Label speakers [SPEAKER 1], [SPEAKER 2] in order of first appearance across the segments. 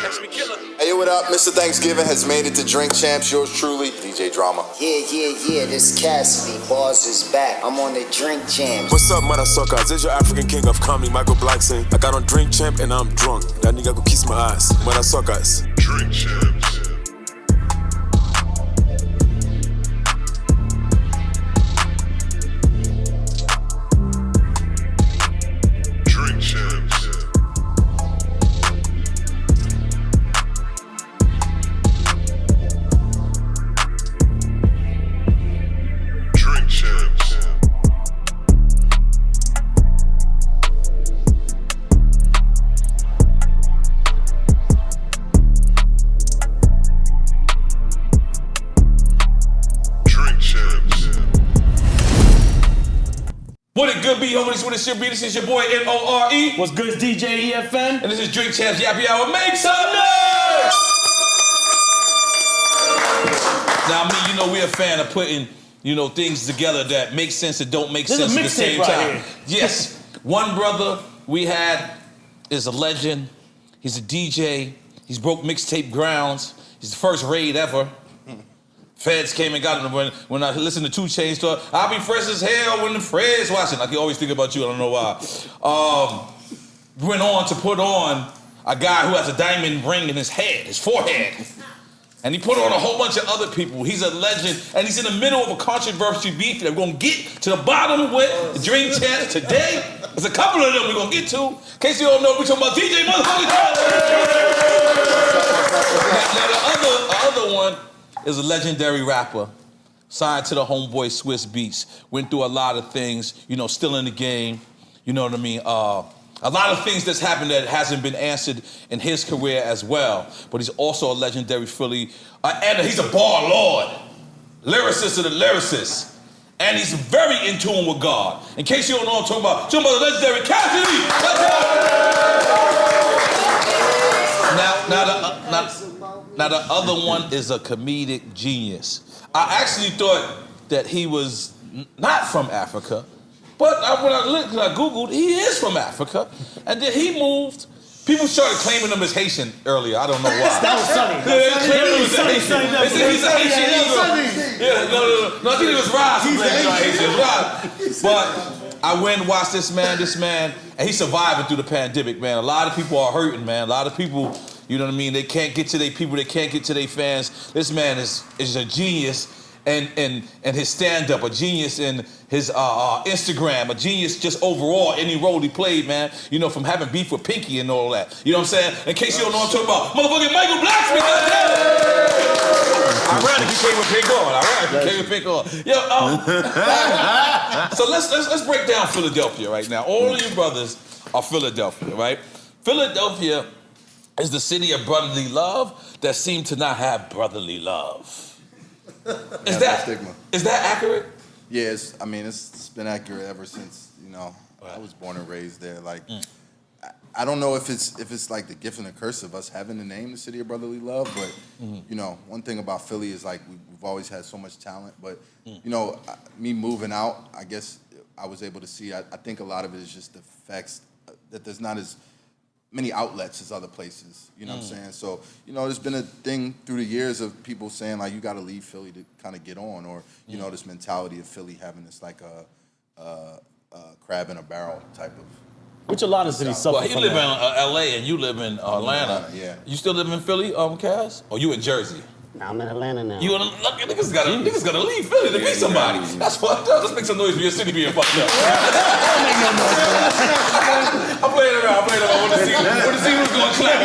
[SPEAKER 1] Hey, what up? Mr. Thanksgiving has made it to Drink Champs. Yours truly, DJ Drama.
[SPEAKER 2] Yeah, this Cassidy. Bars is back. I'm on the Drink Champs.
[SPEAKER 3] What's up, motherfuckers? This your African king of comedy, Michael Blackson. I got on Drink Champ and I'm drunk. That nigga go kiss my ass. Motherfuckers.
[SPEAKER 4] Drink Champs. Drink Champs. Drink Champs. Drink Champs.
[SPEAKER 5] What it good be, homies? What it should be? This is your boy N.O.R.E.
[SPEAKER 6] What's good, it's DJ EFN?
[SPEAKER 5] And this is Drink Champs Yappy Hour. Make some noise! Now, me, you know, we're a fan of putting, you know, things together that make sense and don't make sense at the same time.
[SPEAKER 6] Here.
[SPEAKER 5] Yes. One brother we had is a legend. He's a DJ. He's broke mixtape grounds. He's the first raid ever. Feds came and got him. When I listened to 2 Chainz talk, I'll be fresh as hell when the Feds watching. I can always think about you, I don't know why. Went on to put on a guy who has a diamond ring in his head, his forehead. And he put on a whole bunch of other people. He's a legend, and he's in the middle of a controversy beef that we're gonna get to the bottom with the Drink Champs today. There's a couple of them we're gonna get to. In case you don't know, we're talking about DJ motherfucking Now the other one is a legendary rapper, signed to the homeboy Swiss Beats. Went through a lot of things, you know, still in the game, you know what I mean? A lot of things that's happened that hasn't been answered in his career as well. But he's also a legendary Philly, and he's a bar lord, lyricist of the lyricists. And he's very in tune with God. In case you don't know what I'm talking about the legendary Cassidy. Now the other one is a comedic genius. I actually thought that he was not from Africa, but when I Googled, he is from Africa. And then he moved. People started claiming him as Haitian earlier. I don't know why.
[SPEAKER 6] That was Sonny.
[SPEAKER 5] They claimed him as Haitian. They said he's a Haitian Negro. Yeah, no. I think it was Ross who claimed him Haitian. But I went and watched this man, and he's surviving through the pandemic, man. A lot of people are hurting, man. A lot of people, you know what I mean? They can't get to their people. They can't get to their fans. This man is a genius. And his stand-up, a genius in his Instagram, a genius just overall, any role he played, man. You know, from having beef with Pinky and all that. You know what I'm saying? In case you don't know what I'm talking about, motherfucking Michael Blackson. Ironic, he came with Pink on. Yo, so let's break down Philadelphia right now. All of you brothers are Philadelphia, right? Philadelphia is the city of brotherly love that seemed to not have brotherly love. Is that accurate?
[SPEAKER 1] Yeah, it's been accurate ever since, you know, I was born and raised there. Like, I don't know if it's like the gift and the curse of us having the name the city of brotherly love, but you know, one thing about Philly is like we've always had so much talent, but you know, me moving out, I guess I was able to see. I think a lot of it is just the facts that there's not as many outlets as other places, you know what I'm saying? So, you know, there's been a thing through the years of people saying, like, you got to leave Philly to kind of get on, or, you know, this mentality of Philly having this, like, a crab in a barrel type of...
[SPEAKER 6] Which a lot of cities suffer
[SPEAKER 5] from. Well, he live in L.A. and you live in Atlanta.
[SPEAKER 1] Yeah.
[SPEAKER 5] You still live in Philly, Cass? Or you in Jersey?
[SPEAKER 2] Nah, I'm in Atlanta now.
[SPEAKER 5] You look, niggas gotta leave Philly to be somebody. That's fucked up. Let's make some noise for your city being fucked up. I'm playing around. I want to see who's going to clap.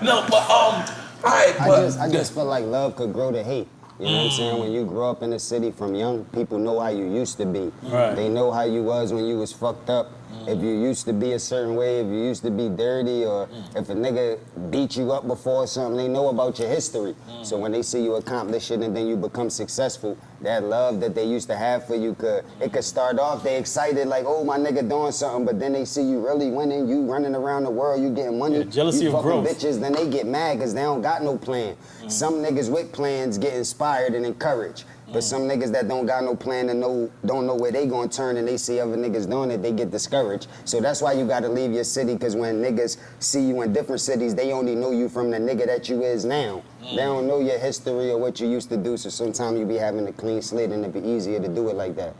[SPEAKER 5] No, but all right.
[SPEAKER 2] I just feel like love could grow to hate. You know what I'm saying? When you grow up in the city from young, people know how you used to be.
[SPEAKER 6] Right.
[SPEAKER 2] They know how you was when you was fucked up. If you used to be a certain way, if you used to be dirty, or if a nigga beat you up before or something, they know about your history. So when they see you accomplish it and then you become successful, that love that they used to have for you could start off, they excited like, oh, my nigga doing something, but then they see you really winning, you running around the world, you getting money.
[SPEAKER 6] Yeah, jealousy
[SPEAKER 2] you
[SPEAKER 6] of
[SPEAKER 2] fucking
[SPEAKER 6] growth.
[SPEAKER 2] bitches, then they get mad because they don't got no plan. Some niggas with plans get inspired and encouraged. But some niggas that don't got no plan and don't know where they gonna turn and they see other niggas doing it, they get discouraged. So that's why you gotta leave your city, because when niggas see you in different cities, they only know you from the nigga that you is now. They don't know your history or what you used to do, so sometimes you be having a clean slate and it be easier to do it like that.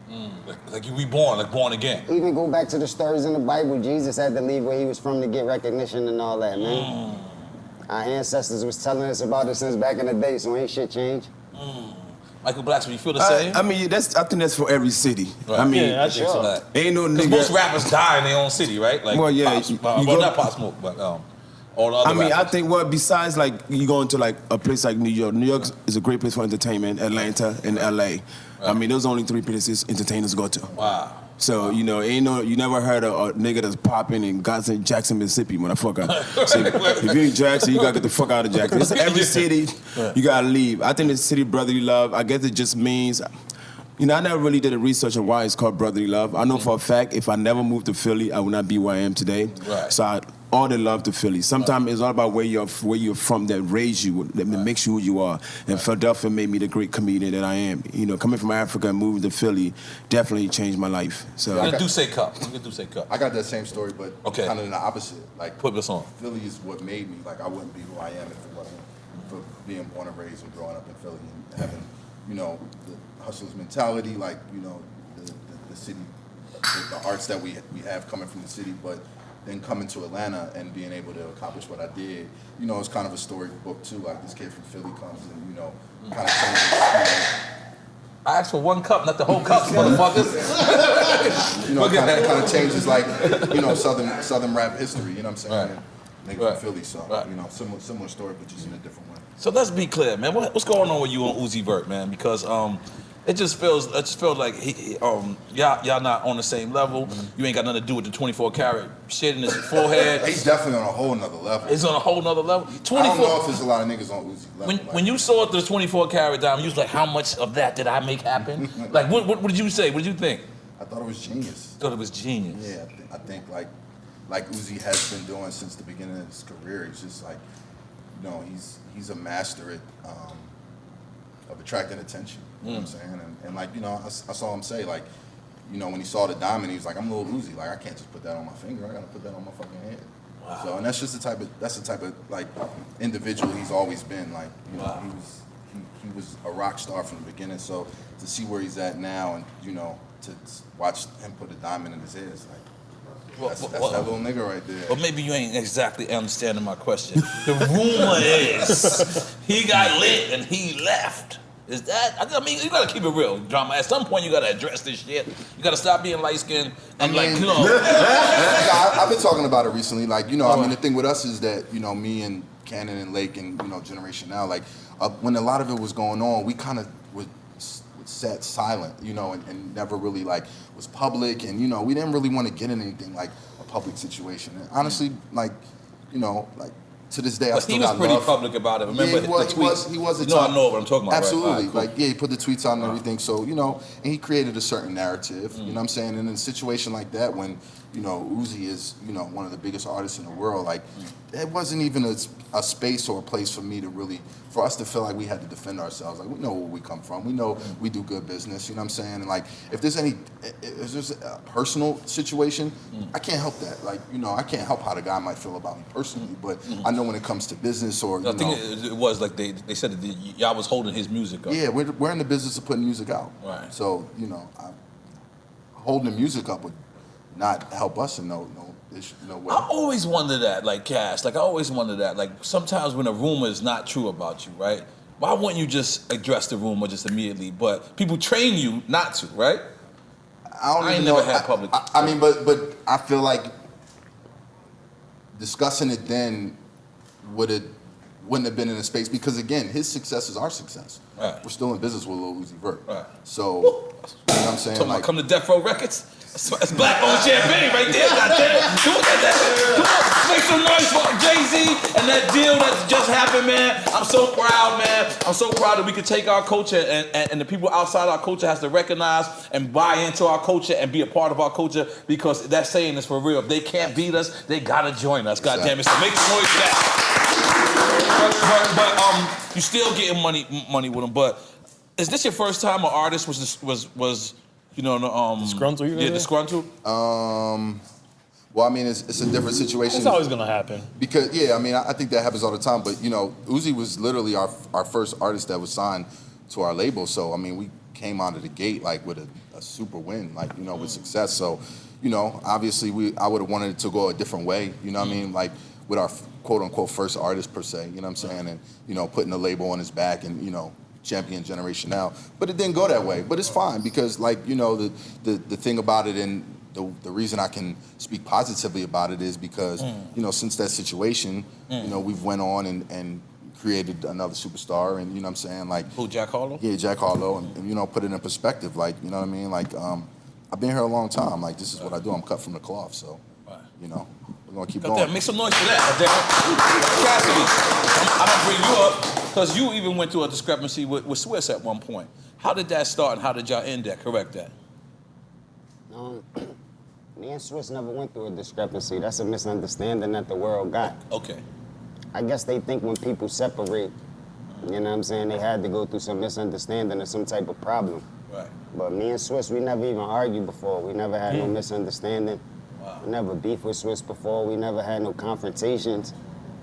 [SPEAKER 5] Like you reborn, like born again.
[SPEAKER 2] Even go back to the stories in the Bible, Jesus had to leave where he was from to get recognition and all that, man. Our ancestors was telling us about it since back in the day, so ain't shit changed.
[SPEAKER 5] Michael Blackson, you feel the same?
[SPEAKER 7] I mean, I think that's for every city.
[SPEAKER 5] Right.
[SPEAKER 7] I mean,
[SPEAKER 6] Yeah, I think so.
[SPEAKER 5] Like,
[SPEAKER 7] ain't no
[SPEAKER 5] because
[SPEAKER 7] nigga.
[SPEAKER 5] most rappers die in their own city, right? Like,
[SPEAKER 7] Well, yeah,
[SPEAKER 5] Pop,
[SPEAKER 7] you
[SPEAKER 5] well,
[SPEAKER 7] go-
[SPEAKER 5] not Pop Smoke, but all the other
[SPEAKER 7] I mean,
[SPEAKER 5] rappers.
[SPEAKER 7] I think besides like you going to like a place like New York. New York is a great place for entertainment. Atlanta and LA. I mean, those are only 3 places entertainers go to.
[SPEAKER 5] Wow.
[SPEAKER 7] So, you never heard of a nigga that's popping in Jackson, Mississippi, motherfucker. So if you're in Jackson, you gotta get the fuck out of Jackson. It's every city, you gotta leave. I think the city brotherly love, I guess it just means, I never really did a research on why it's called brotherly love. I know for a fact, if I never moved to Philly, I would not be where I am today.
[SPEAKER 5] Right.
[SPEAKER 7] So all the love to Philly. Sometimes it's all about where you're from, that raised you, that makes you who you are. And Philadelphia made me the great comedian that I am. Coming from Africa and moving to Philly definitely changed my life. So
[SPEAKER 5] We're gonna do say cup.
[SPEAKER 1] I got that same story, but
[SPEAKER 5] Okay.
[SPEAKER 1] kind of in the opposite. Like,
[SPEAKER 5] Put this on.
[SPEAKER 1] Philly is what made me. Like, I wouldn't be who I am if it wasn't for being born and raised and growing up in Philly and having, the hustler's mentality, like, the city, the arts that we have coming from the city, but then coming to Atlanta and being able to accomplish what I did, it's kind of a storybook too. Like, this kid from Philly comes and, kind of changes,
[SPEAKER 5] I asked for one cup, not the whole cup, motherfuckers.
[SPEAKER 1] kind of changes, like, Southern rap history, you know what I'm saying?
[SPEAKER 5] Right.
[SPEAKER 1] Nigga
[SPEAKER 5] Right.
[SPEAKER 1] from Philly, so,
[SPEAKER 5] Right.
[SPEAKER 1] similar story, but just in a different way.
[SPEAKER 5] So let's be clear, man. What's going on with you on Uzi Vert, man? Because it just feels like y'all not on the same level. You ain't got nothing to do with the 24 karat shit in his forehead.
[SPEAKER 1] He's definitely on a whole nother level.
[SPEAKER 5] It's on a whole nother level.
[SPEAKER 1] I don't
[SPEAKER 5] 24.
[SPEAKER 1] know if there's a lot of niggas on Uzi level.
[SPEAKER 5] When you saw the 24 karat diamond, you was like, how much of that did I make happen? Like, what did you say? What did you think?
[SPEAKER 1] I thought it was genius.
[SPEAKER 5] Thought it was genius.
[SPEAKER 1] Yeah, I think like Uzi has been doing since the beginning of his career. He's just like, he's a master at of attracting attention. You know what I'm saying? And like, I saw him say, like, when he saw the diamond, he was like, I'm Lil Uzi. Like, I can't just put that on my finger. I gotta put that on my fucking head. Wow. So, and that's just the type of like individual he's always been. Like,
[SPEAKER 5] Wow.
[SPEAKER 1] he was a rock star from the beginning. So to see where he's at now, and to watch him put a diamond in his head, it's like, that's that little nigga right there.
[SPEAKER 5] But maybe you ain't exactly understanding my question. The rumor is he got lit and he left. Is that? I mean, you gotta keep it real, drama. At some point, you gotta address this shit. You gotta stop being light skinned and
[SPEAKER 1] I've been talking about it recently. Like, I mean, the thing with us is that, me and Cannon and Lake and, Generation Now, like, when a lot of it was going on, we kind of sat silent, and never really, like, was public. And, we didn't really want to get in anything like a public situation. And honestly, like, like, to this day, I still got love.
[SPEAKER 5] He was pretty public about it. Remember
[SPEAKER 1] the tweets? He was. I know
[SPEAKER 5] what I'm talking about.
[SPEAKER 1] Absolutely.
[SPEAKER 5] Right? Cool.
[SPEAKER 1] Like, he put the tweets out and everything. So, and he created a certain narrative. You know what I'm saying? And in a situation like that, when, Uzi is, one of the biggest artists in the world, like, it wasn't even a space or a place for us to feel like we had to defend ourselves. Like, we know where we come from. We know we do good business. You know what I'm saying? And, like, if there's a personal situation, I can't help that. Like, I can't help how the guy might feel about me personally, but I know when it comes to business or,
[SPEAKER 5] I think it was like they said that y'all was holding his music up.
[SPEAKER 1] Yeah, we're in the business of putting music out.
[SPEAKER 5] Right.
[SPEAKER 1] So, holding the music up would not help us in no way.
[SPEAKER 5] I always wonder that, like, Cass, like, I always wonder that. Like, sometimes when a rumor is not true about you, right? Why wouldn't you just address the rumor just immediately? But people train you not to, right?
[SPEAKER 1] I
[SPEAKER 5] ain't never had public.
[SPEAKER 1] I mean, but I feel like discussing it then wouldn't have been in a space, because again, his success is our success.
[SPEAKER 5] Right.
[SPEAKER 1] We're still in business with Lil Uzi Vert.
[SPEAKER 5] Right.
[SPEAKER 1] So, you know what I'm saying?
[SPEAKER 5] Talking
[SPEAKER 1] Like,
[SPEAKER 5] about come to Death Row Records? That's black on champagne right there, goddamn. Come on, get that. Come on, make some noise for Jay-Z and that deal that just happened, man. I'm so proud, man. I'm so proud that we could take our culture and the people outside our culture has to recognize and buy into our culture and be a part of our culture, because that saying is for real. If they can't beat us, they gotta join us. Goddamn it. So make some noise for that. But you still getting money with them. But Is this your first time an artist was you know,
[SPEAKER 6] Disgruntled, you
[SPEAKER 5] Yeah,
[SPEAKER 6] know?
[SPEAKER 5] disgruntled.
[SPEAKER 1] Well, I mean, it's a different situation.
[SPEAKER 6] It's always gonna happen.
[SPEAKER 1] Because, yeah, I mean, I think that happens all the time. But, you know, Uzi was literally our first artist that was signed to our label. So, I mean, we came out of the gate, like, with a super win, like, you know, with success. So, you know, obviously, I would have wanted it to go a different way, you know what I mean? Like, with our quote-unquote first artist, per se, you know what I'm saying? And, you know, putting the label on his back and, you know, champion generation now. But it didn't go that way. But it's fine because, like, you know, the thing about it and the reason I can speak positively about it is because, you know, since that situation, you know, we've went on and created another superstar and, you know what I'm saying? Like,
[SPEAKER 5] Who, Jack Harlow?
[SPEAKER 1] Yeah, Jack Harlow, and, you know, put it in perspective, like, you know what I mean? Like, I've been here a long time. Like, this is what I do. I'm cut from the cloth, so, you know, we're gonna keep going.
[SPEAKER 5] Make some noise for that. Cassidy, I'm gonna bring you up because you even went through a discrepancy with Swiss at one point. How did that start and how did y'all end that? Correct that.
[SPEAKER 2] Me and Swiss never went through a discrepancy. That's a misunderstanding that the world got.
[SPEAKER 5] Okay.
[SPEAKER 2] I guess they think when people separate, you know what I'm saying, they had to go through some misunderstanding or some type of problem.
[SPEAKER 5] Right.
[SPEAKER 2] But me and Swiss, we never even argued before. We never had no misunderstanding.
[SPEAKER 5] Wow.
[SPEAKER 2] We never beefed with Swiss before. We never had no confrontations.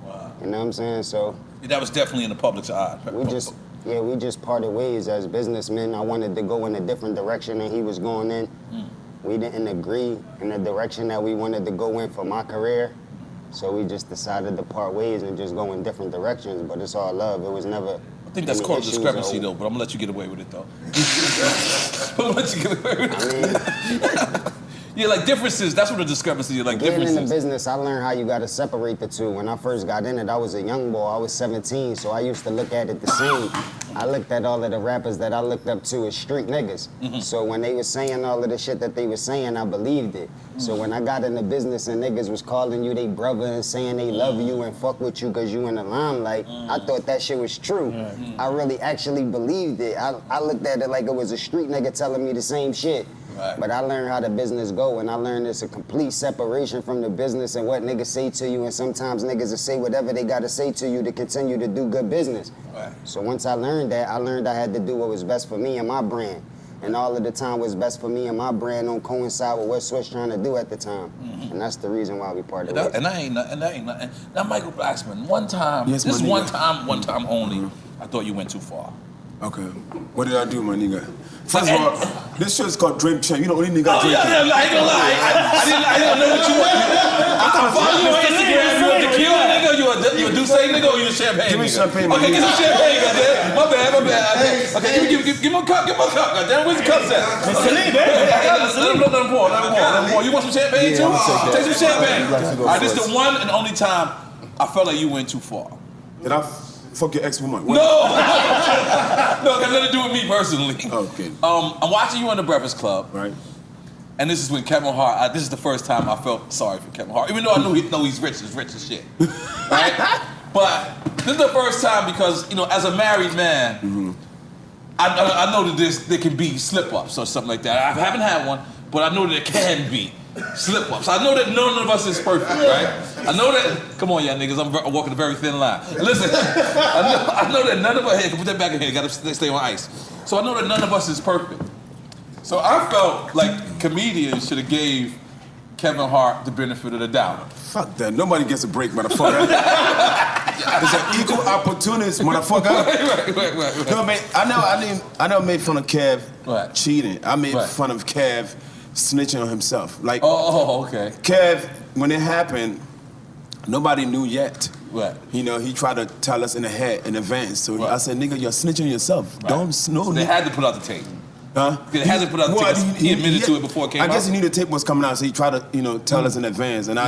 [SPEAKER 5] Wow.
[SPEAKER 2] You know what I'm saying? So
[SPEAKER 5] That was definitely in the public's eye.
[SPEAKER 2] we just parted ways as businessmen. I wanted to go in a different direction than he was going in. We didn't agree in the direction that we wanted to go in for my career. So we just decided to part ways and just go in different directions, but it's all love. It was never.
[SPEAKER 5] I think that's called discrepancy though, but I'm gonna let you get away with it though. I'm gonna let you get away with it. Yeah, like differences, that's what a discrepancy is, like
[SPEAKER 2] Getting
[SPEAKER 5] differences.
[SPEAKER 2] in the business, I learned how you gotta separate the two. When I first got in it, I was a young boy, I was 17, so I used to look at it the same. I looked at all of the rappers that I looked up to as street niggas. So when they were saying all of the shit that they were saying, I believed it. So when I got in the business and niggas was calling you they brother and saying they love you and fuck with you cause you in the limelight, I thought that shit was true. I really actually believed it. I looked at it like it was a street nigga telling me the same shit.
[SPEAKER 5] Right.
[SPEAKER 2] But I learned how the business go, and I learned it's a complete separation from the business and what niggas say to you, and sometimes niggas will say whatever they gotta say to you to continue to do good business.
[SPEAKER 5] Right.
[SPEAKER 2] So once I learned that, I learned I had to do what was best for me and my brand. And all of the time what's best for me and my brand don't coincide with what Swiss trying to do at the time. And that's the reason why we parted ways.
[SPEAKER 5] And that ain't nothing. Now, Michael Blackson, one time,
[SPEAKER 7] Yes,
[SPEAKER 5] this
[SPEAKER 7] my
[SPEAKER 5] one
[SPEAKER 7] nigga.
[SPEAKER 5] time only, I thought you went too far.
[SPEAKER 7] Okay. What did I do, my nigga? First of all, this show's called Drink Champ. You the only nigga
[SPEAKER 5] Oh,
[SPEAKER 7] drinking.
[SPEAKER 5] yeah, I ain't gonna lie. I didn't know what you want. I follow you on Instagram. You a tequila nigga? You a Douce nigga or you a champagne
[SPEAKER 7] Give me
[SPEAKER 5] nigga?
[SPEAKER 7] champagne, my
[SPEAKER 5] Okay,
[SPEAKER 7] nigga.
[SPEAKER 5] get some champagne, goddamn. My bad. Okay, give me a cup, goddamn. Where's the cup at?
[SPEAKER 6] Salim, baby.
[SPEAKER 5] Let him pour. You want some champagne too? Take some champagne. All right, this is the one and only time I felt like you went too far.
[SPEAKER 7] Did I fuck your ex-woman? What?
[SPEAKER 5] No, it got nothing to do with me personally.
[SPEAKER 7] Okay.
[SPEAKER 5] I'm watching you on the Breakfast Club.
[SPEAKER 7] Right.
[SPEAKER 5] And this is when Kevin Hart, this is the first time I felt sorry for Kevin Hart, even though I know he's rich as shit, right? But this is the first time because, you know, as a married man, I know that there can be slip-ups or something like that. I haven't had one, but I know that it can be slip-ups. I know that none of us is perfect, right? I know that, come on, y'all niggas, I'm walking a very thin line. Listen, I know that none of us, put that back in here, gotta stay on ice. So I know that none of us is perfect. So I felt like comedians should have gave Kevin Hart the benefit of the doubt.
[SPEAKER 7] Fuck that. Nobody gets a break, motherfucker. It's an equal opportunist, motherfucker.
[SPEAKER 5] Right.
[SPEAKER 7] No, man, I never made fun of Kev
[SPEAKER 5] Right.
[SPEAKER 7] cheating. I made
[SPEAKER 5] Right.
[SPEAKER 7] fun of Kev snitching on himself. Like,
[SPEAKER 5] Okay.
[SPEAKER 7] Kev, when it happened, nobody knew yet.
[SPEAKER 5] Right.
[SPEAKER 7] You know, he tried to tell us in advance. So I said, nigga, you're snitching yourself.
[SPEAKER 5] Right.
[SPEAKER 7] Don't
[SPEAKER 5] So
[SPEAKER 7] know.
[SPEAKER 5] they had to put out the tape.
[SPEAKER 7] Huh?
[SPEAKER 5] It hasn't put out the tape. He admitted to it before it came out.
[SPEAKER 7] I guess he knew the tape was coming out, so he tried to, tell us in advance. And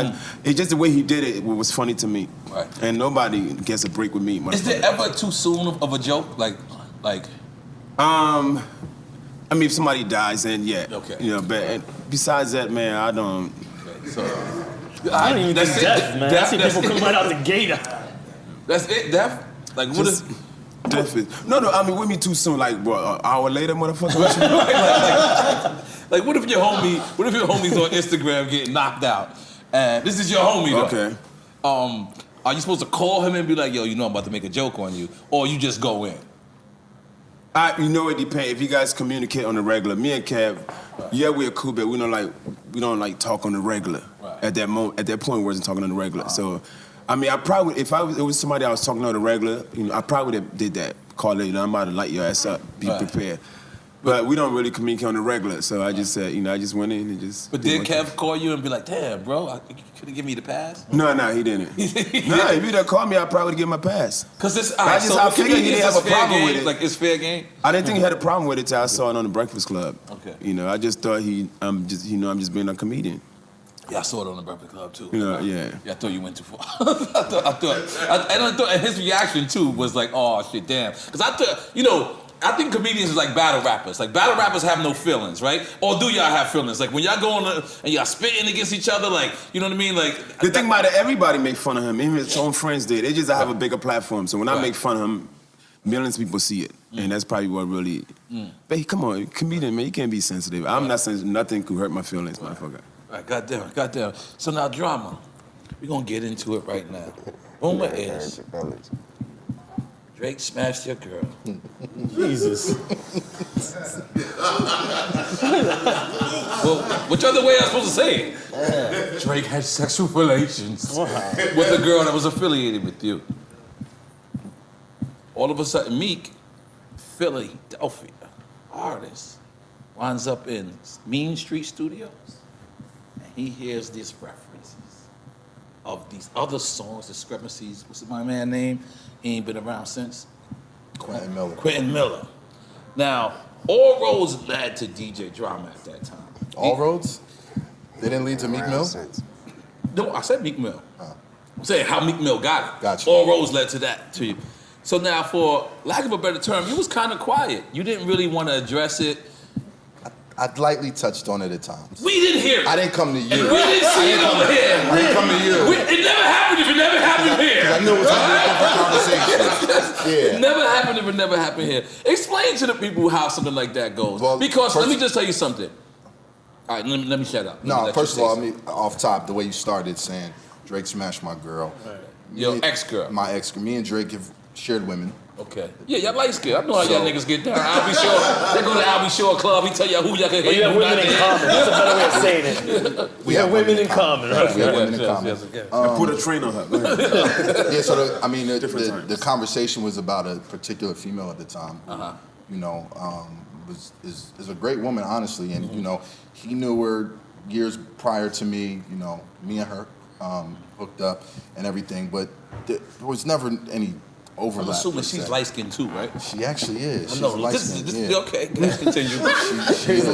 [SPEAKER 7] it's just the way he did it was funny to me.
[SPEAKER 5] Right.
[SPEAKER 7] And nobody gets a break with me.
[SPEAKER 5] Is there ever too soon of a joke? Like,
[SPEAKER 7] I mean, if somebody dies, then yeah.
[SPEAKER 5] Okay.
[SPEAKER 7] But and besides that, man, I don't.
[SPEAKER 5] so.
[SPEAKER 6] I don't even
[SPEAKER 5] That's
[SPEAKER 6] think death, man. I see people come right out the gate.
[SPEAKER 5] That's it, death? Like, what is...
[SPEAKER 7] Death is, no, I mean, with me too soon, like, what, an hour later, motherfucker?
[SPEAKER 5] Like, what if your homie's on Instagram getting knocked out? And this is your homie, though.
[SPEAKER 7] Okay.
[SPEAKER 5] Are you supposed to call him and be like, yo, you know I'm about to make a joke on you? Or you just go in?
[SPEAKER 7] You know, it depends. If you guys communicate on the regular, me and Kev, yeah, we're cool, but we don't like talk on the regular.
[SPEAKER 5] Right.
[SPEAKER 7] At that moment, at that point, we wasn't talking on the regular. So, I mean, I probably, if it was somebody I was talking on the regular, you know, I probably would have did that. Call it, I'm about to light your ass up. Be prepared. But we don't really communicate on the regular, so I just said, you know, I just went in and just.
[SPEAKER 5] But did Kev call you and be like, damn, bro, you couldn't give me the pass?
[SPEAKER 7] No, he didn't. Nah, if he'd have called me, I probably would give him a pass.
[SPEAKER 5] Because it's,
[SPEAKER 7] I figured he didn't have a problem with it.
[SPEAKER 5] Like, it's fair game?
[SPEAKER 7] I didn't think he had a problem with it till I saw it on the Breakfast Club.
[SPEAKER 5] Okay.
[SPEAKER 7] You know, I just thought I'm just being a comedian.
[SPEAKER 5] Yeah, I saw it on the Breakfast Club too.
[SPEAKER 7] You know, yeah.
[SPEAKER 5] Yeah, I thought you went too far. I thought, and his reaction too was like, oh shit, damn. Because I thought, you know, I think comedians are like battle rappers. Like battle rappers have no feelings, right? Or do y'all have feelings? Like when y'all go on and y'all spitting against each other, like, you know what I mean? Like
[SPEAKER 7] the thing about it, everybody make fun of him. Even his own friends did. They just have a bigger platform. So when I make fun of him, millions of people see it, and that's probably what really. But come on, comedian man, you can't be sensitive. I'm not sensitive. Nothing could hurt my feelings, motherfucker.
[SPEAKER 5] All right, goddamn. So now drama. We're gonna get into it right now. Rumor is Drake smashed your girl.
[SPEAKER 6] Jesus.
[SPEAKER 5] Well, which other way am I supposed to say it? Drake had sexual relations with a girl that was affiliated with you. All of a sudden, Meek, Philadelphia artist, winds up in Mean Street Studios, and he hears these references of these other songs, discrepancies. What's my man's name? He ain't been around since. Quentin Miller. Now, all roads led to DJ Drama at that time.
[SPEAKER 1] All roads? They didn't lead to Meek Mill?
[SPEAKER 5] No, I said Meek Mill. I'm saying how Meek Mill got it.
[SPEAKER 1] Gotcha.
[SPEAKER 5] All roads led to that, to you. So now, for lack of a better term, you was kind of quiet. You didn't really want to address it.
[SPEAKER 1] I lightly touched on it at times.
[SPEAKER 5] We didn't hear it.
[SPEAKER 1] I didn't come to you.
[SPEAKER 5] We didn't see it over here.
[SPEAKER 1] I didn't come to you.
[SPEAKER 5] It never happened if it never happened here.
[SPEAKER 1] I knew it was going to be a different conversation. Yeah.
[SPEAKER 5] It never happened if it never happened here. Explain to the people how something like that goes.
[SPEAKER 1] Well,
[SPEAKER 5] because let me just tell you something. All right, let me shut up.
[SPEAKER 1] No, first of all, I mean, off top, the way you started saying Drake smashed my girl.
[SPEAKER 5] Right. Your ex-girl.
[SPEAKER 1] My ex-girl. Me and Drake have shared women.
[SPEAKER 5] Okay. Yeah, y'all light skin. I know how y'all niggas get down. I'll be sure. They go to I'll be sure club. He tell y'all who y'all can hit.
[SPEAKER 6] You have women in common. That's a better way of saying it.
[SPEAKER 1] We have
[SPEAKER 6] women in common. Right?
[SPEAKER 1] We have women in common.
[SPEAKER 7] I put a train on her.
[SPEAKER 1] Yeah, so the conversation was about a particular female at the time. You know, is a great woman, honestly, and you know, he knew her years prior to me. You know, me and her hooked up and everything, but there was never any overlap.
[SPEAKER 5] I'm assuming she's light skinned too, right?
[SPEAKER 1] She actually is. She's
[SPEAKER 5] No,
[SPEAKER 1] light skinned.
[SPEAKER 5] yeah. Okay, let's continue.
[SPEAKER 1] She is.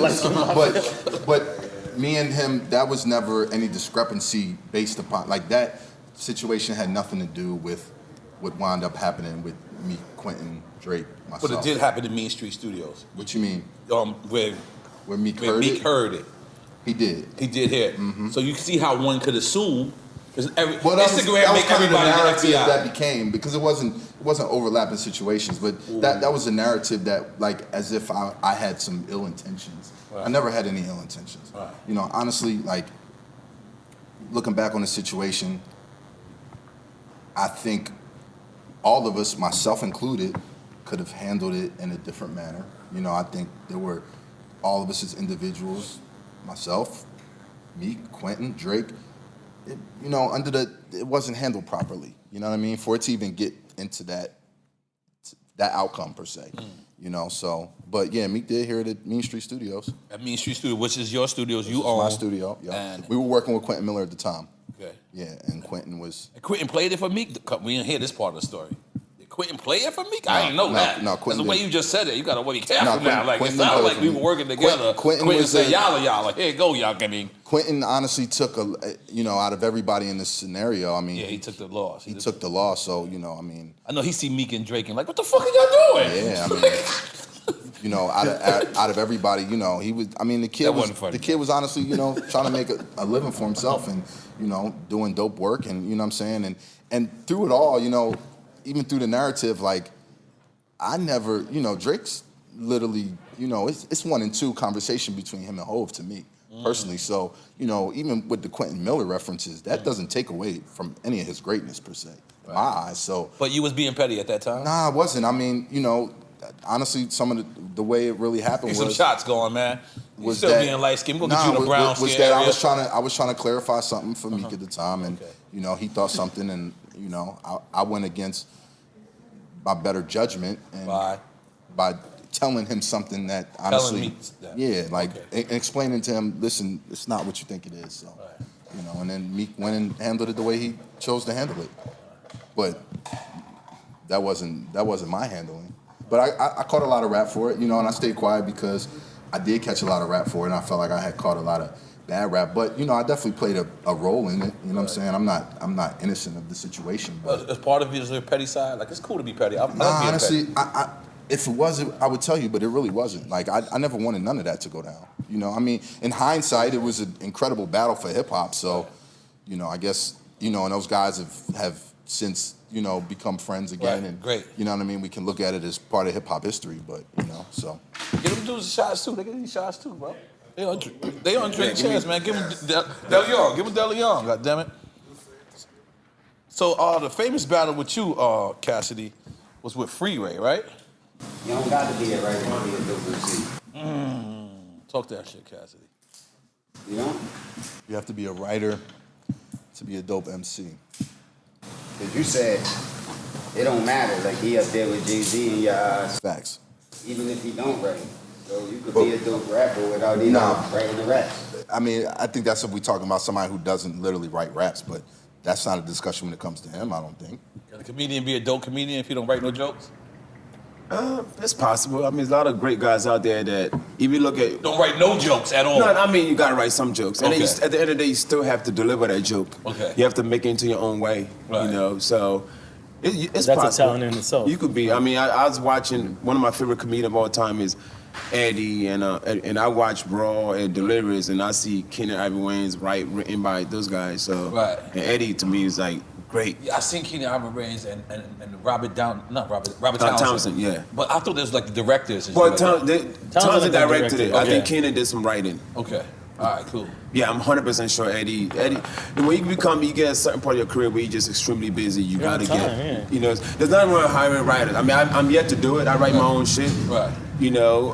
[SPEAKER 1] But me and him, that was never any discrepancy based upon, like that situation had nothing to do with what wound up happening with me, Quentin, Drake, myself.
[SPEAKER 5] But it did happen in Mean Street Studios.
[SPEAKER 1] What you mean?
[SPEAKER 5] Where
[SPEAKER 1] Meek heard it? He did.
[SPEAKER 5] He did hear it. So you can see how one could assume.
[SPEAKER 1] Well, that was kind of the narrative that became, because it wasn't overlapping situations, but that was a narrative that, like, as if I had some ill intentions. Right. I never had any ill intentions. Right. You know, honestly, like, looking back on the situation, I think all of us, myself included, could have handled it in a different manner. You know, I think there were all of us as individuals, myself, Meek, Quentin, Drake. You know, it wasn't handled properly. You know what I mean? For it to even get into that outcome per se. You know, so, but yeah, Meek did hear it at Mean Street Studios.
[SPEAKER 5] At Mean Street Studios, which is your studios you own.
[SPEAKER 1] My studio, yeah. We were working with Quentin Miller at the time.
[SPEAKER 5] Okay.
[SPEAKER 1] Yeah, and Quentin was.
[SPEAKER 5] And Quentin played it for Meek? We didn't hear this part of the story. Did Quentin play it for Meek? I didn't know that.
[SPEAKER 1] No, Quentin.
[SPEAKER 5] The way you just said it, you gotta be careful now. Like,
[SPEAKER 1] Quentin
[SPEAKER 5] it sounded like we were working together. Quentin said, y'all, here go, y'all. I mean,
[SPEAKER 1] Quentin honestly took out of everybody in this scenario, I mean.
[SPEAKER 5] Yeah, he took the loss.
[SPEAKER 1] He took the loss, so, you know, I mean.
[SPEAKER 5] I know he see Meek and Drake and like, what the fuck are y'all doing?
[SPEAKER 1] Yeah, I mean, you know, out of everybody, you know, the kid was honestly, you know, trying to make a living for himself and, you know, doing dope work and, you know what I'm saying? And through it all, you know, even through the narrative, like, I never, you know, Drake's literally, you know, it's 1-2 conversation between him and Hove to me, personally. So, you know, even with the Quentin Miller references, that doesn't take away from any of his greatness, per se, in my eyes. So,
[SPEAKER 5] but you was being petty at that time?
[SPEAKER 1] Nah, I wasn't. I mean, you know, honestly, some of the way it really happened
[SPEAKER 5] Get some
[SPEAKER 1] was
[SPEAKER 5] shots going, man. You
[SPEAKER 1] was
[SPEAKER 5] still
[SPEAKER 1] that-
[SPEAKER 5] being light skinned. We're gonna
[SPEAKER 1] Nah,
[SPEAKER 5] get you in the brown
[SPEAKER 1] was
[SPEAKER 5] skin
[SPEAKER 1] that
[SPEAKER 5] area.
[SPEAKER 1] I was trying to clarify something for Meek at the time, and you know, he thought something, and you know, I went against my better judgment and by telling him something that honestly,
[SPEAKER 5] Meek that.
[SPEAKER 1] yeah, like explaining to him, listen, it's not what you think it is. So, you know, and then Meek went and handled it the way he chose to handle it, but that wasn't my handling. But I caught a lot of rap for it, you know, and I stayed quiet because I did catch a lot of rap for it, and I felt like I had caught a lot of bad rap. But you know, I definitely played a role in it. You know what I'm saying? I'm not innocent of the situation. But
[SPEAKER 5] As part of your petty side, like it's cool to be petty. I like being
[SPEAKER 1] honestly,
[SPEAKER 5] petty.
[SPEAKER 1] if it was, I would tell you, but it really wasn't. Like I never wanted none of that to go down. You know, I mean, in hindsight, it was an incredible battle for hip hop. So, you know, I guess you know, and those guys have since, you know, become friends again.
[SPEAKER 5] Right,
[SPEAKER 1] And
[SPEAKER 5] great.
[SPEAKER 1] You know what I mean? We can look at it as part of hip hop history, but you know, so.
[SPEAKER 5] Give them dudes shots too. They get these shots too, bro. They on drink chairs, man. Give them Del Young. Give them Del Young. God damn it. So the famous battle with you, Cassidy, was with Freeway, right?
[SPEAKER 2] You don't got to be a writer to be a dope MC.
[SPEAKER 5] Talk that shit, Cassidy.
[SPEAKER 2] You know?
[SPEAKER 1] You have to be a writer to be a dope MC.
[SPEAKER 2] Because you said it don't matter. Like, he up there with Jay-Z in your eyes.
[SPEAKER 1] Facts.
[SPEAKER 2] Even if he don't write. So you could be a dope rapper without even writing the raps.
[SPEAKER 1] I mean, I think that's if we're talking about somebody who doesn't literally write raps, but that's not a discussion when it comes to him, I don't think.
[SPEAKER 5] Can a comedian be a dope comedian if he don't write no jokes?
[SPEAKER 7] It's possible. I mean, there's a lot of great guys out there that, if you look at...
[SPEAKER 5] Don't write no jokes at all.
[SPEAKER 7] No, I mean, you gotta write some jokes. And then
[SPEAKER 5] Okay.
[SPEAKER 7] at the end of the day, you still have to deliver that joke.
[SPEAKER 5] Okay.
[SPEAKER 7] You have to make it into your own way,
[SPEAKER 5] Right.
[SPEAKER 7] you know? So, it's
[SPEAKER 6] That's
[SPEAKER 7] possible.
[SPEAKER 6] a talent in itself.
[SPEAKER 7] You could be. I mean, I was watching, one of my favorite comedians of all time is Eddie, and I watch Raw and Delirious, and I see Keenan Ivory Wayne's written by those guys. So,
[SPEAKER 5] Right.
[SPEAKER 7] And Eddie, to me, is like, great.
[SPEAKER 5] Yeah, I seen Keenan Ivory Wayans and Robert Townsend.
[SPEAKER 7] Townsend, yeah.
[SPEAKER 5] But I thought there was like the directors. And
[SPEAKER 7] Well,
[SPEAKER 5] shit like
[SPEAKER 7] Townsend directed it. I
[SPEAKER 5] Okay.
[SPEAKER 7] think Keenan did some writing.
[SPEAKER 5] that. Okay. All right, cool.
[SPEAKER 7] Yeah, I'm 100% sure Eddie, when you get a certain part of your career where you're just extremely busy, you
[SPEAKER 6] You're
[SPEAKER 7] gotta
[SPEAKER 6] on
[SPEAKER 7] get,
[SPEAKER 6] time, yeah.
[SPEAKER 7] you know, there's nothing wrong with hiring writers. I mean, I'm yet to do it. I write my own shit.
[SPEAKER 5] Right.
[SPEAKER 7] You know,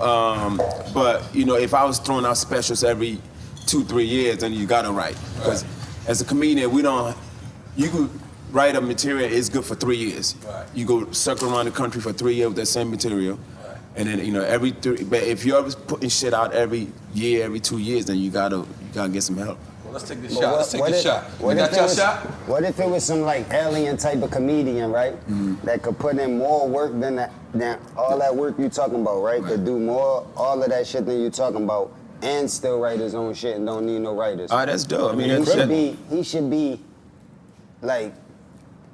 [SPEAKER 7] but, you know, if I was throwing out specials every 2-3 years, then you gotta write. Because as a comedian, you could write a material, it's good for 3 years.
[SPEAKER 5] Right.
[SPEAKER 7] You go circle around the country for 3 years with that same material. And then, you know, but if you're always putting shit out every year, every 2 years, then you gotta get some help.
[SPEAKER 5] Well, let's take this
[SPEAKER 2] But
[SPEAKER 5] shot. Let's take
[SPEAKER 2] what
[SPEAKER 5] this
[SPEAKER 2] if-
[SPEAKER 5] shot.
[SPEAKER 2] what
[SPEAKER 5] You
[SPEAKER 2] if
[SPEAKER 5] got
[SPEAKER 2] it
[SPEAKER 5] your
[SPEAKER 2] was-
[SPEAKER 5] shot?
[SPEAKER 2] What if it was some like alien type of comedian, right? That could put in more work than all that work you talking about, right? Could do more, all of that shit than you talking about, and still write his own shit and don't need no writers.
[SPEAKER 7] All right, that's dope. I mean,
[SPEAKER 2] he
[SPEAKER 7] that's
[SPEAKER 2] should be like,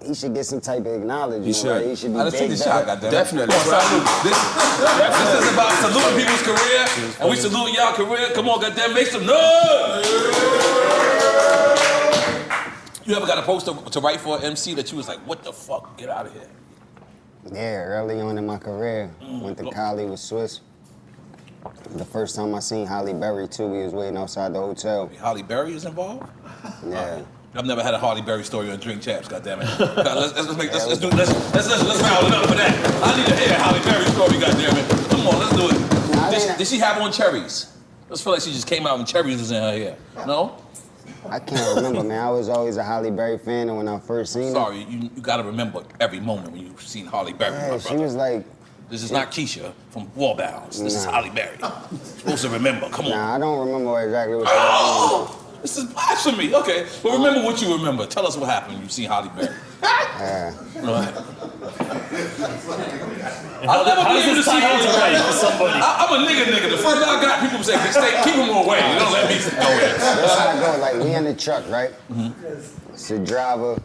[SPEAKER 2] he should get some type of acknowledgement,
[SPEAKER 7] He should.
[SPEAKER 2] right? He should be
[SPEAKER 5] Let's take
[SPEAKER 2] big
[SPEAKER 5] this shot,
[SPEAKER 2] up.
[SPEAKER 5] goddammit.
[SPEAKER 7] Definitely.
[SPEAKER 5] Come on, salute. This is about saluting people's career, and we salute y'all career. Come on, goddamn, make some noise! You ever got a poster to write for an MC that you was like, what the fuck, get out of here?
[SPEAKER 2] Yeah, early on in my career, went to Cali with Swiss. The first time I seen Halle Berry too, we was waiting outside the hotel.
[SPEAKER 5] Holly Berry is involved?
[SPEAKER 2] Yeah.
[SPEAKER 5] I've never had a Harley Berry story on Drink Champs, goddammit. Let's round it up for that. I need to hear a Holly Berry story, goddammit. Come on, let's do it. Did she have on cherries? I just feel like she just came out and cherries was in her hair. No?
[SPEAKER 2] I can't remember, man. I was always a Halle Berry fan, and when I first seen her,
[SPEAKER 5] Sorry, you gotta remember every moment when you've seen Holly Berry, my
[SPEAKER 2] yeah,
[SPEAKER 5] brother.
[SPEAKER 2] she was like,
[SPEAKER 5] This is not Keisha from Warbounds. This is
[SPEAKER 2] Nah.
[SPEAKER 5] Holly Berry. Supposed to remember. Come on.
[SPEAKER 2] nah, I don't remember exactly what she was
[SPEAKER 5] Oh! This is blasphemy. Okay, but remember what you remember. Tell us what happened when you see Holly Berry.
[SPEAKER 2] Yeah.
[SPEAKER 5] Right.
[SPEAKER 6] How
[SPEAKER 5] I'll never
[SPEAKER 6] how
[SPEAKER 5] be
[SPEAKER 6] does
[SPEAKER 5] able to
[SPEAKER 6] this
[SPEAKER 5] see
[SPEAKER 6] tie
[SPEAKER 5] Holly
[SPEAKER 6] into
[SPEAKER 5] Berry.
[SPEAKER 6] writing for somebody?
[SPEAKER 5] I'm a nigga. The first thing I got, people say, stay, keep him away. You don't let me go in.
[SPEAKER 2] That's how I go. Like, we in the truck, right? It's the driver,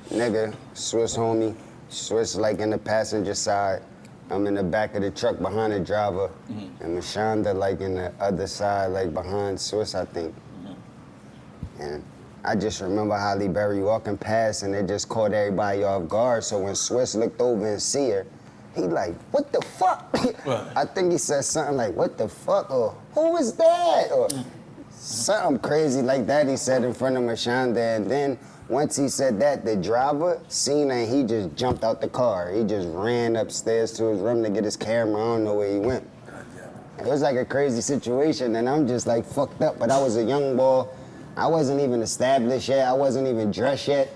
[SPEAKER 2] nigga, Swiss homie. Swiss like in the passenger side. I'm in the back of the truck behind the driver. And Mashonda like in the other side, like behind Swiss, I think. And I just remember Halle Berry walking past and it just caught everybody off guard. So when Swiss looked over and see her, he like, what the fuck?
[SPEAKER 5] Right.
[SPEAKER 2] I think he said something like, what the fuck? Or who is that? Or something crazy like that he said in front of Mashonda. And then Once he said that, the driver seen it and he just jumped out the car. He just ran upstairs to his room to get his camera. I don't know where he went. It was like a crazy situation, and I'm just like fucked up. But I was a young boy. I wasn't even established yet. I wasn't even dressed yet.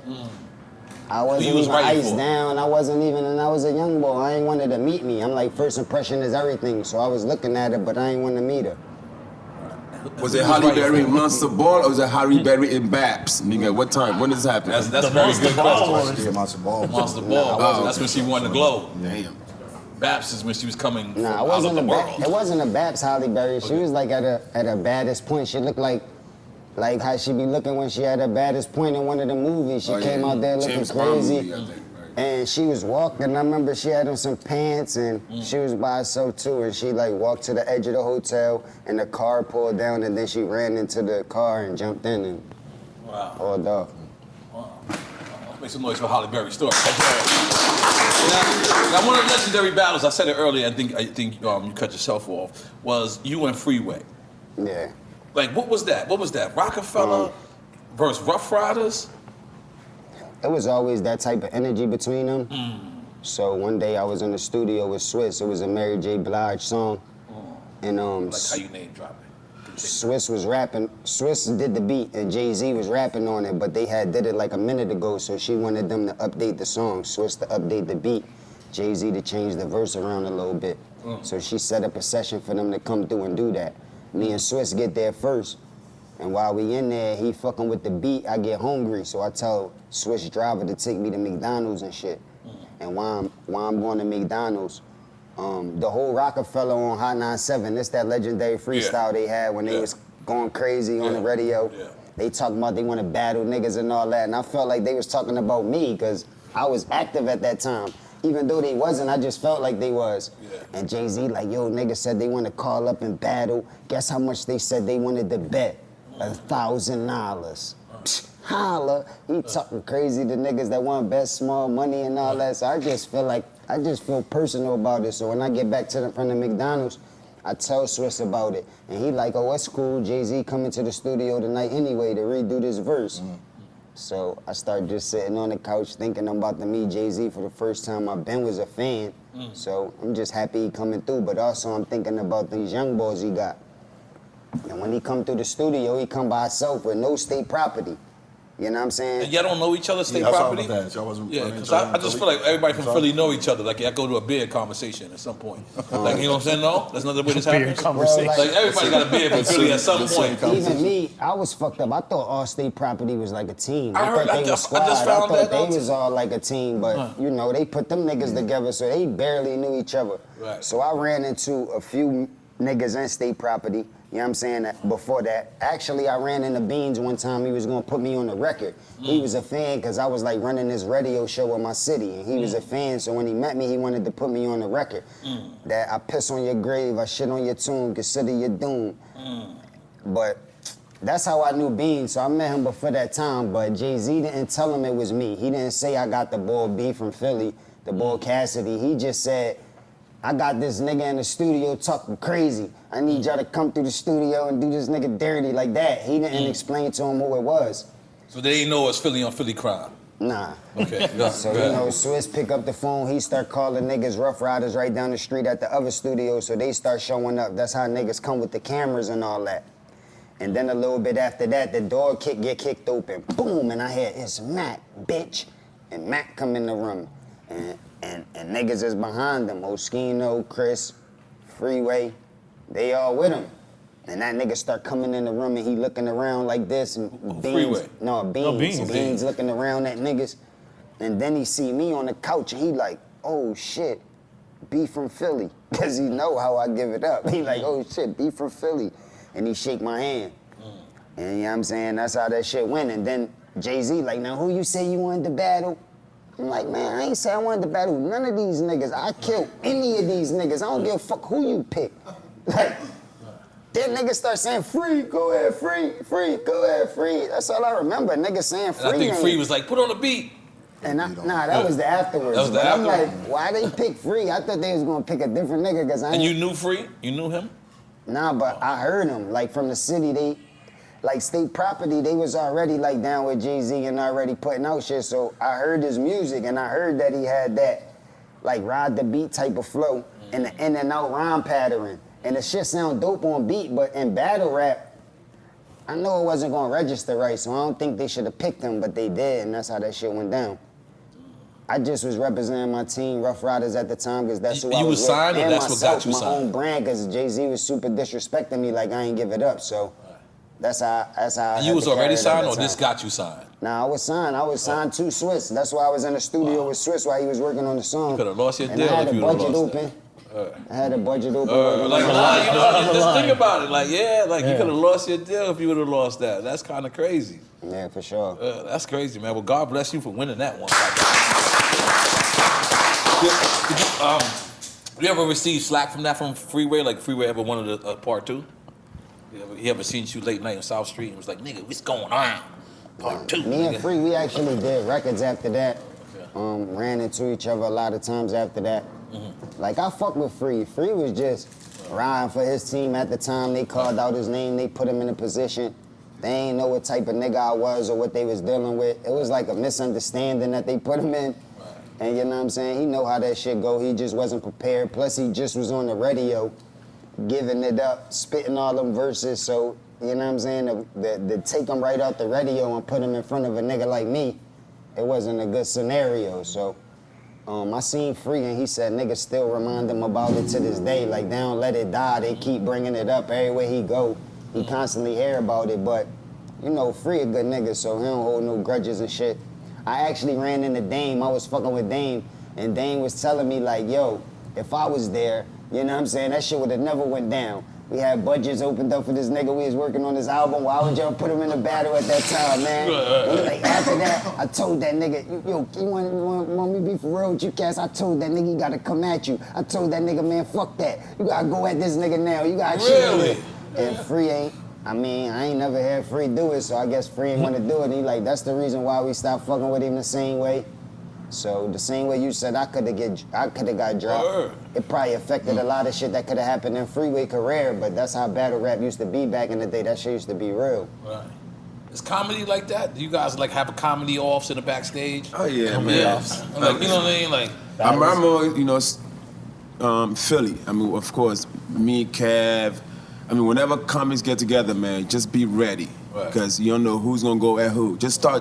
[SPEAKER 2] I wasn't even iced down. I wasn't even, and I was a young boy. I ain't wanted to meet me. I'm like, first impression is everything. So I was looking at her, but I ain't want to meet her.
[SPEAKER 7] Was it Halle Berry in Monster Ball or was it Halle Berry in Babs? Nigga, what time? When does this happen?
[SPEAKER 5] That's a very good question.
[SPEAKER 1] Yeah, Monster Ball.
[SPEAKER 5] Monster Ball. That's when she won the glow.
[SPEAKER 7] Damn.
[SPEAKER 5] Babs is when she was coming from
[SPEAKER 2] Nah, it
[SPEAKER 5] out of
[SPEAKER 2] wasn't
[SPEAKER 5] the
[SPEAKER 2] a
[SPEAKER 5] world.
[SPEAKER 2] it wasn't a Babs Halle Berry. She was like at her baddest point. She looked like how she be looking when she had her baddest point in one of the movies. She came out there looking
[SPEAKER 7] James Bond
[SPEAKER 2] crazy.
[SPEAKER 7] movie, I think, right?
[SPEAKER 2] And she was walking. I remember she had on some pants and she was by herself too. And she like walked to the edge of the hotel and the car pulled down and then she ran into the car and jumped in and hauled off.
[SPEAKER 5] Let's make some noise for Halle Berry's story. Now, one of the legendary battles, I said it earlier, I think you cut yourself off, was you and Freeway.
[SPEAKER 2] Yeah.
[SPEAKER 5] Like, what was that? What was that? Rockefeller versus Rough Riders?
[SPEAKER 2] It was always that type of energy between them. So one day I was in the studio with Swiss. It was a Mary J. Blige song. And
[SPEAKER 5] Like how you name drop it.
[SPEAKER 2] Swiss was rapping. Swiss did the beat and Jay-Z was rapping on it, but they did it like a minute ago, so she wanted them to update the song. Swiss to update the beat, Jay-Z to change the verse around a little bit. So she set up a session for them to come through and do that. Me and Swiss get there first. And while we in there, he fucking with the beat, I get hungry. So I tell Swiss driver to take me to McDonald's and shit. And while I'm going to McDonald's, the whole Rockefeller on Hot 97, this that legendary freestyle they had when they was going crazy on the radio. They talking about they want to battle niggas and all that. And I felt like they was talking about me because I was active at that time. Even though they wasn't, I just felt like they was. And Jay-Z like, yo, niggas said they want to call up and battle. Guess how much they said they wanted to bet? $1,000. Holla. He talking crazy to niggas that want to bet small money and all that. So I just feel personal about it. So when I get back from the McDonald's, I tell Swiss about it. And he like, oh, that's cool. Jay-Z coming to the studio tonight anyway to redo this verse. So I started just sitting on the couch thinking I'm about to meet Jay-Z for the first time. I've been was a fan. So I'm just happy he coming through. But also I'm thinking about these young boys he got. And when he come through the studio, he come by himself with no state property. You know what I'm saying?
[SPEAKER 5] And y'all don't know each other's state
[SPEAKER 1] I saw
[SPEAKER 5] property?
[SPEAKER 1] about that. Y'all wasn't
[SPEAKER 5] Because I just feel like everybody from Philly know each other. Like, I go to a beer conversation at some point. Like, you know what I'm saying? No? That's not the way this happens?
[SPEAKER 6] conversation.
[SPEAKER 5] Like, everybody got a beer from Philly at some point.
[SPEAKER 2] Even me, I was fucked up. I thought all state property was like a team.
[SPEAKER 5] I heard-
[SPEAKER 2] thought they
[SPEAKER 5] I
[SPEAKER 2] was
[SPEAKER 5] just
[SPEAKER 2] squad.
[SPEAKER 5] found
[SPEAKER 2] I thought
[SPEAKER 5] that
[SPEAKER 2] they
[SPEAKER 5] out
[SPEAKER 2] was all like a team, but you know, they put them niggas together so they barely knew each other.
[SPEAKER 5] Right.
[SPEAKER 2] So I ran into a few niggas in state property. You know what I'm saying? Before that, actually, I ran into Beans one time. He was gonna put me on the record. He was a fan because I was like running this radio show in my city, and he was a fan. So when he met me, he wanted to put me on the record. That I piss on your grave, I shit on your tomb, consider your doom. But that's how I knew Beans. So I met him before that time. But Jay-Z didn't tell him it was me. He didn't say I got the boy B from Philly, the boy Cassidy. He just said, I got this nigga in the studio talking crazy. I need y'all to come through the studio and do this nigga dirty like that. He didn't explain to him who it was.
[SPEAKER 5] So they didn't know it was Philly on Philly crime.
[SPEAKER 2] Nah.
[SPEAKER 5] Okay.
[SPEAKER 2] So, you know, Swiss pick up the phone, he start calling niggas Rough Riders right down the street at the other studio, so they start showing up. That's how niggas come with the cameras and all that. And then a little bit after that, the door get kicked open. Boom, and I hear, it's Mac, bitch. And Mac come in the room. And niggas is behind them. Oskino, Chris, Freeway, they all with him. And that nigga start coming in the room and he looking around like this and Beans.
[SPEAKER 5] Freeway?
[SPEAKER 2] No, Beans.
[SPEAKER 6] Beans.
[SPEAKER 2] Beans looking around at niggas. And then he see me on the couch and he like, oh shit, B from Philly. Cause he know how I give it up. He like, oh shit, B from Philly. And he shake my hand. And you know what I'm saying? That's how that shit went. And then Jay-Z like, now who you say you wanted to battle? I'm like, man, I ain't say I wanted to battle none of these niggas. I kill any of these niggas. I don't give a fuck who you pick. Like, then niggas start saying, free, go ahead, free, go ahead, free. That's all I remember, niggas saying free.
[SPEAKER 5] And I think Free was like, put on the beat.
[SPEAKER 2] And that was the afterwards.
[SPEAKER 5] That was the
[SPEAKER 2] But I'm
[SPEAKER 5] afterwards?
[SPEAKER 2] like, why they pick Free? I thought they was gonna pick a different nigga, cause I
[SPEAKER 5] And
[SPEAKER 2] ain't.
[SPEAKER 5] you knew Free? You knew him?
[SPEAKER 2] Nah, but I heard him, like from the city, like State Property, they was already like down with Jay-Z and already putting out shit. So I heard his music and I heard that he had that like ride the beat type of flow and the in and out rhyme pattern. And the shit sound dope on beat, but in battle rap, I know it wasn't gonna register right, so I don't think they should have picked him, but they did, and that's how that shit went down. I just was representing my team, Rough Riders at the time, because that's who I was
[SPEAKER 5] You was
[SPEAKER 2] with.
[SPEAKER 5] signed, or
[SPEAKER 2] and
[SPEAKER 5] that's what got you
[SPEAKER 2] my
[SPEAKER 5] signed?
[SPEAKER 2] own brand, because Jay-Z was super disrespecting me like I ain't give it up, so that's how I
[SPEAKER 5] You
[SPEAKER 2] had
[SPEAKER 5] was
[SPEAKER 2] to carry
[SPEAKER 5] already
[SPEAKER 2] it at
[SPEAKER 5] signed,
[SPEAKER 2] that
[SPEAKER 5] or this
[SPEAKER 2] time.
[SPEAKER 5] got you signed?
[SPEAKER 2] Nah, I was signed to Swiss. That's why I was in the studio with Swiss while he was working on the song.
[SPEAKER 5] You could have lost your
[SPEAKER 2] and
[SPEAKER 5] deal
[SPEAKER 2] I had
[SPEAKER 5] if
[SPEAKER 2] a
[SPEAKER 5] you would have
[SPEAKER 2] budget
[SPEAKER 5] lost
[SPEAKER 2] open.
[SPEAKER 5] that.
[SPEAKER 2] I had a budget open.
[SPEAKER 5] Like, nah, you know, just think about it. Like, yeah, like you could have lost your deal if you would have lost that. That's kind of crazy.
[SPEAKER 2] Yeah, for sure.
[SPEAKER 5] That's crazy, man. Well, God bless you for winning that one. You ever receive slack from that from Freeway? Like Freeway ever wanted a part two? He ever seen you late night on South Street and was like, nigga, what's going on? Part two.
[SPEAKER 2] Me and
[SPEAKER 5] nigga.
[SPEAKER 2] Free, we actually did records after that. Ran into each other a lot of times after that. Like, I fuck with Free. Free was just riding for his team at the time. They called out his name. They put him in a position. They ain't know what type of nigga I was or what they was dealing with. It was like a misunderstanding that they put him in. And you know what I'm saying? He know how that shit go. He just wasn't prepared. Plus, he just was on the radio, giving it up, spitting all them verses. So, you know what I'm saying? To take him right out the radio and put him in front of a nigga like me, it wasn't a good scenario. So, I seen Free and he said niggas still remind him about it to this day. Like, they don't let it die. They keep bringing it up everywhere he go. He constantly hear about it, but, you know, Free a good nigga, so he don't hold no grudges and shit. I actually ran into Dame. I was fucking with Dame, and Dame was telling me, like, yo, if I was there, you know what I'm saying, that shit would have never went down. We had budgets opened up for this nigga. We was working on this album. Why would y'all put him in a battle at that time, man? And like, after that, I told that nigga, yo, you want me to be for real with you, Cass? I told that nigga, you gotta come at you. I told that nigga, man, fuck that. You gotta go at this nigga now. You gotta
[SPEAKER 5] Really?
[SPEAKER 2] shoot him. And Free ain't. I mean, I ain't never had Free do it, so I guess Free ain't want to do it. And he like, that's the reason why we stopped fucking with him the same way. So the same way you said I could have got dropped, it probably affected a lot of shit that could have happened in Freeway career, but that's how battle rap used to be back in the day. That shit used to be real.
[SPEAKER 5] Right. Is comedy like that? Do you guys like have a comedy offs in the backstage?
[SPEAKER 7] Oh yeah,
[SPEAKER 5] Comedy
[SPEAKER 7] man.
[SPEAKER 5] offs. Like, you know what I mean? Like,
[SPEAKER 7] I'm always, you know, Philly. I mean, of course, me, Kev. I mean, whenever comics get together, man, just be ready.
[SPEAKER 5] Right.
[SPEAKER 7] Because you don't know who's gonna go at who. Just pick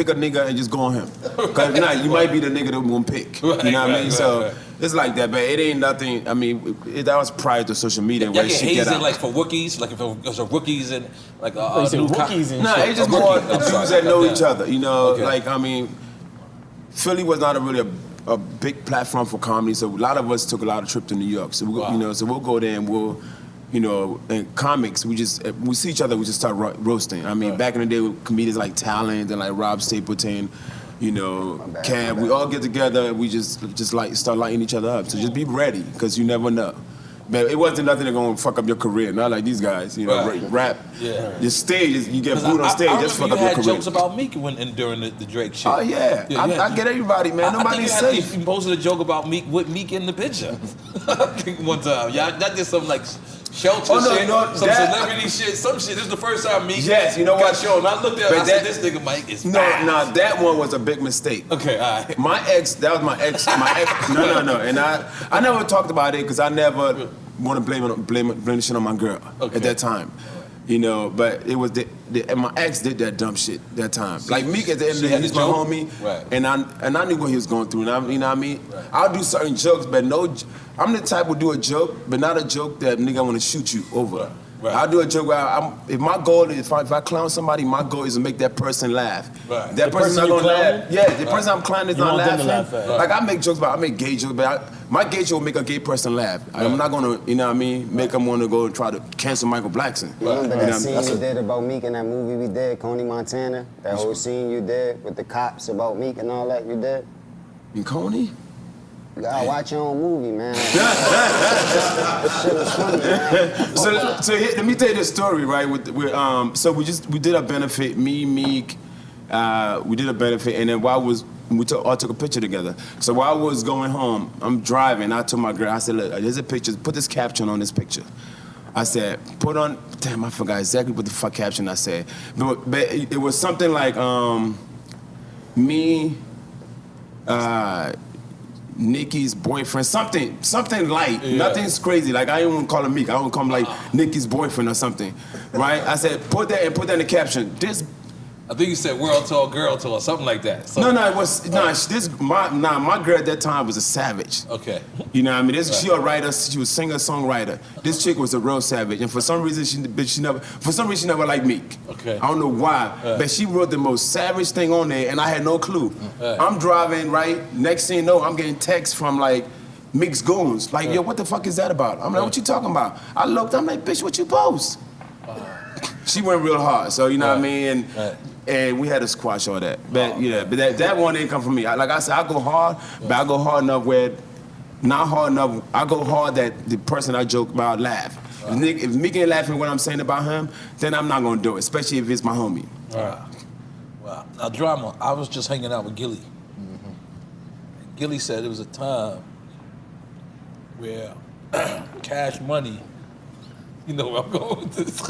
[SPEAKER 7] a nigga and just go on him. Because if not, you might be the nigga that we're gonna pick.
[SPEAKER 5] Right,
[SPEAKER 7] you know what I mean?
[SPEAKER 5] right,
[SPEAKER 7] So
[SPEAKER 5] right.
[SPEAKER 7] it's like that, but it ain't nothing. I mean, that was prior to social media.
[SPEAKER 5] y'all
[SPEAKER 7] where
[SPEAKER 5] get
[SPEAKER 7] shit
[SPEAKER 5] hazed
[SPEAKER 7] get out.
[SPEAKER 5] like for rookies? Like if it was a rookies and like
[SPEAKER 6] you said
[SPEAKER 5] new
[SPEAKER 6] rookies and
[SPEAKER 7] Nah,
[SPEAKER 6] shit.
[SPEAKER 7] it's just
[SPEAKER 5] A rookie.
[SPEAKER 7] more
[SPEAKER 5] I'm
[SPEAKER 7] dudes
[SPEAKER 5] sorry,
[SPEAKER 7] that know
[SPEAKER 5] cut
[SPEAKER 7] each
[SPEAKER 5] that.
[SPEAKER 7] other. You know,
[SPEAKER 5] Okay.
[SPEAKER 7] like, I mean, Philly was not really a big platform for comedy, so a lot of us took a lot of trips to New York. So,
[SPEAKER 5] Wow.
[SPEAKER 7] you know, so we'll go there and we'll, you know, in comics, we see each other, we just start roasting. I mean, back in the day with comedians like Talent and like Rob Stapleton, you know, Cam, we all get together and we just like start lighting each other up. So just be ready, because you never know. But it wasn't nothing that's gonna fuck up your career, not like these guys, you know,
[SPEAKER 5] Right.
[SPEAKER 7] rap.
[SPEAKER 5] Yeah.
[SPEAKER 7] The stage, you get
[SPEAKER 5] 'Cause
[SPEAKER 7] booed on stage,
[SPEAKER 5] I
[SPEAKER 7] just fuck
[SPEAKER 5] remember
[SPEAKER 7] up
[SPEAKER 5] you
[SPEAKER 7] your
[SPEAKER 5] had
[SPEAKER 7] career.
[SPEAKER 5] jokes about Meek during the Drake shit.
[SPEAKER 7] Oh yeah, I get everybody, man. Nobody's safe.
[SPEAKER 5] You posted a joke about Meek with Meek in the picture. I think one time, y'all that did some like shelter
[SPEAKER 7] Oh, no,
[SPEAKER 5] shit,
[SPEAKER 7] you know,
[SPEAKER 5] some
[SPEAKER 7] that-
[SPEAKER 5] celebrity shit, some shit. This is the first time Meek
[SPEAKER 7] Yes, you know
[SPEAKER 5] got
[SPEAKER 7] what?
[SPEAKER 5] shown. I looked at him,
[SPEAKER 7] But
[SPEAKER 5] I said,
[SPEAKER 7] that-
[SPEAKER 5] this nigga Mike is
[SPEAKER 7] No,
[SPEAKER 5] fast.
[SPEAKER 7] no, that one was a big mistake.
[SPEAKER 5] Okay, all right.
[SPEAKER 7] My ex, that was my ex. No. And I never talked about it because I never want to blame the shit on my girl at that time. You know, but it was and my ex did that dumb shit that time. Like Meek at the end of the day,
[SPEAKER 5] had
[SPEAKER 7] he's
[SPEAKER 5] the
[SPEAKER 7] my
[SPEAKER 5] joke?
[SPEAKER 7] homie,
[SPEAKER 5] Right.
[SPEAKER 7] and I knew what he was going through. And you know what I mean? I'll do certain jokes, but I'm the type who do a joke, but not a joke that nigga want to shoot you over.
[SPEAKER 5] Right.
[SPEAKER 7] I'll do a joke where if my goal is, if I clown somebody, my goal is to make that person laugh.
[SPEAKER 5] Right.
[SPEAKER 7] That
[SPEAKER 6] The
[SPEAKER 7] person's
[SPEAKER 6] person
[SPEAKER 7] not
[SPEAKER 6] you
[SPEAKER 7] gonna laugh.
[SPEAKER 6] clowning?
[SPEAKER 7] Yeah, the person I'm clowning is
[SPEAKER 6] You
[SPEAKER 7] not
[SPEAKER 6] want them to
[SPEAKER 7] laughing.
[SPEAKER 6] laugh at.
[SPEAKER 7] Like I make jokes, but I make gay jokes, but my gay joke will make a gay person laugh. I'm not gonna, you know what I mean, make them want to go and try to cancel Michael Blackson.
[SPEAKER 2] Remember
[SPEAKER 7] You know
[SPEAKER 2] that
[SPEAKER 7] what I
[SPEAKER 2] scene
[SPEAKER 7] mean?
[SPEAKER 2] you did about Meek in that movie we did, Coney Montana? That whole scene you did with the cops about Meek and all that you did?
[SPEAKER 7] In Coney?
[SPEAKER 2] You gotta watch your own movie, man. This shit was funny, man.
[SPEAKER 7] So let me tell you the story, right? So we did a benefit, me, Meek, we did a benefit, and then we all took a picture together. So while I was going home, I'm driving, I told my girl, I said, look, there's a picture, put this caption on this picture. I said, put on, damn, I forgot exactly what the fuck caption I said. But it was something like, me, Nicki's boyfriend, something light, nothing's crazy. Like I didn't want to call him Meek, I don't call him like Nicki's boyfriend or something, right? I said, put that in the caption. This,
[SPEAKER 5] I think you said world tour, girl tour, something like that. So,
[SPEAKER 7] no, it was, my girl at that time was a savage.
[SPEAKER 5] Okay.
[SPEAKER 7] You know what I mean? She a writer, she was singer, songwriter. This chick was a real savage, and for some reason she never liked Meek.
[SPEAKER 5] Okay.
[SPEAKER 7] I don't know why, but she wrote the most savage thing on there, and I had no clue. I'm driving, right? Next thing you know, I'm getting texts from like Meek's goons, like, yo, what the fuck is that about? I'm like, what you talking about? I looked, I'm like, bitch, what you post? She went real hard, so you know what I mean? And we had to squash all that. But but that one didn't come from me. Like I said, I go hard, but I go hard enough where, not hard enough, I go hard that the person I joke about laugh. If Meek ain't laughing what I'm saying about him, then I'm not gonna do it, especially if it's my homie.
[SPEAKER 5] Wow. Now, Drama, I was just hanging out with Gilly. And Gilly said there was a time where Cash Money, you know where I'm going with this.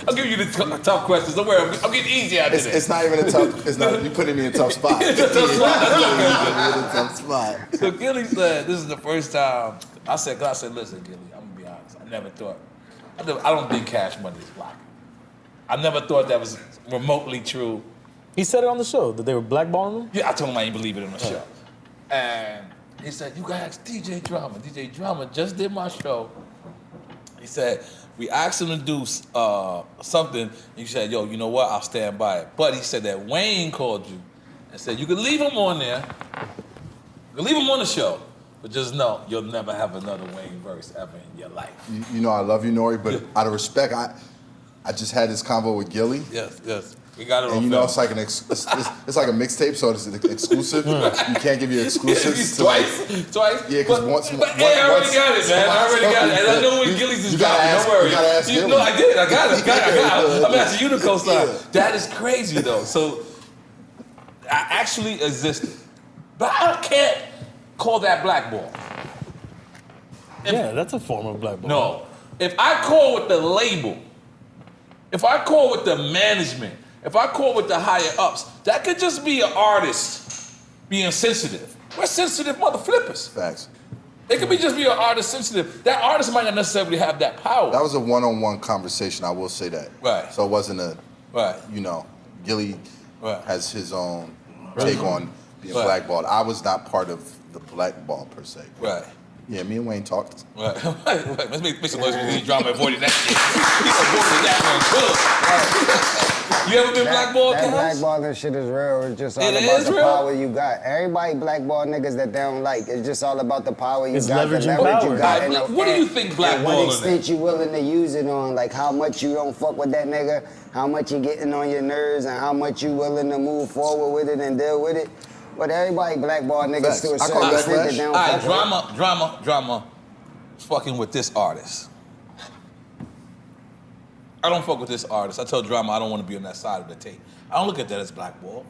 [SPEAKER 5] I'll give you the tough questions. Don't worry, I'm getting easy out of this.
[SPEAKER 1] It's not even a tough. It's not. You putting me in a tough spot.
[SPEAKER 5] It's a tough spot.
[SPEAKER 1] That's okay. Tough spot.
[SPEAKER 5] So Gilly said, this is the first time. I said, listen, Gilly, I'm gonna be honest. I never thought. I don't think Cash Money is black. I never thought that was remotely true.
[SPEAKER 6] He said it on the show that they were blackballing him.
[SPEAKER 5] Yeah, I told him I didn't believe it on the show. And he said, you gotta ask DJ Drama. DJ Drama just did my show. He said, we asked him to do something, and you said, yo, you know what, I'll stand by it. But he said that Wayne called you and said, you can leave him on there, you can leave him on the show, but just know you'll never have another Wayne verse ever in your life.
[SPEAKER 1] You know I love you, N.O.R.E, but out of respect, I just had this convo with Gilly.
[SPEAKER 5] Yes. We got it on
[SPEAKER 1] and you
[SPEAKER 5] film.
[SPEAKER 1] know it's like it's like a mixtape, so it's exclusive. You can't give you exclusives to
[SPEAKER 5] Twice?
[SPEAKER 1] Yeah, because
[SPEAKER 5] I already got it, man. I already got it. And I know when Gilly's is dropping, don't worry.
[SPEAKER 1] You gotta ask Gilly.
[SPEAKER 5] No, I did. I got it. I'm asking you to co-sign. That is crazy, though. So, I actually existed. But I can't call that blackball.
[SPEAKER 6] Yeah, that's a form of blackball.
[SPEAKER 5] No. If I call with the label, if I call with the management, if I call with the higher ups, that could just be an artist being sensitive. We're sensitive mother flippers.
[SPEAKER 1] Facts.
[SPEAKER 5] It could be just be an artist sensitive. That artist might not necessarily have that power.
[SPEAKER 1] That was a one-on-one conversation, I will say that.
[SPEAKER 5] Right.
[SPEAKER 1] So it wasn't a, Gilly
[SPEAKER 5] Right.
[SPEAKER 1] has his own take on being blackballed. I was not part of the blackball per se.
[SPEAKER 5] Right.
[SPEAKER 1] Yeah, me and Wayne talked.
[SPEAKER 5] Right. Let's make some noise with drama avoiding that shit. He avoided that one good. You ever been blackballed,
[SPEAKER 2] That
[SPEAKER 5] Cass?
[SPEAKER 2] blackballing shit is real. It's just all
[SPEAKER 5] It
[SPEAKER 2] about
[SPEAKER 5] is
[SPEAKER 2] the
[SPEAKER 5] real?
[SPEAKER 2] power you got. Everybody blackball niggas that they don't like. It's just all about the power you
[SPEAKER 6] It's
[SPEAKER 2] got, the
[SPEAKER 6] leveraging
[SPEAKER 2] leverage
[SPEAKER 6] power.
[SPEAKER 2] you got.
[SPEAKER 5] Right,
[SPEAKER 2] and
[SPEAKER 5] what do you think
[SPEAKER 2] and what
[SPEAKER 5] blackballing
[SPEAKER 2] extent
[SPEAKER 5] is?
[SPEAKER 2] you willing to use it on, like how much you don't fuck with that nigga, how much you getting on your nerves, and how much you willing to move forward with it and deal with it. But everybody blackball niggas
[SPEAKER 1] Facts.
[SPEAKER 2] to a
[SPEAKER 1] I call
[SPEAKER 2] certain
[SPEAKER 1] that
[SPEAKER 2] extent that
[SPEAKER 1] flash.
[SPEAKER 2] they
[SPEAKER 5] All
[SPEAKER 2] don't
[SPEAKER 5] right,
[SPEAKER 2] fuck with.
[SPEAKER 5] drama. Fucking with this artist. I don't fuck with this artist. I tell Drama I don't want to be on that side of the tape. I don't look at that as blackball.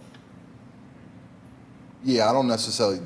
[SPEAKER 1] Yeah, I don't necessarily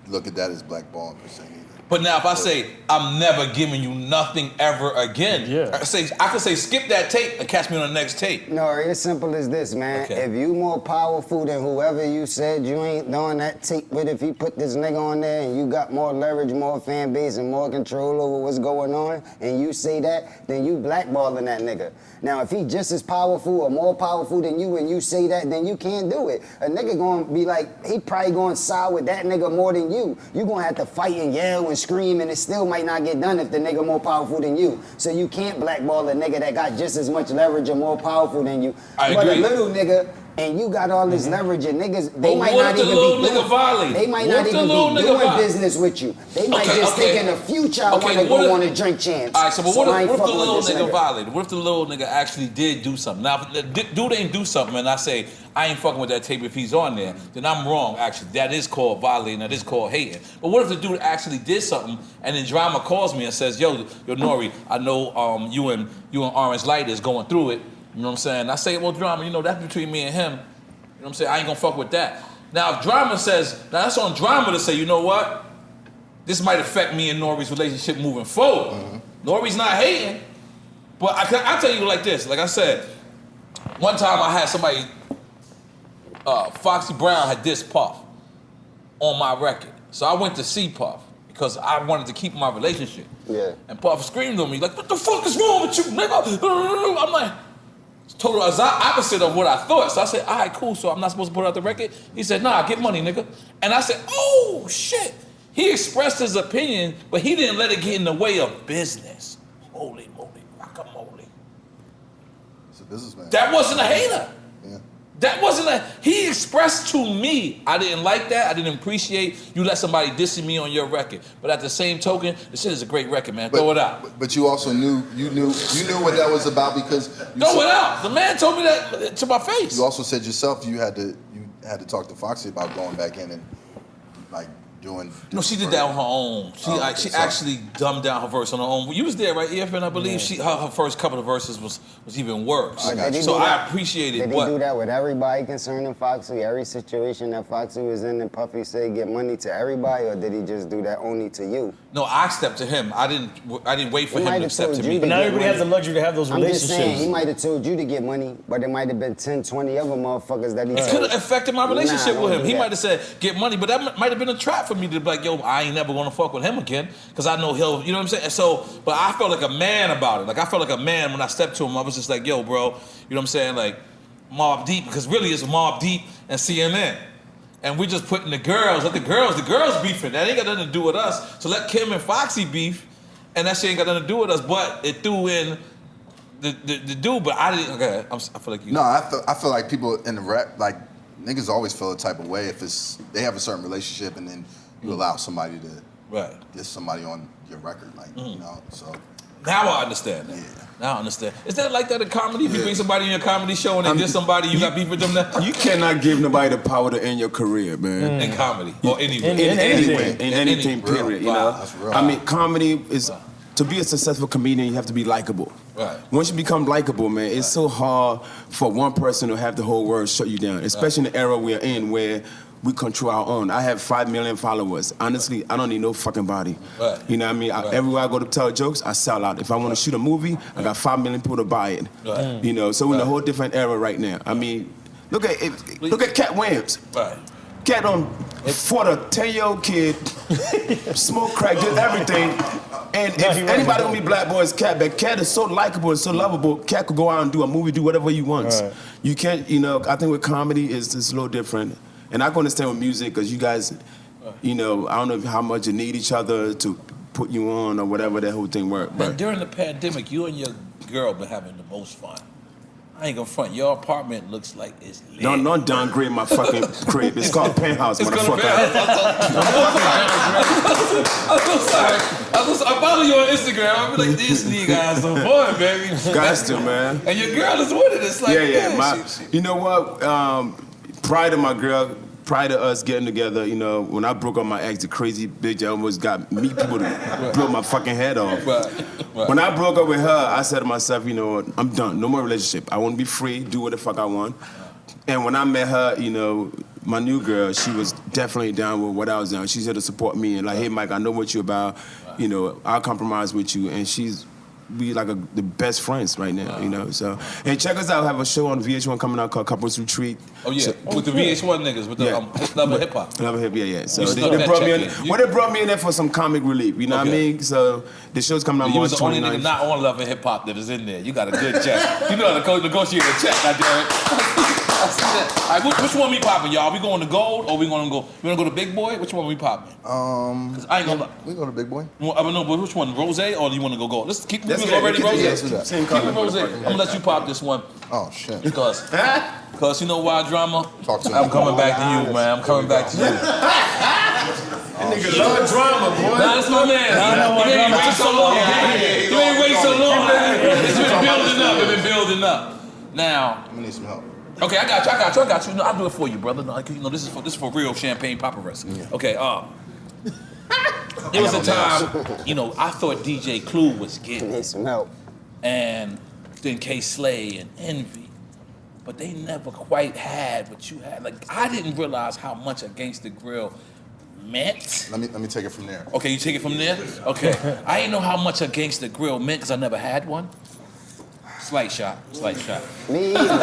[SPEAKER 1] look at that as blackballing per se either.
[SPEAKER 5] But now if I say, I'm never giving you nothing ever again,
[SPEAKER 6] Yeah.
[SPEAKER 5] I can say skip that tape and catch me on the next tape.
[SPEAKER 2] No, it's simple as this, man.
[SPEAKER 5] Okay.
[SPEAKER 2] If you more powerful than whoever you said you ain't doing that tape with, if you put this nigga on there and you got more leverage, more fan base, and more control over what's going on, and you say that, then you blackballing that nigga. Now, if he just as powerful or more powerful than you and you say that, then you can't do it. A nigga gonna be like, he probably gonna side with that nigga more than you. You gonna have to fight and yell and scream, and it still might not get done if the nigga more powerful than you. So you can't blackball a nigga that got just as much leverage or more powerful than you.
[SPEAKER 5] I
[SPEAKER 2] but
[SPEAKER 5] agree.
[SPEAKER 2] a little nigga, and you got all this leverage, and niggas, they
[SPEAKER 5] But
[SPEAKER 2] might
[SPEAKER 5] what
[SPEAKER 2] not
[SPEAKER 5] if the
[SPEAKER 2] even
[SPEAKER 5] little
[SPEAKER 2] be
[SPEAKER 5] nigga
[SPEAKER 2] doing,
[SPEAKER 5] violate?
[SPEAKER 2] they might
[SPEAKER 5] What
[SPEAKER 2] not
[SPEAKER 5] if the
[SPEAKER 2] even
[SPEAKER 5] little
[SPEAKER 2] be
[SPEAKER 5] nigga
[SPEAKER 2] doing
[SPEAKER 5] violate?
[SPEAKER 2] business with you. They might
[SPEAKER 5] Okay,
[SPEAKER 2] just
[SPEAKER 5] okay.
[SPEAKER 2] think in the future I
[SPEAKER 5] Okay,
[SPEAKER 2] want to
[SPEAKER 5] what
[SPEAKER 2] go
[SPEAKER 5] if-
[SPEAKER 2] on a drink champs.
[SPEAKER 5] All right, so
[SPEAKER 2] I
[SPEAKER 5] what
[SPEAKER 2] ain't
[SPEAKER 5] if the
[SPEAKER 2] fucking with
[SPEAKER 5] little
[SPEAKER 2] this
[SPEAKER 5] nigga violated? What if the little nigga actually did do something? Now, if the dude ain't do something and I say, I ain't fucking with that tape if he's on there, then I'm wrong, actually. That is called violating, that is called hating. But what if the dude actually did something and then Drama calls me and says, yo, N.O.R.E, I know you and Orange Light is going through it. You know what I'm saying? I say, well, Drama, you know, that's between me and him. You know what I'm saying? I ain't gonna fuck with that. Now, if Drama says, now that's on Drama to say, you know what? This might affect me and N.O.R.E's relationship moving forward. N.O.R.E's not hating. But I tell you like this. Like I said, one time I had somebody, Foxy Brown had dissed Puff on my record. So I went to see Puff because I wanted to keep my relationship.
[SPEAKER 2] Yeah.
[SPEAKER 5] And Puff screamed on me like, "What the fuck is wrong with you, nigga?" I'm like, total opposite of what I thought. So I said, all right, cool, so I'm not supposed to put out the record? He said, nah, get money, nigga. And I said, oh, shit. He expressed his opinion, but he didn't let it get in the way of business. Holy moly, guacamole.
[SPEAKER 1] It's a businessman.
[SPEAKER 5] That wasn't a hater.
[SPEAKER 1] Yeah.
[SPEAKER 5] That wasn't he expressed to me, I didn't like that, I didn't appreciate you let somebody dissing me on your record. But at the same token, this shit is a great record, man. Throw it out.
[SPEAKER 1] But you also knew what that was about because
[SPEAKER 5] Throw it out. The man told me that to my face.
[SPEAKER 1] You also said yourself you had to talk to Foxy about going back in and like doing.
[SPEAKER 5] No, she did that on her own. She actually dumbed down her verse on her own. You was there, right, EFN? I believe her first couple of verses was even worse. So I appreciated.
[SPEAKER 2] Did he do that with everybody concerning Foxy? Every situation that Foxy was in, and Puffy said get money to everybody, or did he just do that only to you?
[SPEAKER 5] No, I stepped to him. I didn't wait for him to step to me.
[SPEAKER 6] But now everybody has the luxury to have those relationships.
[SPEAKER 2] I'm just saying, he might have told you to get money, but it might have been 10, 20 other motherfuckers that he
[SPEAKER 5] It
[SPEAKER 2] said.
[SPEAKER 5] could have affected my relationship with him. He
[SPEAKER 2] that.
[SPEAKER 5] might have said, get money, but that might have been a trap for me to be like, yo, I ain't never gonna fuck with him again, because I know he'll, you know what I'm saying? So, but I felt like a man about it. Like, I felt like a man when I stepped to him. I was just like, yo, bro, you know what I'm saying? Like, Mobb Deep, because really it's Mobb Deep and CNN. And we just putting the girls beefing. That ain't got nothing to do with us. So let Kim and Foxy beef, and that shit ain't got nothing to do with us, but it threw in the dude, but I didn't, okay, I feel like you.
[SPEAKER 1] No, I feel like people in the rap, like, niggas always feel a type of way if they have a certain relationship and then you allow somebody to diss somebody on your record, like, you know, so.
[SPEAKER 5] Now I understand that.
[SPEAKER 1] Yeah.
[SPEAKER 5] Now I understand. Is that like that in comedy? If you bring somebody in your comedy show and they diss somebody, you got beef with them now?
[SPEAKER 7] You cannot give nobody the power to end your career, man.
[SPEAKER 5] In comedy or anywhere.
[SPEAKER 7] In anything, period. You know,
[SPEAKER 1] That's real.
[SPEAKER 7] I mean, comedy is to be a successful comedian. You have to be likable.
[SPEAKER 5] Right.
[SPEAKER 7] Once you become likable, man, it's so hard for one person to have the whole world shut you down. Especially in the era we're in, where we control our own. I have 5 million followers. Honestly, I don't need no fucking body.
[SPEAKER 5] Right.
[SPEAKER 7] You know what I mean? Everywhere I go to tell jokes, I sell out. If I want to shoot a movie, I got 5 million people to buy it.
[SPEAKER 5] Right.
[SPEAKER 7] You know, so we're in a whole different era right now. I mean, look at Cat Williams.
[SPEAKER 5] Right.
[SPEAKER 7] Cat fought a 10-year-old kid, smoked crack, did everything. And if anybody gonna be black boy, it's Cat. But Cat is so likable and so lovable. Cat could go out and do a movie, do whatever he wants.
[SPEAKER 6] Right.
[SPEAKER 7] You can't, you know, I think with comedy it's a little different. And I can understand with music, because you guys, you know, I don't know how much you need each other to put you on or whatever that whole thing works.
[SPEAKER 5] And during the pandemic, you and your girl been having the most fun. I ain't gonna front. Your apartment looks like it's lit.
[SPEAKER 7] Don't downgrade my fucking crib. It's called Penthouse,
[SPEAKER 5] It's
[SPEAKER 7] motherfucker.
[SPEAKER 5] I'm so sorry. I follow you on Instagram. I be like, this nigga has some fun, baby.
[SPEAKER 7] Guys do, man.
[SPEAKER 5] And your girl is with it. It's like,
[SPEAKER 7] Yeah. You know what? Prior to us getting together, you know, when I broke up my ex, the crazy bitch almost got me people to blow my fucking head off.
[SPEAKER 5] Right.
[SPEAKER 7] When I broke up with her, I said to myself, you know, I'm done. No more relationship. I want to be free, do what the fuck I want. And when I met her, you know, my new girl, she was definitely down with what I was doing. She's here to support me and like, hey, Mike, I know what you're about. You know, I'll compromise with you. And we like the best friends right now, you know. So, and check us out. I have a show on VH1 coming out called Couples Retreat.
[SPEAKER 5] Oh yeah,
[SPEAKER 7] So,
[SPEAKER 5] with the VH1 niggas, with the Love of Hip Hop.
[SPEAKER 7] Love Hip, yeah. So
[SPEAKER 5] You
[SPEAKER 7] they
[SPEAKER 5] snuck that
[SPEAKER 7] brought me
[SPEAKER 5] check
[SPEAKER 7] in.
[SPEAKER 5] in.
[SPEAKER 7] Well, they brought me in there for some comic relief. You know what I
[SPEAKER 5] Okay.
[SPEAKER 7] mean? So the show's coming out
[SPEAKER 5] You
[SPEAKER 7] March
[SPEAKER 5] was the only
[SPEAKER 7] 29th.
[SPEAKER 5] nigga not on Love and Hip Hop that is in there. You got a good check. You know how to negotiate a check, goddammit. I see that. All right, which one we popping, y'all? We going to gold or we gonna go to Big Boy? Which one we popping? 'Cause I ain't gonna.
[SPEAKER 1] We go to Big Boy.
[SPEAKER 5] I don't know, but which one? Rose or do you want to go gold? Let's keep.
[SPEAKER 7] Let's
[SPEAKER 5] We
[SPEAKER 7] get it.
[SPEAKER 5] already Rose.
[SPEAKER 1] Let's do that.
[SPEAKER 7] Same
[SPEAKER 5] Keep
[SPEAKER 7] color.
[SPEAKER 5] it Rose. I'm gonna let you pop this one.
[SPEAKER 1] Oh shit.
[SPEAKER 5] Cause you know why, drama?
[SPEAKER 1] Talk to me.
[SPEAKER 5] I'm coming back to you, man. I'm coming back to you.
[SPEAKER 7] Nigga love drama, boy.
[SPEAKER 5] Nah, that's my man. Huh? You ain't wait so long. You ain't wait so long, man. It's been building up. It's been building up. Now,
[SPEAKER 1] I'm gonna need some help.
[SPEAKER 5] okay, I got you. No, I'll do it for you, brother. No, you know, this is for real champagne paparazzi.
[SPEAKER 1] Yeah.
[SPEAKER 5] Okay, there was a time, you know, I thought DJ Clue was getting
[SPEAKER 2] Need
[SPEAKER 5] it,
[SPEAKER 2] some help.
[SPEAKER 5] and then K Slay and Envy, but they never quite had what you had. Like, I didn't realize how much a Gangsta Grill meant.
[SPEAKER 1] Let me take it from there.
[SPEAKER 5] Okay, you take it from there? Okay. I didn't know how much a Gangsta Grill meant because I never had one. Slight shot.
[SPEAKER 2] Me either.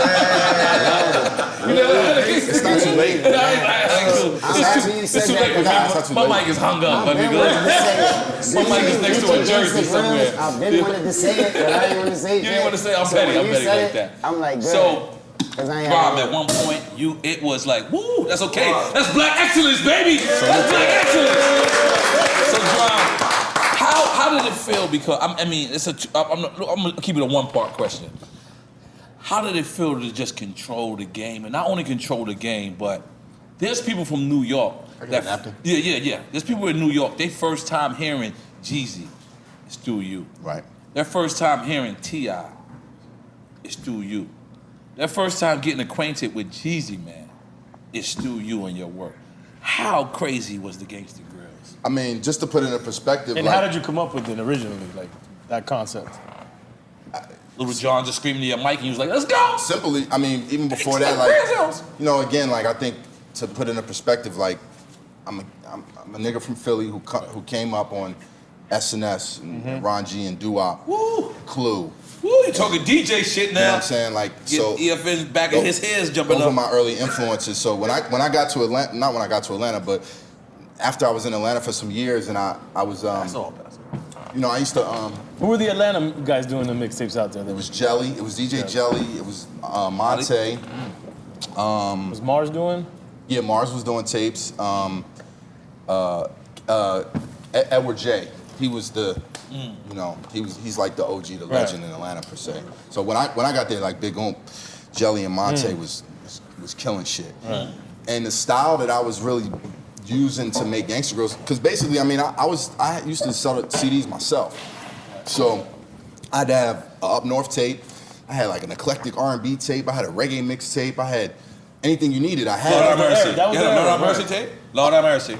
[SPEAKER 1] It's not too late.
[SPEAKER 2] I'm happy you said that.
[SPEAKER 1] too
[SPEAKER 5] My
[SPEAKER 1] late.
[SPEAKER 5] mic is hung up.
[SPEAKER 2] I've been wanting to say it.
[SPEAKER 5] My mic is next to a jersey
[SPEAKER 2] Gangsta Grillz,
[SPEAKER 5] somewhere.
[SPEAKER 2] I've been wanting to say it, but I didn't want to say it.
[SPEAKER 5] You didn't want to say, I'm
[SPEAKER 2] So
[SPEAKER 5] petty
[SPEAKER 2] when you
[SPEAKER 5] like
[SPEAKER 2] said
[SPEAKER 5] that.
[SPEAKER 2] it, I'm like, good.
[SPEAKER 5] So,
[SPEAKER 2] 'Cause I ain't
[SPEAKER 5] Rob,
[SPEAKER 2] had
[SPEAKER 5] at one point, it was like, woo, that's okay. That's black excellence, baby. That's black excellence. So, Rob, how did it feel? Because I'm gonna keep it a one-part question. How did it feel to just control the game, and not only control the game, but there's people from New York yeah. There's people in New York. They first time hearing Jeezy, it's through you.
[SPEAKER 1] Right.
[SPEAKER 5] Their first time hearing T.I., it's through you. Their first time getting acquainted with Jeezy, man, it's through you and your work. How crazy was the Gangsta Grillz?
[SPEAKER 1] I mean, just to put it in perspective,
[SPEAKER 6] And
[SPEAKER 1] like,
[SPEAKER 6] how did you come up with it originally, like that concept?
[SPEAKER 5] Little John just screaming to your mic and he was like, let's go!
[SPEAKER 1] simply, I mean, even before that, like, you know, again, like, I think to put it in perspective, like, I'm a nigga from Philly who came up on SNS and Ron G and Doo-Wop,
[SPEAKER 5] Woo!
[SPEAKER 1] Clue.
[SPEAKER 5] Woo, you talking DJ shit
[SPEAKER 1] You know what
[SPEAKER 5] now.
[SPEAKER 1] I'm saying? Like,
[SPEAKER 5] Get
[SPEAKER 1] so
[SPEAKER 5] EFN's back of his hairs jumping
[SPEAKER 1] those were
[SPEAKER 5] up.
[SPEAKER 1] my early influences. So when I got to Atlanta, not when I got to Atlanta, but after I was in Atlanta for some years, and I was you know, I used to
[SPEAKER 6] Who were the Atlanta guys doing the mixtapes out there?
[SPEAKER 1] it was Jelly, it was DJ Jelly, it was Monte.
[SPEAKER 6] Was Mars doing?
[SPEAKER 1] Yeah, Mars was doing tapes. Edward J. He was the, you know, he's like the OG, the legend in Atlanta per se. So when I got there, like Big Oomp, Jelly and Monte was killing shit.
[SPEAKER 6] Right.
[SPEAKER 1] And the style that I was really using to make Gangsta Grillz, because basically, I mean, I used to sell CDs myself. So I'd have an Up North tape. I had like an eclectic R&B tape. I had a reggae mixtape. I had anything you needed. I had.
[SPEAKER 5] Lord have mercy.
[SPEAKER 6] That was
[SPEAKER 5] You had a
[SPEAKER 6] the
[SPEAKER 5] Lord have
[SPEAKER 6] era,
[SPEAKER 5] mercy tape? Lord have mercy.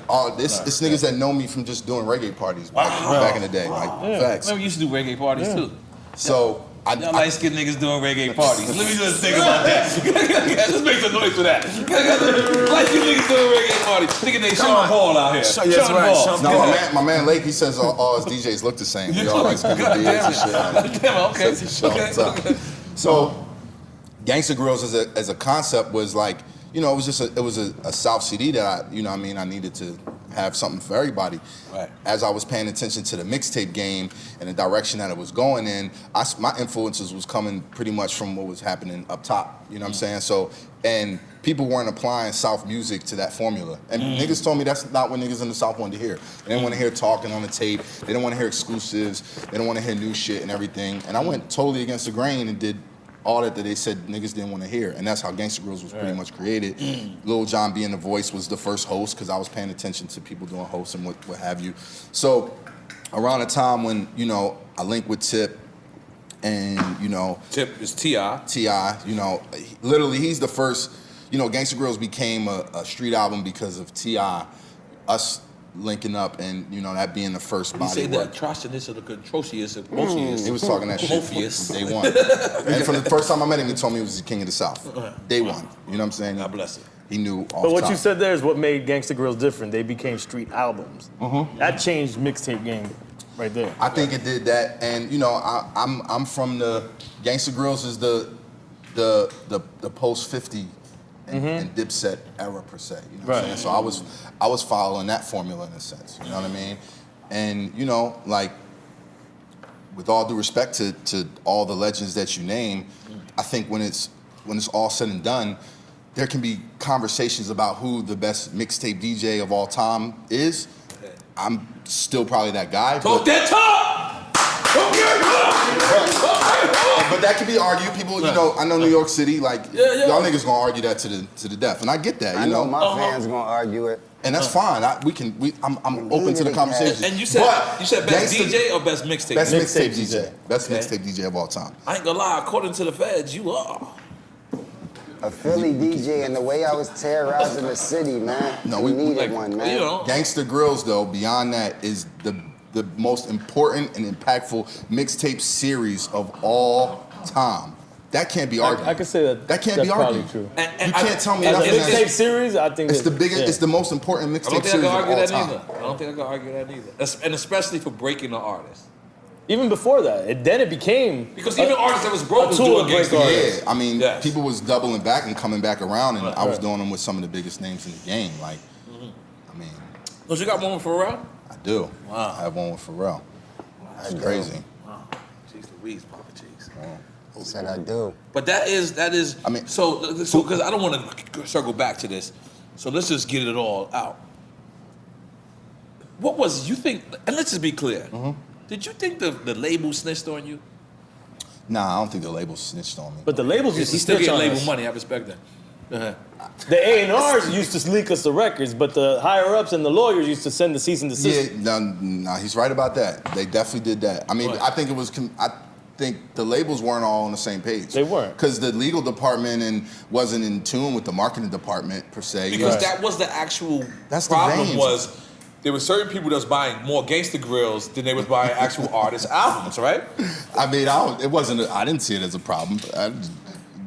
[SPEAKER 1] It's niggas that know me from just doing reggae parties back in the day, like facts.
[SPEAKER 5] Man, we used to do reggae parties too.
[SPEAKER 1] So
[SPEAKER 5] Y'all light skinned niggas doing reggae parties. Let me just think about that. Just make some noise for that. Light skinned niggas doing reggae parties. Thinking they Sean Paul out here.
[SPEAKER 7] Yeah, that's right, Sean
[SPEAKER 1] no, my man Lake, he says all his DJs look the same. We all like skin beards and shit.
[SPEAKER 5] Damn, okay.
[SPEAKER 1] Says he all the time. So Gangsta Grillz as a concept was like, you know, it was a South CD that I needed to have something for everybody.
[SPEAKER 5] Right.
[SPEAKER 1] As I was paying attention to the mixtape game and the direction that it was going in, my influences was coming pretty much from what was happening up top. You know what I'm saying? So, and people weren't applying South music to that formula. And niggas told me that's not what niggas in the South wanted to hear. They didn't want to hear talking on the tape. They didn't want to hear exclusives. They didn't want to hear new shit and everything. And I went totally against the grain and did all that they said niggas didn't want to hear. And that's how Gangsta Grillz was pretty much created. Lil Jon being the voice was the first host because I was paying attention to people doing hosts and what have you. So around the time when, you know, I linked with Tip and, you know.
[SPEAKER 5] Tip is T.I.
[SPEAKER 1] T.I., you know, literally he's the first, you know, Gangsta Grillz became a street album because of T.I., us linking up and, you know, that being the first
[SPEAKER 5] You
[SPEAKER 1] body
[SPEAKER 5] say
[SPEAKER 1] of
[SPEAKER 5] the
[SPEAKER 1] work.
[SPEAKER 5] atrocious or the atrocious of Morpheus.
[SPEAKER 1] He was talking that shit from
[SPEAKER 5] Morpheus.
[SPEAKER 1] day one. And from the first time I met him, he told me he was the king of the South. Day one. You know what I'm saying?
[SPEAKER 5] God bless him.
[SPEAKER 1] He knew off
[SPEAKER 6] But what
[SPEAKER 1] top.
[SPEAKER 6] you said there is what made Gangsta Grillz different. They became street albums. That changed mixtape game right there.
[SPEAKER 1] I think it did that, and you know, I'm from the Gangsta Grillz is the post 50 and Dipset era per se. You know what I'm saying? So I was following that formula in a sense. You know what I mean? And you know, like with all due respect to all the legends that you name, I think when it's all said and done, there can be conversations about who the best mixtape DJ of all time is. I'm still probably that guy.
[SPEAKER 5] Talk that talk!
[SPEAKER 1] But that can be argued. People, you know, I know New York City, like y'all niggas gonna argue that to the death, and I get that.
[SPEAKER 2] I
[SPEAKER 1] You
[SPEAKER 2] know
[SPEAKER 1] know,
[SPEAKER 2] my fans gonna argue it.
[SPEAKER 1] and that's fine. I'm open to the conversation.
[SPEAKER 5] And you said best DJ or best mixtape?
[SPEAKER 1] Best mixtape
[SPEAKER 6] Mixtape
[SPEAKER 1] DJ.
[SPEAKER 6] DJ.
[SPEAKER 1] Best
[SPEAKER 5] Okay.
[SPEAKER 1] mixtape DJ of all time.
[SPEAKER 5] I ain't gonna lie, according to the feds, you are.
[SPEAKER 2] A Philly DJ, and the way I was terrorizing the city, man.
[SPEAKER 1] No,
[SPEAKER 2] we
[SPEAKER 1] we-
[SPEAKER 2] needed
[SPEAKER 5] Like,
[SPEAKER 2] one, man.
[SPEAKER 5] you know.
[SPEAKER 1] Gangsta Grillz, though, beyond that, is the most important and impactful mixtape series of all time. That can't be argued.
[SPEAKER 6] I could say that.
[SPEAKER 1] That can't
[SPEAKER 6] that's
[SPEAKER 1] be
[SPEAKER 6] probably
[SPEAKER 1] argued.
[SPEAKER 6] true.
[SPEAKER 5] And
[SPEAKER 1] You can't tell me
[SPEAKER 6] As a
[SPEAKER 1] nothing.
[SPEAKER 6] mixtape series, I think
[SPEAKER 1] It's the biggest.
[SPEAKER 6] yeah.
[SPEAKER 1] It's the most important
[SPEAKER 5] I
[SPEAKER 1] mixtape
[SPEAKER 5] don't think I
[SPEAKER 1] series
[SPEAKER 5] can
[SPEAKER 1] of
[SPEAKER 5] argue
[SPEAKER 1] all
[SPEAKER 5] that
[SPEAKER 1] time.
[SPEAKER 5] either. I don't think I can argue that either. And especially for breaking the artist.
[SPEAKER 6] Even before that, then it became
[SPEAKER 5] Because even artists that was broke was
[SPEAKER 6] tool
[SPEAKER 5] doing
[SPEAKER 6] to break
[SPEAKER 5] gangsta
[SPEAKER 6] artists.
[SPEAKER 5] shit.
[SPEAKER 1] Yeah, I mean,
[SPEAKER 5] Yes.
[SPEAKER 1] people was doubling back and coming back around, and I was
[SPEAKER 6] right.
[SPEAKER 1] doing them with some of the biggest names in the game. Like, I mean,
[SPEAKER 5] Don't you got one with Pharrell?
[SPEAKER 1] I do.
[SPEAKER 5] Wow.
[SPEAKER 1] I have one with Pharrell. That's crazy.
[SPEAKER 5] Wow. Jeez Louise, Papa Cheeks.
[SPEAKER 2] He said I do.
[SPEAKER 5] But that is.
[SPEAKER 1] I mean-
[SPEAKER 5] so because I don't want to circle back to this. So let's just get it all out. What was you think? And let's just be clear. Did you think the label snitched on you?
[SPEAKER 1] Nah, I don't think the label snitched on me.
[SPEAKER 6] But the labels used to
[SPEAKER 5] He still
[SPEAKER 6] snitch
[SPEAKER 5] getting
[SPEAKER 6] on
[SPEAKER 5] label
[SPEAKER 6] us.
[SPEAKER 5] money. I respect that. Uh-huh.
[SPEAKER 6] The A&Rs used to leak us the records, but the higher ups and the lawyers used to send the cease and desist.
[SPEAKER 1] Yeah, nah, he's right about that. They definitely did that. I mean,
[SPEAKER 5] Right.
[SPEAKER 1] I think it was. I think the labels weren't all on the same page.
[SPEAKER 6] They weren't.
[SPEAKER 1] Because the legal department wasn't in tune with the marketing department per se.
[SPEAKER 5] Because
[SPEAKER 6] Right.
[SPEAKER 5] that was the actual
[SPEAKER 1] That's the
[SPEAKER 5] problem.
[SPEAKER 1] veins.
[SPEAKER 5] Was there were certain people that was buying more Gangsta Grillz than they was buying actual artists' albums, right?
[SPEAKER 1] I mean, it wasn't. I didn't see it as a problem. I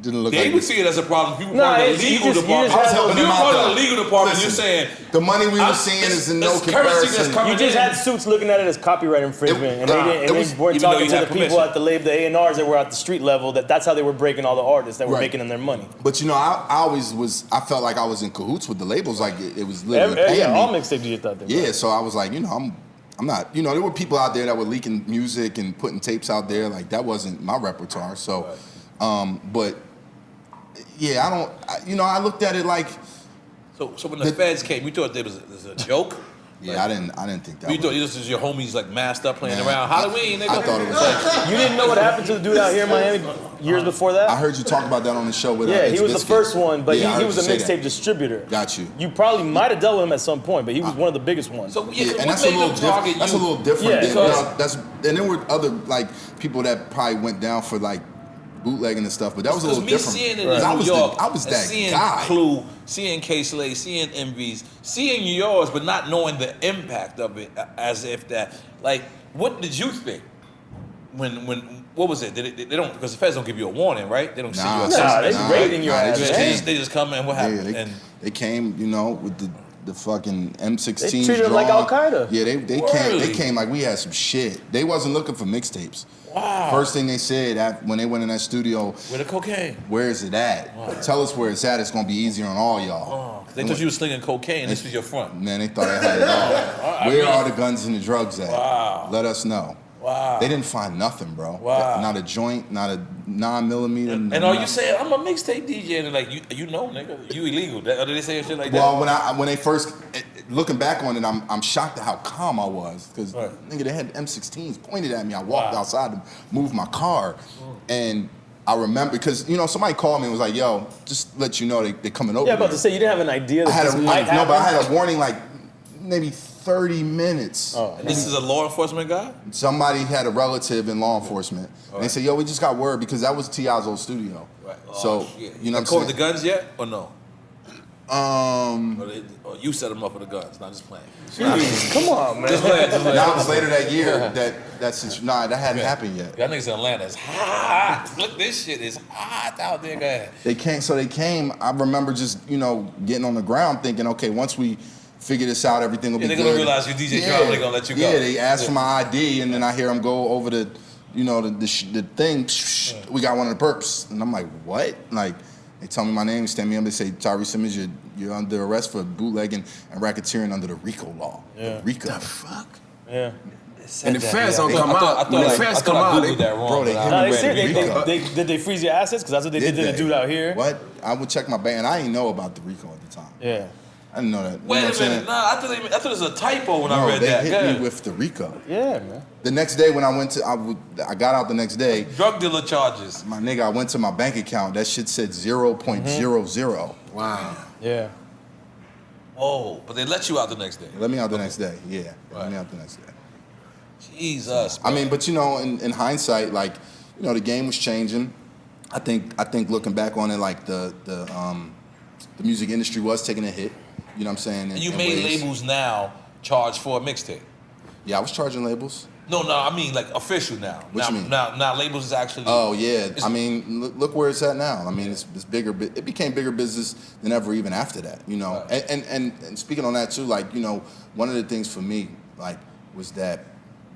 [SPEAKER 1] didn't look
[SPEAKER 5] They
[SPEAKER 1] like
[SPEAKER 5] would see it as a problem. People
[SPEAKER 6] Nah,
[SPEAKER 5] part of the
[SPEAKER 6] it's- you
[SPEAKER 5] legal
[SPEAKER 6] just- you
[SPEAKER 5] department.
[SPEAKER 6] just had
[SPEAKER 1] those-
[SPEAKER 5] If you're
[SPEAKER 1] helping
[SPEAKER 5] part
[SPEAKER 1] them
[SPEAKER 5] of
[SPEAKER 1] out,
[SPEAKER 5] the legal department,
[SPEAKER 1] listen,
[SPEAKER 5] you're saying
[SPEAKER 1] the money we were
[SPEAKER 5] I'm-
[SPEAKER 1] seeing
[SPEAKER 5] it's-
[SPEAKER 1] is in no
[SPEAKER 5] it's currency that's
[SPEAKER 1] comparison.
[SPEAKER 5] coming
[SPEAKER 6] You just
[SPEAKER 5] in.
[SPEAKER 6] had suits looking at it as copyright infringement, and they didn't.
[SPEAKER 1] it
[SPEAKER 6] And
[SPEAKER 1] was-
[SPEAKER 6] they weren't
[SPEAKER 5] even though
[SPEAKER 6] talking
[SPEAKER 5] you
[SPEAKER 6] to the
[SPEAKER 5] had
[SPEAKER 6] people
[SPEAKER 5] permission.
[SPEAKER 6] at the label, the A&Rs that were at the street level. That's how they were breaking all the artists that were
[SPEAKER 1] Right.
[SPEAKER 6] making them their money.
[SPEAKER 1] But you know, I always was. I felt like I was in cahoots with the labels. Like it was literally paying
[SPEAKER 6] Yeah,
[SPEAKER 1] me.
[SPEAKER 6] all mixtapes you thought they were.
[SPEAKER 1] Yeah, so I was like, you know, I'm not, you know, there were people out there that were leaking music and putting tapes out there. Like that wasn't my repertoire. So, but yeah, you know, I looked at it like,
[SPEAKER 5] So when the feds came, you thought there was a joke?
[SPEAKER 1] yeah, I didn't think that.
[SPEAKER 5] You thought
[SPEAKER 1] was,
[SPEAKER 5] this was your homies like masked up playing
[SPEAKER 1] Man,
[SPEAKER 5] around Halloween, nigga?
[SPEAKER 1] I thought it was like,
[SPEAKER 6] You didn't know what happened to the dude out here in Miami years before that?
[SPEAKER 1] I heard you talk about that on the show with.
[SPEAKER 6] Yeah, he was the
[SPEAKER 1] X-Biscuit.
[SPEAKER 6] first one, but
[SPEAKER 1] Yeah, I
[SPEAKER 6] he
[SPEAKER 1] heard
[SPEAKER 6] was
[SPEAKER 1] you
[SPEAKER 6] a
[SPEAKER 1] say
[SPEAKER 6] mixtape
[SPEAKER 1] that.
[SPEAKER 6] distributor.
[SPEAKER 1] Got you.
[SPEAKER 6] You probably might have dealt with him at some point, but he was one of the biggest ones.
[SPEAKER 5] So
[SPEAKER 1] Yeah,
[SPEAKER 5] what
[SPEAKER 1] and that's a
[SPEAKER 5] made
[SPEAKER 1] little
[SPEAKER 5] them target
[SPEAKER 1] different. That's a
[SPEAKER 5] you?
[SPEAKER 1] little different.
[SPEAKER 6] Yeah,
[SPEAKER 1] than,
[SPEAKER 6] because-
[SPEAKER 1] and there were other like people that probably went down for like bootlegging and stuff, but that was a
[SPEAKER 5] Because
[SPEAKER 1] little
[SPEAKER 5] me
[SPEAKER 1] different.
[SPEAKER 5] seeing it
[SPEAKER 1] Because
[SPEAKER 5] in New York,
[SPEAKER 1] I was
[SPEAKER 5] and
[SPEAKER 1] that
[SPEAKER 5] seeing
[SPEAKER 1] guy.
[SPEAKER 5] Clue, seeing K-Slay, seeing Envy's, seeing yours, but not knowing the impact of it, as if that. Like, what did you think? When what was it? They don't, because the feds don't give you a warning, right? They don't send you a text
[SPEAKER 6] Nah, they
[SPEAKER 5] message.
[SPEAKER 6] raiding your ass.
[SPEAKER 5] They just come in. What
[SPEAKER 1] Yeah,
[SPEAKER 5] happened?
[SPEAKER 1] they came, you know, with the fucking M16s.
[SPEAKER 6] They treated them like
[SPEAKER 1] drawn.
[SPEAKER 6] Al-Qaeda.
[SPEAKER 1] Yeah, they
[SPEAKER 5] Really?
[SPEAKER 1] came like we had some shit. They wasn't looking for mixtapes.
[SPEAKER 5] Wow.
[SPEAKER 1] First thing they said when they went in that studio,
[SPEAKER 5] With the cocaine.
[SPEAKER 1] where is it at? Tell us where it's at. It's gonna be easier on all y'all.
[SPEAKER 5] Oh, 'cause they thought you was slinging cocaine. This was your front.
[SPEAKER 1] Man, they thought I had it all. Where are the guns and the drugs at?
[SPEAKER 5] Wow.
[SPEAKER 1] Let us know.
[SPEAKER 5] Wow.
[SPEAKER 1] They didn't find nothing, bro.
[SPEAKER 5] Wow.
[SPEAKER 1] Not a joint, not a 9mm.
[SPEAKER 5] And are you saying I'm a mixtape DJ? And they're like, you know, nigga, you illegal. Or did they say shit like that?
[SPEAKER 1] Well, when they first looking back on it, I'm shocked at how calm I was because
[SPEAKER 5] Right.
[SPEAKER 1] nigga, they had M16s pointed at me. I walked
[SPEAKER 5] Wow.
[SPEAKER 1] outside to move my car, and I remember because you know somebody called me and was like, "Yo, just let you know they coming over."
[SPEAKER 6] Yeah, I'm about
[SPEAKER 1] there."
[SPEAKER 6] to say, you didn't have an idea that
[SPEAKER 1] I had
[SPEAKER 6] this
[SPEAKER 1] a
[SPEAKER 6] might happen?
[SPEAKER 1] no, but I had a warning like maybe 30 minutes.
[SPEAKER 6] Oh,
[SPEAKER 5] This is a law enforcement guy?
[SPEAKER 1] Somebody had a relative in law enforcement. And they said, "Yo, we just got word because that was T.I.'s old studio."
[SPEAKER 5] Right.
[SPEAKER 1] So you know what
[SPEAKER 5] Caught
[SPEAKER 1] I'm
[SPEAKER 5] the
[SPEAKER 1] saying?
[SPEAKER 5] guns yet or no? Or you set them up for the guns, not just playing.
[SPEAKER 6] Come on, man.
[SPEAKER 5] Just playing.
[SPEAKER 1] That was later that year. That hadn't happened yet.
[SPEAKER 5] Y'all niggas in Atlanta is hot. Look, this shit is hot out there, guys.
[SPEAKER 1] They came. I remember just getting on the ground thinking, okay, once we figure this out, everything will be
[SPEAKER 5] they're
[SPEAKER 1] good.
[SPEAKER 5] gonna realize you DJ Drama, they're gonna let you go.
[SPEAKER 1] Yeah, they asked for my ID, and then I hear them go over the thing. We got one of the perps, and I'm like, what? Like, they tell me my name, stand me up, they say, Tyree Simmons, you're under arrest for bootlegging and racketeering under the RICO law.
[SPEAKER 6] Yeah.
[SPEAKER 1] RICO.
[SPEAKER 7] The fuck?
[SPEAKER 6] Yeah.
[SPEAKER 7] And the feds don't
[SPEAKER 5] I
[SPEAKER 7] come
[SPEAKER 5] thought-
[SPEAKER 7] out. When the
[SPEAKER 5] I
[SPEAKER 7] feds
[SPEAKER 5] thought
[SPEAKER 7] come
[SPEAKER 5] I
[SPEAKER 7] out,
[SPEAKER 5] Googled that wrong.
[SPEAKER 1] Bro, they
[SPEAKER 5] but
[SPEAKER 1] hit
[SPEAKER 5] I-
[SPEAKER 6] No, they said
[SPEAKER 1] Rico.
[SPEAKER 6] did they freeze your assets? Because that's what they did to the dude out here.
[SPEAKER 1] What? I would check my bank, and I didn't know about the RICO at the time.
[SPEAKER 6] Yeah.
[SPEAKER 1] I didn't know that. You know
[SPEAKER 5] Wait
[SPEAKER 1] what I'm
[SPEAKER 5] a
[SPEAKER 1] saying?
[SPEAKER 5] minute. Nah, I thought it was a typo when I
[SPEAKER 1] No,
[SPEAKER 5] read
[SPEAKER 1] they
[SPEAKER 5] that.
[SPEAKER 1] hit
[SPEAKER 5] Go
[SPEAKER 1] me
[SPEAKER 5] ahead.
[SPEAKER 1] with the RICO.
[SPEAKER 6] Yeah, man.
[SPEAKER 1] The next day when I went to, I got out the next day.
[SPEAKER 5] Drug dealer charges.
[SPEAKER 1] My nigga, I went to my bank account. That shit said 0.00.
[SPEAKER 7] wow.
[SPEAKER 6] Yeah.
[SPEAKER 5] Oh, but they let you out the next day.
[SPEAKER 1] Let me out the next day. Yeah, let
[SPEAKER 5] Right.
[SPEAKER 1] me out the next day.
[SPEAKER 5] Jesus.
[SPEAKER 1] I mean, but in hindsight, like, the game was changing. I think looking back on it, like the music industry was taking a hit. You know what I'm saying?
[SPEAKER 5] And you
[SPEAKER 1] in
[SPEAKER 5] made
[SPEAKER 1] ways.
[SPEAKER 5] labels now charge for a mixtape.
[SPEAKER 1] Yeah, I was charging labels.
[SPEAKER 5] No, I mean like official now.
[SPEAKER 1] What
[SPEAKER 5] now,
[SPEAKER 1] you mean?
[SPEAKER 5] Now labels is actually.
[SPEAKER 1] Oh yeah, I mean, look where it's at now. I mean, it's bigger. It became bigger business than ever, even after that.
[SPEAKER 5] Right.
[SPEAKER 1] And speaking on that too, like one of the things for me, like, was that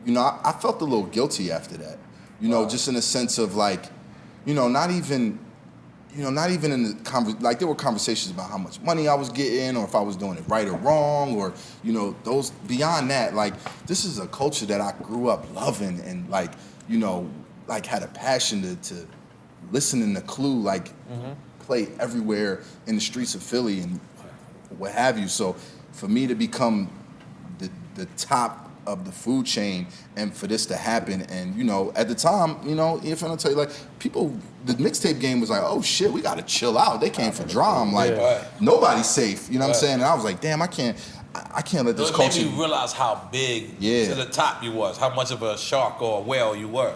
[SPEAKER 1] you know, I felt a little guilty after that. You know, just in the sense of like, you know, not even in the like there were conversations about how much money I was getting or if I was doing it right or wrong or, you know, those beyond that, like this is a culture that I grew up loving and like, you know, like had a passion to listen to Clue, like play everywhere in the streets of Philly and what have you. So for me to become the top of the food chain and for this to happen, and you know, at the time, you know, if I'm tell you, like people, the mixtape game was like, oh shit, we gotta chill out. They came for drum, like nobody's safe. You know what I'm saying? And I was like, damn, I can't let this culture.
[SPEAKER 5] It made me realize how big to the top you was, how much of a shark or a whale you were.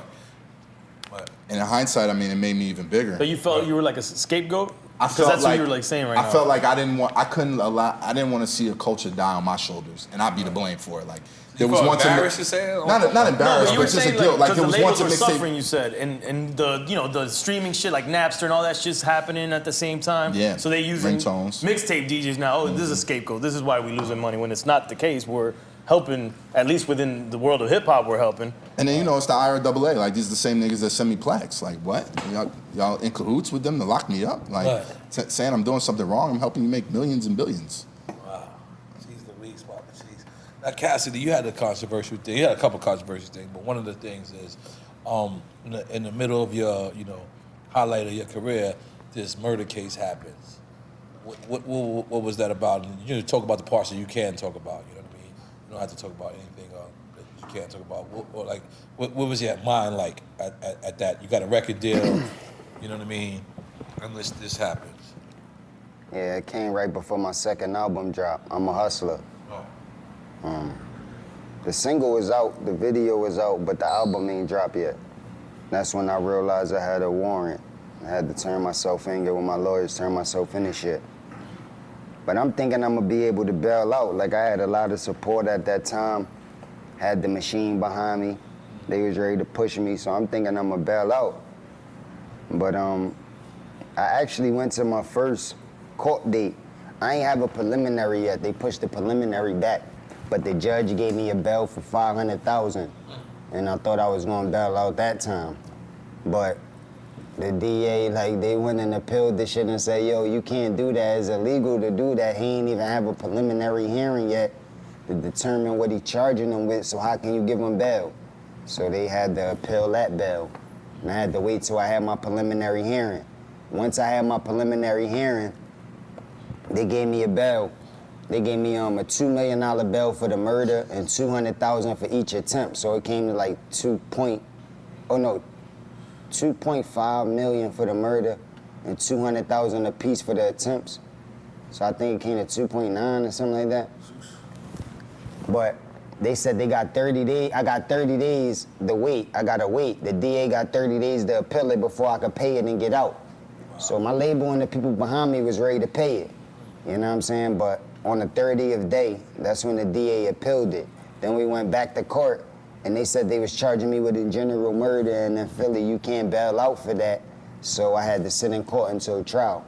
[SPEAKER 5] But
[SPEAKER 1] and in hindsight, I mean, it made me even bigger.
[SPEAKER 6] But you felt you were like a scapegoat?
[SPEAKER 1] I felt
[SPEAKER 6] that's
[SPEAKER 1] like,
[SPEAKER 6] what you were like saying right now.
[SPEAKER 1] I felt like I didn't want to see a culture die on my shoulders and I'd be to blame for it. Like there was one
[SPEAKER 5] embarrassed to say it?
[SPEAKER 1] Not embarrassed, but just a guilt. Like there was once a mixtape.
[SPEAKER 6] Suffering, you said, and the the streaming shit like Napster and all that shit's happening at the same time.
[SPEAKER 1] Yeah.
[SPEAKER 6] So they using
[SPEAKER 1] ringtones.
[SPEAKER 6] Mixtape DJs now. Oh, this is a scapegoat. This is why we losing money. When it's not the case, we're helping. At least within the world of hip hop, we're helping.
[SPEAKER 1] And then you know it's the IRAA. Like these are the same niggas that send me plaques. Like what? Y'all in cahoots with them to lock me up? Like saying I'm doing something wrong. I'm helping you make millions and billions.
[SPEAKER 5] Wow. She's the weak spot. Now, Cassidy, you had a controversial thing. You had a couple controversial things, but one of the things is, in the middle of your, highlight of your career, this murder case happens. What was that about? And you talk about the parts that you can talk about. You know what I mean? You don't have to talk about anything that you can't talk about. What was your mind like at that? You got a record deal. You know what I mean? Unless this happens.
[SPEAKER 2] Yeah, it came right before my second album dropped. I'm a hustler. The single was out, the video was out, but the album ain't dropped yet. That's when I realized I had a warrant. I had to turn myself in, get with my lawyers, turn myself in and shit. But I'm thinking I'm gonna be able to bail out. Like I had a lot of support at that time, had the machine behind me. They was ready to push me, so I'm thinking I'm gonna bail out. But I actually went to my first court date. I ain't have a preliminary yet. They pushed the preliminary back. But the judge gave me a bail for $500,000, and I thought I was gonna bail out that time. But the DA, like, they went and appealed the shit and said, yo, you can't do that. It's illegal to do that. He ain't even have a preliminary hearing yet to determine what he charging him with, so how can you give him bail? So they had to appeal that bail, and I had to wait till I had my preliminary hearing. Once I had my preliminary hearing, they gave me a bail. They gave me a $2 million bail for the murder and $200,000 for each attempt. So it came to like 2.5 million for the murder and 200,000 a piece for the attempts. So I think it came to 2.9 or something like that. But they said they got 30 days. I got 30 days to wait. I gotta wait. The DA got 30 days to appeal it before I could pay it and get out. So my label and the people behind me was ready to pay it. You know what I'm saying? But on the 30th day, that's when the DA appealed it. Then we went back to court, and they said they was charging me with a general murder, and in Philly, you can't bail out for that. So I had to sit in court until trial.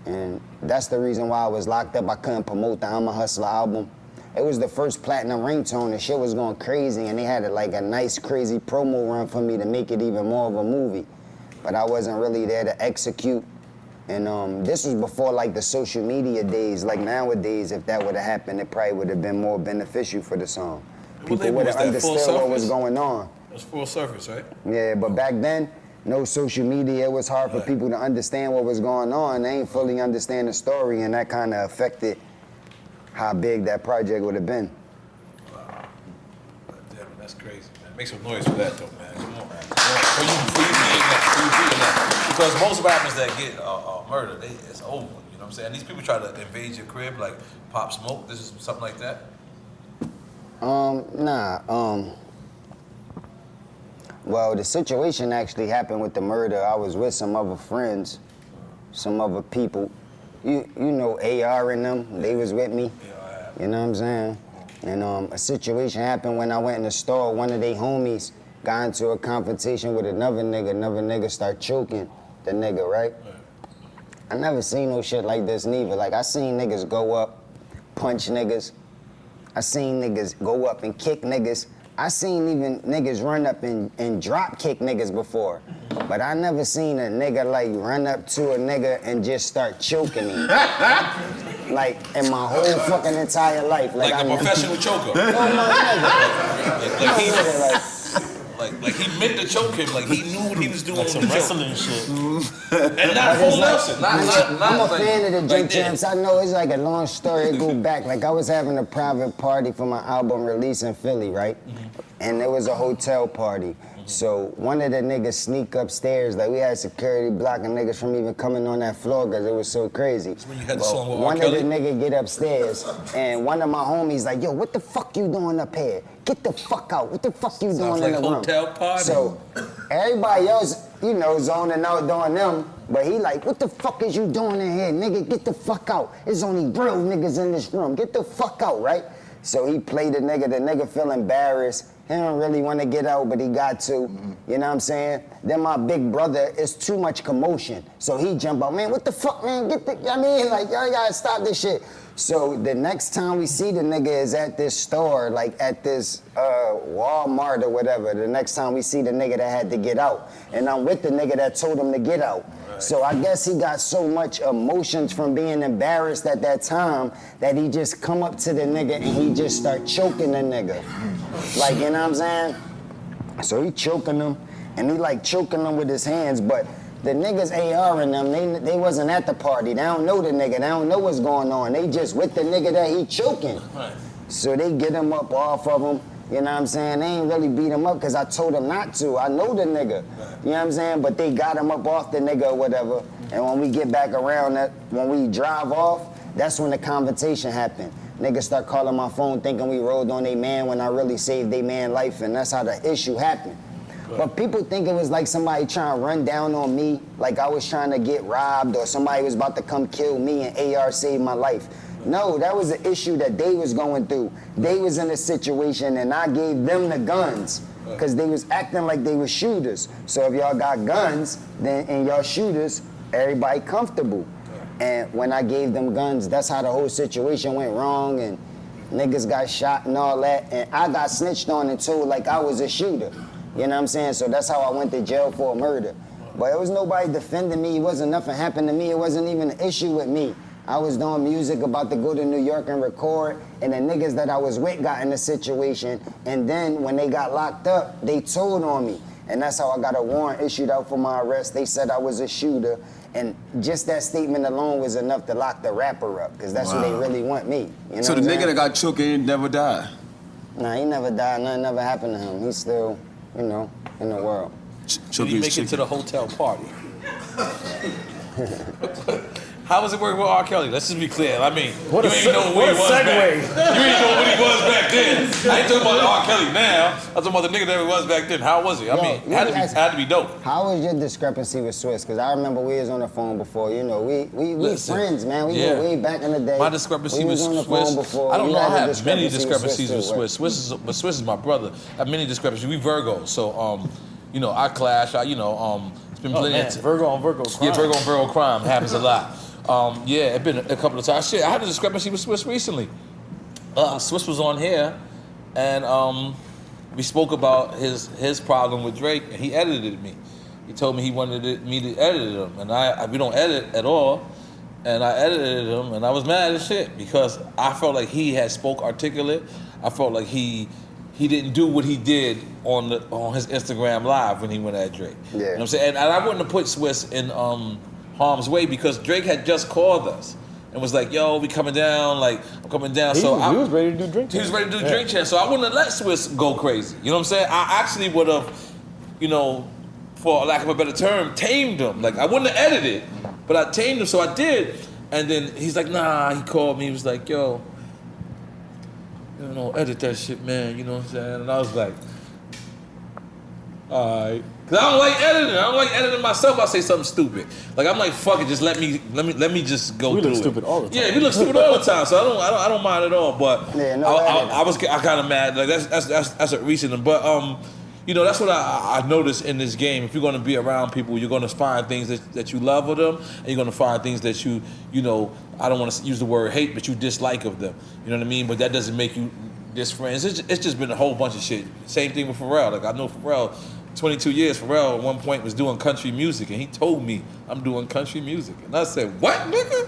[SPEAKER 2] And that's the reason why I was locked up. I couldn't promote the I'm a Hustler album. It was the first platinum ringtone. The shit was going crazy, and they had like a nice, crazy promo run for me to make it even more of a movie. But I wasn't really there to execute. And this was before like the social media days. Like nowadays, if that would have happened, it probably would have been more beneficial for the song. People would have understood what was going on.
[SPEAKER 5] It was full surface, right?
[SPEAKER 2] Yeah, but back then, no social media. It was hard for people to understand what was going on. They ain't fully understand the story, and that kind of affected how big that project would have been.
[SPEAKER 5] Wow. Damn, that's crazy, man. Make some noise for that, though, man. Come on, man. For you being that. Because most rappers that get murdered, it's over. You know what I'm saying? These people try to invade your crib, like Pop Smoke. This is something like that.
[SPEAKER 2] Well, the situation actually happened with the murder. I was with some other friends, some other people. You know AR and them, they was with me. You know what I'm saying? And a situation happened when I went in the store. One of they homies got into a confrontation with another nigga start choking the nigga, right? I never seen no shit like this neither. Like, I seen niggas go up, punch niggas. I seen niggas go up and kick niggas. I seen even niggas run up and drop kick niggas before. But I never seen a nigga like run up to a nigga and just start choking him. Like in my whole fucking entire life.
[SPEAKER 5] Like a professional choker.
[SPEAKER 2] No, my nigga.
[SPEAKER 5] Like he meant to choke him. Like he knew what he was doing.
[SPEAKER 6] Like some wrestling shit.
[SPEAKER 5] And not full Nelson.
[SPEAKER 2] I'm a
[SPEAKER 5] like,
[SPEAKER 2] fan of the Drink
[SPEAKER 5] like
[SPEAKER 2] Champs. I know it's like a long story. It go back. Like I was having a private party for my album release in Philly, right? And it was a hotel party. So one of the niggas sneak upstairs. Like we had security blocking niggas from even coming on that floor because it was so crazy.
[SPEAKER 5] When you had the song with R.
[SPEAKER 2] One of
[SPEAKER 5] Kelly?
[SPEAKER 2] the niggas get upstairs and one of my homies like, yo, what the fuck you doing up here? Get the fuck out. What the fuck you doing
[SPEAKER 5] like
[SPEAKER 2] in the room?
[SPEAKER 5] hotel party.
[SPEAKER 2] So everybody else, you know, zoning out doing them. But he like, what the fuck is you doing in here? Nigga, get the fuck out. There's only real niggas in this room. Get the fuck out, right? So he played the nigga feel embarrassed. He don't really want to get out, but he got to. You know what I'm saying? Then my big brother, it's too much commotion. So he jump out, man, what the fuck, man? Get the, I mean, like, y'all gotta stop this shit. So the next time we see the nigga is at this store, like at this Walmart or whatever. The next time we see the nigga that had to get out. And I'm with the nigga that told him to get out. So I guess he got so much emotions from being embarrassed at that time that he just come up to the nigga and he just start choking the nigga. Like, you know what I'm saying? So he choking him and he like choking him with his hands, but the niggas AR in them, they wasn't at the party. They don't know the nigga, they don't know what's going on. They just with the nigga that he choking. So they get him up off of him. You know what I'm saying? They ain't really beat him up because I told him not to. I know the nigga. You know what I'm saying? But they got him up off the nigga or whatever. And when we get back around, when we drive off, that's when the conversation happened. Niggas start calling my phone thinking we rolled on they man when I really saved they man life, and that's how the issue happened. But people think it was like somebody trying to run down on me, like I was trying to get robbed or somebody was about to come kill me and AR saved my life. No, that was the issue that they was going through. They was in a situation and I gave them the guns because they was acting like they were shooters. So if y'all got guns then and y'all shooters, everybody comfortable. And when I gave them guns, that's how the whole situation went wrong and niggas got shot and all that. And I got snitched on and told like I was a shooter. You know what I'm saying? So that's how I went to jail for a murder. But it was nobody defending me. It wasn't nothing happened to me. It wasn't even an issue with me. I was doing music, about to go to New York and record, and the niggas that I was with got in a situation, and then when they got locked up, they told on me. And that's how I got a warrant issued out for my arrest. They said I was a shooter, and just that statement alone was enough to lock the rapper up, because that's who they really want me. You know
[SPEAKER 7] So the nigga that got choked in never died?
[SPEAKER 2] Nah, he never died, nothing never happened to him. He's still, you know, in the world.
[SPEAKER 5] Did he make it to the hotel party? How was it working with R. Kelly? Let's just be clear. I mean,
[SPEAKER 6] What
[SPEAKER 5] you
[SPEAKER 6] a
[SPEAKER 5] ain't know where he was
[SPEAKER 6] segue.
[SPEAKER 5] back. You ain't know what he was back then. I ain't talking about R. Kelly now. I'm talking about the nigga that he was back then. How was he? I mean, had to be dope.
[SPEAKER 2] How was your discrepancy with Swiss? Because I remember we was on the phone before. You know, we
[SPEAKER 5] Listen,
[SPEAKER 2] friends, man. We
[SPEAKER 5] yeah.
[SPEAKER 2] go way back in the day.
[SPEAKER 5] My discrepancy
[SPEAKER 2] we
[SPEAKER 5] was
[SPEAKER 2] on the
[SPEAKER 5] Swiss.
[SPEAKER 2] phone before.
[SPEAKER 5] I don't
[SPEAKER 2] You
[SPEAKER 5] know. I
[SPEAKER 2] had a
[SPEAKER 5] have many discrepancies with
[SPEAKER 2] too,
[SPEAKER 5] Swiss. Swiss is my brother. I have many discrepancies. We Virgos, so you know, I clash. It's been plenty of
[SPEAKER 6] Virgo on Virgo crime.
[SPEAKER 5] Yeah, Virgo on Virgo crime happens a lot. Yeah, it's been a couple of times. Shit, I had a discrepancy with Swiss recently. Swiss was on here, and we spoke about his problem with Drake, and he edited me. He told me he wanted me to edit him, and we don't edit at all. And I edited him, and I was mad as shit because I felt like he had spoke articulate. I felt like he didn't do what he did on his Instagram live when he went at Drake.
[SPEAKER 2] Yeah.
[SPEAKER 5] You know what I'm saying? And I wouldn't have put Swiss in harm's way because Drake had just called us and was like, yo, we coming down, like, I'm coming down.
[SPEAKER 6] He was ready to do Drink Champs.
[SPEAKER 5] He was ready to do Drink Champs, so I wouldn't have let Swiss go crazy. You know what I'm saying? I actually would have, you know, for lack of a better term, tamed him. Like, I wouldn't have edited, but I tamed him, so I did. And then he's like, nah, he called me, he was like, yo, you know, edit that shit, man, you know what I'm saying? And I was like, all right. Cause I don't like editing. I don't like editing myself. I say something stupid. Like I'm like, fuck it, just let me just go
[SPEAKER 6] We
[SPEAKER 5] through
[SPEAKER 6] look
[SPEAKER 5] it.
[SPEAKER 6] stupid all the time.
[SPEAKER 5] Yeah, we look stupid all the time. So I don't mind at all. But
[SPEAKER 2] Yeah, no
[SPEAKER 5] I kind of mad. Like that's a reason. But you know, that's what I noticed in this game. If you're gonna be around people, you're gonna find things that you love of them, and you're gonna find things that you know. I don't want to use the word hate, but you dislike of them. You know what I mean? But that doesn't make you just friends. It's just been a whole bunch of shit. Same thing with Pharrell. Like I know Pharrell, 22 years. Pharrell at one point was doing country music, and he told me I'm doing country music, and I said, "What, nigga?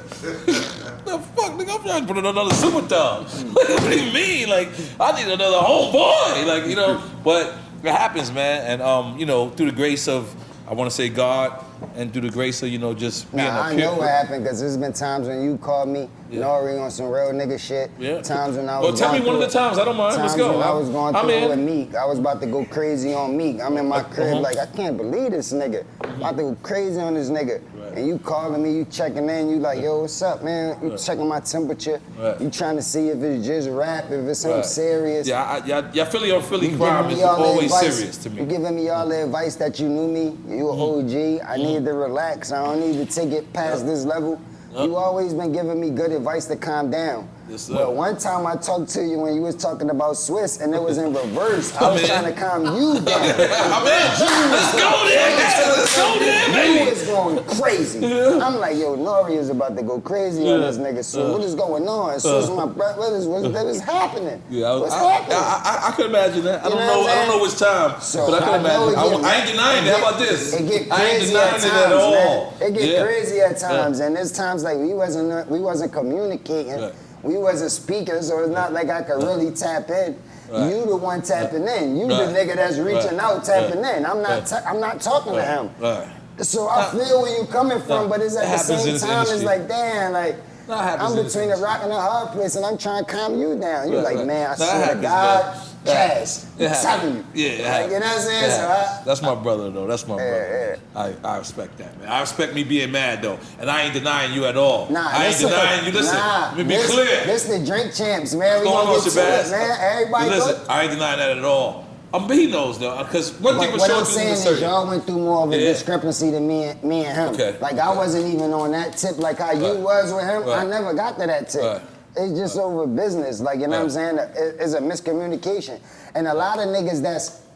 [SPEAKER 5] The fuck, nigga? I'm trying to put in another superstar. What do you mean? Like I need another homeboy. Like you know, but it happens, man. And you know, through the grace of I want to say God, and through the grace of just being
[SPEAKER 2] I know what happened because there's been times when you called me, N.O.R.E on some real nigga shit.
[SPEAKER 5] Yeah.
[SPEAKER 2] Times when I was.
[SPEAKER 5] Well, tell me one of the times. I don't mind. Let's go.
[SPEAKER 2] When I was going through it with Meek. I was about to go crazy on Meek. I'm in my crib like I can't believe this nigga. About to go crazy on this nigga. Right. And you calling me, you checking in, you like, yo, what's up, man? You checking my temperature. Right. You trying to see if it's just rap, if it's something serious.
[SPEAKER 5] Yeah, y'all Philly on Philly crime is always serious to me.
[SPEAKER 2] You giving me all the advice that you knew me. You an OG. I need to relax. I don't need to take it past this level. You always been giving me good advice to calm down. Yes, sir. But one time I talked to you when you was talking about Swiss and it was in reverse. I was trying to calm you down.
[SPEAKER 5] I'm in. Let's go there. Let's go there, baby.
[SPEAKER 2] You was going crazy. I'm like, yo, N.O.R.E is about to go crazy on this nigga. So what is going on? Swiss, my brother, what is happening? What's happening?
[SPEAKER 5] I could imagine that. I don't know which time, but I can imagine. I ain't denying that. How about this?
[SPEAKER 2] It get
[SPEAKER 5] I ain't
[SPEAKER 2] crazy
[SPEAKER 5] denying
[SPEAKER 2] at
[SPEAKER 5] it
[SPEAKER 2] times,
[SPEAKER 5] at all.
[SPEAKER 2] man. It get crazy at times, and there's times like we wasn't communicating. Right. We wasn't speaking, so it's not like I could really tap in. Right. You the one tapping in. You the nigga that's reaching out, tapping in. I'm not talking to him. Right. So I feel where you coming from, but it's at the same time, it's like, damn, like, I'm between a rock and a hard place, and I'm trying to calm you down. You're like, man, I swear to God, Cass, I'm telling you.
[SPEAKER 5] Yeah,
[SPEAKER 2] like, you know what I'm saying? So
[SPEAKER 5] that's my brother, though. That's my brother. I respect that, man. I respect me being mad, though. And I ain't denying you at all. I ain't denying you. Listen, let me be clear.
[SPEAKER 2] This the drink champs, man. We gonna get to it, man. Everybody
[SPEAKER 5] listen, I ain't denying that at all. He knows, though, because one thing was
[SPEAKER 2] what I'm saying is y'all went through more of a discrepancy than me and him.
[SPEAKER 5] Okay.
[SPEAKER 2] Like, I wasn't even on that tip like how you was with him. I never got to that tip. It's just over business. Like, you know what I'm saying? It's a miscommunication. And a lot of niggas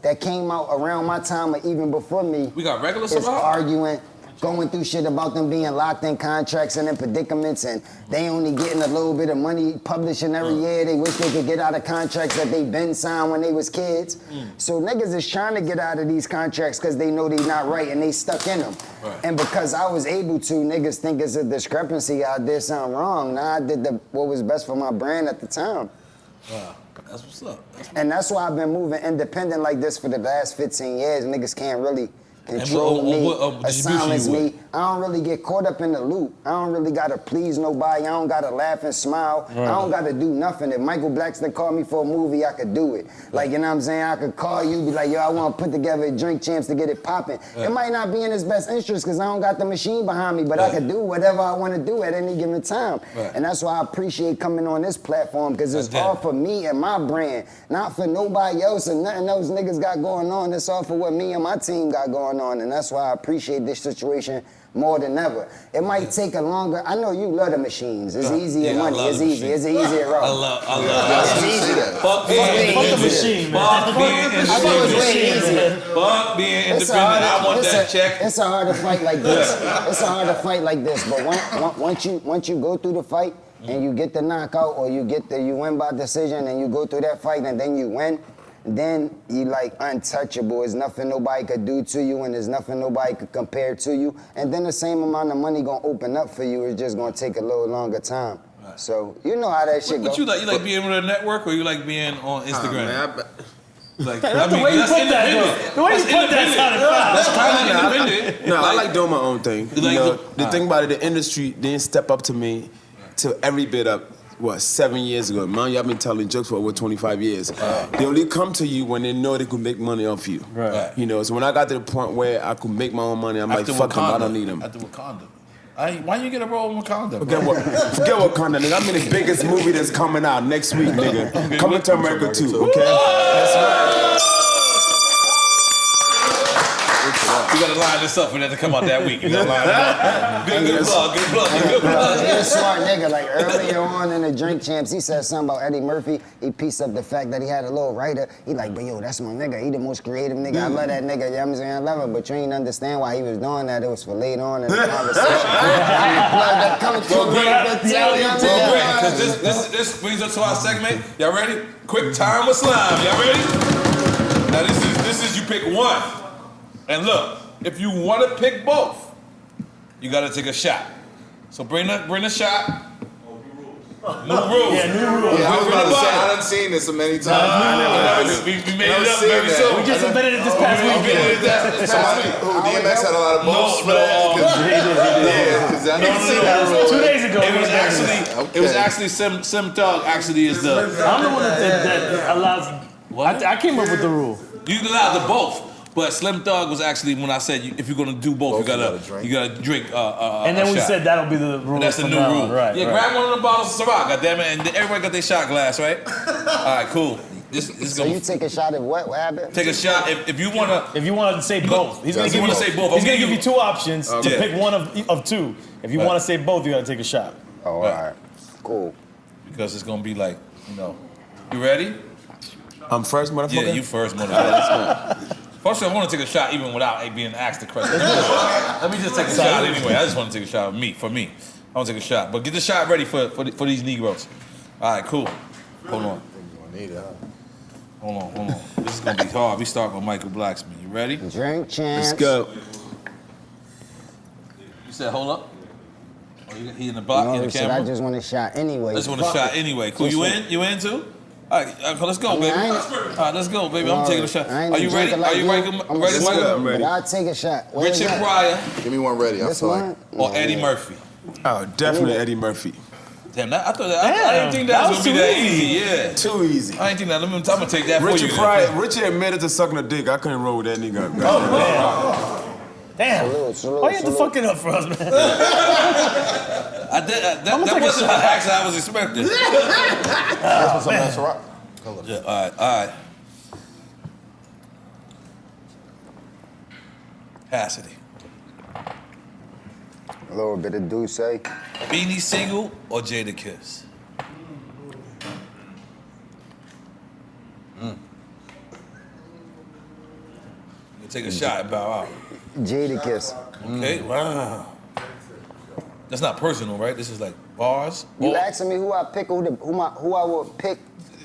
[SPEAKER 2] that came out around my time or even before me
[SPEAKER 5] we got regular
[SPEAKER 2] is arguing, going through shit about them being locked in contracts and in predicaments and they only getting a little bit of money publishing every year. They wish they could get out of contracts that they been signed when they was kids. So niggas is trying to get out of these contracts because they know they not right and they stuck in them. Right. And because I was able to, niggas think it's a discrepancy. I did something wrong. Nah, I did what was best for my brand at the time.
[SPEAKER 5] Wow. That's what's up.
[SPEAKER 2] And that's why I've been moving independent like this for the last 15 years. Niggas can't really control me, or silence me. I don't really get caught up in the loop. I don't really gotta please nobody. I don't gotta laugh and smile. Right. I don't gotta do nothing. If Michael Blackson called me for a movie, I could do it. Like, you know what I'm saying? I could call you, be like, yo, I wanna put together a drink champs to get it popping. Right. It might not be in his best interest because I don't got the machine behind me, but I could do whatever I wanna do at any given time. Right. And that's why I appreciate coming on this platform because it's all for me and my brand, not for nobody else and nothing else niggas got going on. It's all for what me and my team got going on. And that's why I appreciate this situation more than ever. It might take a longer. I know you love the machines. It's easier money. It's easy. It's easier route.
[SPEAKER 5] I love
[SPEAKER 2] it's easier.
[SPEAKER 5] Fuck the machine, man. Fuck being independent. Fuck being independent. I want that check.
[SPEAKER 2] It's a harder fight like this. It's a harder fight like this. But once you go through the fight and you get the knockout or you win by decision and you go through that fight and then you win, then you like untouchable. There's nothing nobody could do to you and there's nothing nobody could compare to you. And then the same amount of money gonna open up for you. It's just gonna take a little longer time. Right. So you know how that shit goes.
[SPEAKER 5] What you like? You like being with a network or you like being on Instagram?
[SPEAKER 6] Like, that's the way you put that, though. The way you put that
[SPEAKER 7] sounded fine. That's kind of independent. No, I like doing my own thing. You know, the thing about it, the industry didn't step up to me till every bit up. 7 years ago? Man, y'all been telling jokes for over 25 years. They only come to you when they know they could make money off you. Right. You know, so when I got to the point where I could make my own money, I'm like, fuck them, I don't need them.
[SPEAKER 5] After Wakanda. Why you get a role in Wakanda?
[SPEAKER 7] Forget Wakanda, nigga. I'm in the biggest movie that's coming out next week, nigga. Coming to America too, okay? That's right.
[SPEAKER 5] You gotta line this up for that to come out that week. You gotta line it up. Good plug.
[SPEAKER 2] He's a smart nigga. Like earlier on in the Drink Champs, he said something about Eddie Murphy. He pieced up the fact that he had a little writer. He like, but yo, that's my nigga. He the most creative nigga. I love that nigga. You know what I'm saying? I love him. But you ain't understand why he was doing that. It was for later on in the conversation.
[SPEAKER 5] Great, because this brings us to our segment. Y'all ready? Quick time with slime. Y'all ready? Now this is you pick one. And look, if you want to pick both, you gotta take a shot. So bring the shot. New rules.
[SPEAKER 6] Yeah, new rules.
[SPEAKER 1] Yeah, I was about to say, I done seen this so many times.
[SPEAKER 5] We made it up very soon.
[SPEAKER 6] We just invented it this past week.
[SPEAKER 1] DMX had a lot of votes for that? Because I didn't see that rule.
[SPEAKER 6] 2 days ago.
[SPEAKER 5] It was actually Sim Thug actually is the...
[SPEAKER 6] I'm the one that allows...
[SPEAKER 5] What?
[SPEAKER 6] I came up with the rule.
[SPEAKER 5] You allowed the both. But Slim Thug was actually when I said if you're gonna do both, you gotta drink.
[SPEAKER 6] And then we said that'll be the rule.
[SPEAKER 5] That's the new rule.
[SPEAKER 6] Right.
[SPEAKER 5] Grab one of the bottles of Ciroc, goddammit, and everybody got their shot glass, right? All right, cool. This
[SPEAKER 2] So you take a shot at what? What happened?
[SPEAKER 5] take a shot if you wanna.
[SPEAKER 6] If you want to say both, he's gonna give you
[SPEAKER 5] say both.
[SPEAKER 6] He's gonna give you two options to
[SPEAKER 5] Yeah.
[SPEAKER 6] pick one of two. If you want to say both, you gotta take a shot.
[SPEAKER 2] Oh, all right. Cool.
[SPEAKER 5] Because it's gonna be like, you ready?
[SPEAKER 7] I'm first, motherfucker.
[SPEAKER 5] Yeah, you first, motherfucker. First, I want to take a shot even without being asked the question. Let me just take a shot anyway. I just want to take a shot for me. I want to take a shot. But get the shot ready for these Negroes. All right, cool. Hold on. Hold on. This is going to be hard. We start with Michael Blackson. You ready?
[SPEAKER 2] Drink Champs.
[SPEAKER 7] Let's go.
[SPEAKER 5] You said hold up? Oh, he in the box, in the
[SPEAKER 2] Shit,
[SPEAKER 5] camera?
[SPEAKER 2] I just want a shot anyway.
[SPEAKER 5] I just want a shot anyway. Cool, you in? You in too? All right, let's go, baby. All right, let's go, baby. I'm taking a shot. Are you ready? Are you ready?
[SPEAKER 2] I'm
[SPEAKER 5] Ready?
[SPEAKER 2] but I'll take a shot. What is
[SPEAKER 5] Richard
[SPEAKER 2] that?
[SPEAKER 5] Pryor
[SPEAKER 1] Give me one ready. I
[SPEAKER 2] This
[SPEAKER 1] feel
[SPEAKER 2] one?
[SPEAKER 1] like.
[SPEAKER 5] or Eddie Murphy?
[SPEAKER 7] Oh, definitely Eddie Murphy.
[SPEAKER 5] Damn, I thought I didn't think that was gonna be that easy. Yeah,
[SPEAKER 7] Too easy.
[SPEAKER 5] I didn't think that. I'm gonna take that for
[SPEAKER 7] Richard
[SPEAKER 5] you.
[SPEAKER 7] Pryor, Richard admitted to sucking a dick. I couldn't roll with that nigga.
[SPEAKER 6] Damn.
[SPEAKER 2] Salute,
[SPEAKER 6] Why you have to
[SPEAKER 2] salute.
[SPEAKER 6] fuck it up for us, man?
[SPEAKER 5] That wasn't the action I was expecting.
[SPEAKER 1] That's some nice rock.
[SPEAKER 5] Yeah, all right. Cassidy.
[SPEAKER 2] A little bit of Douce.
[SPEAKER 5] Beanie Siegel or Jada Kiss? You take a shot and bow out.
[SPEAKER 2] Jadakiss.
[SPEAKER 5] Okay, wow. That's not personal, right? This is like bars.
[SPEAKER 2] You asking me who I pick, who I would pick?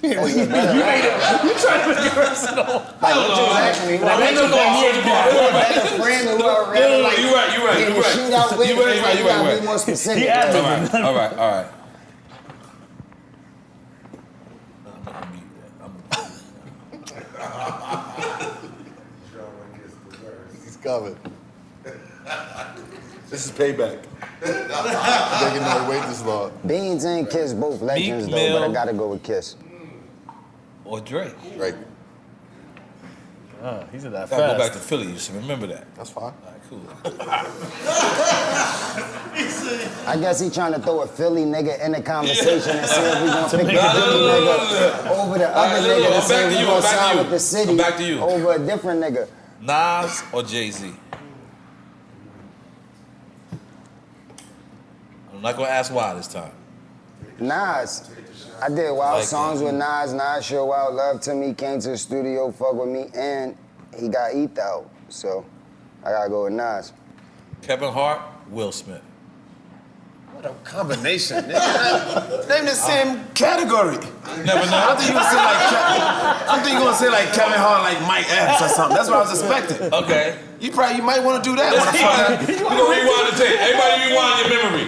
[SPEAKER 6] You trying to make it personal.
[SPEAKER 2] Like, what you asking me? Who I
[SPEAKER 6] Like,
[SPEAKER 2] pick?
[SPEAKER 6] no,
[SPEAKER 2] Who a better friend or who I rather like
[SPEAKER 5] You're right.
[SPEAKER 2] get in a shootout with?
[SPEAKER 5] You're right.
[SPEAKER 2] You gotta be more specific.
[SPEAKER 6] He asked
[SPEAKER 5] All right.
[SPEAKER 1] He's coming. This is payback. They can not wait this long.
[SPEAKER 2] Beans and Kiss, both legends
[SPEAKER 5] Meek
[SPEAKER 2] though, but I
[SPEAKER 5] Mill.
[SPEAKER 2] gotta go with Kiss.
[SPEAKER 5] Or Drake.
[SPEAKER 1] Right.
[SPEAKER 6] He said that
[SPEAKER 5] Gotta go back
[SPEAKER 6] fast.
[SPEAKER 5] to Philly. You should remember that.
[SPEAKER 1] That's fine.
[SPEAKER 5] All right, cool.
[SPEAKER 2] I guess he trying to throw a Philly nigga in the conversation and see if we gonna pick the Philly nigga over the other nigga to see if we gonna side with the city
[SPEAKER 5] Back to you.
[SPEAKER 2] over a different nigga.
[SPEAKER 5] Nas or Jay-Z? I'm not gonna ask why this time.
[SPEAKER 2] Nas. I did wild
[SPEAKER 5] Like
[SPEAKER 2] songs
[SPEAKER 5] that.
[SPEAKER 2] with Nas. Nas showed wild love to me, came to the studio, fuck with me, and he got eat out. So I gotta go with Nas.
[SPEAKER 5] Kevin Hart, Will Smith.
[SPEAKER 7] What a combination, nigga. Name the same category.
[SPEAKER 5] Never know.
[SPEAKER 7] I think you gonna say like Kevin Hart, like Mike Epps or something. That's what I was expecting.
[SPEAKER 5] Okay.
[SPEAKER 7] You might want to do that, motherfucker.
[SPEAKER 5] We're gonna rewind the tape. Everybody rewind your memory.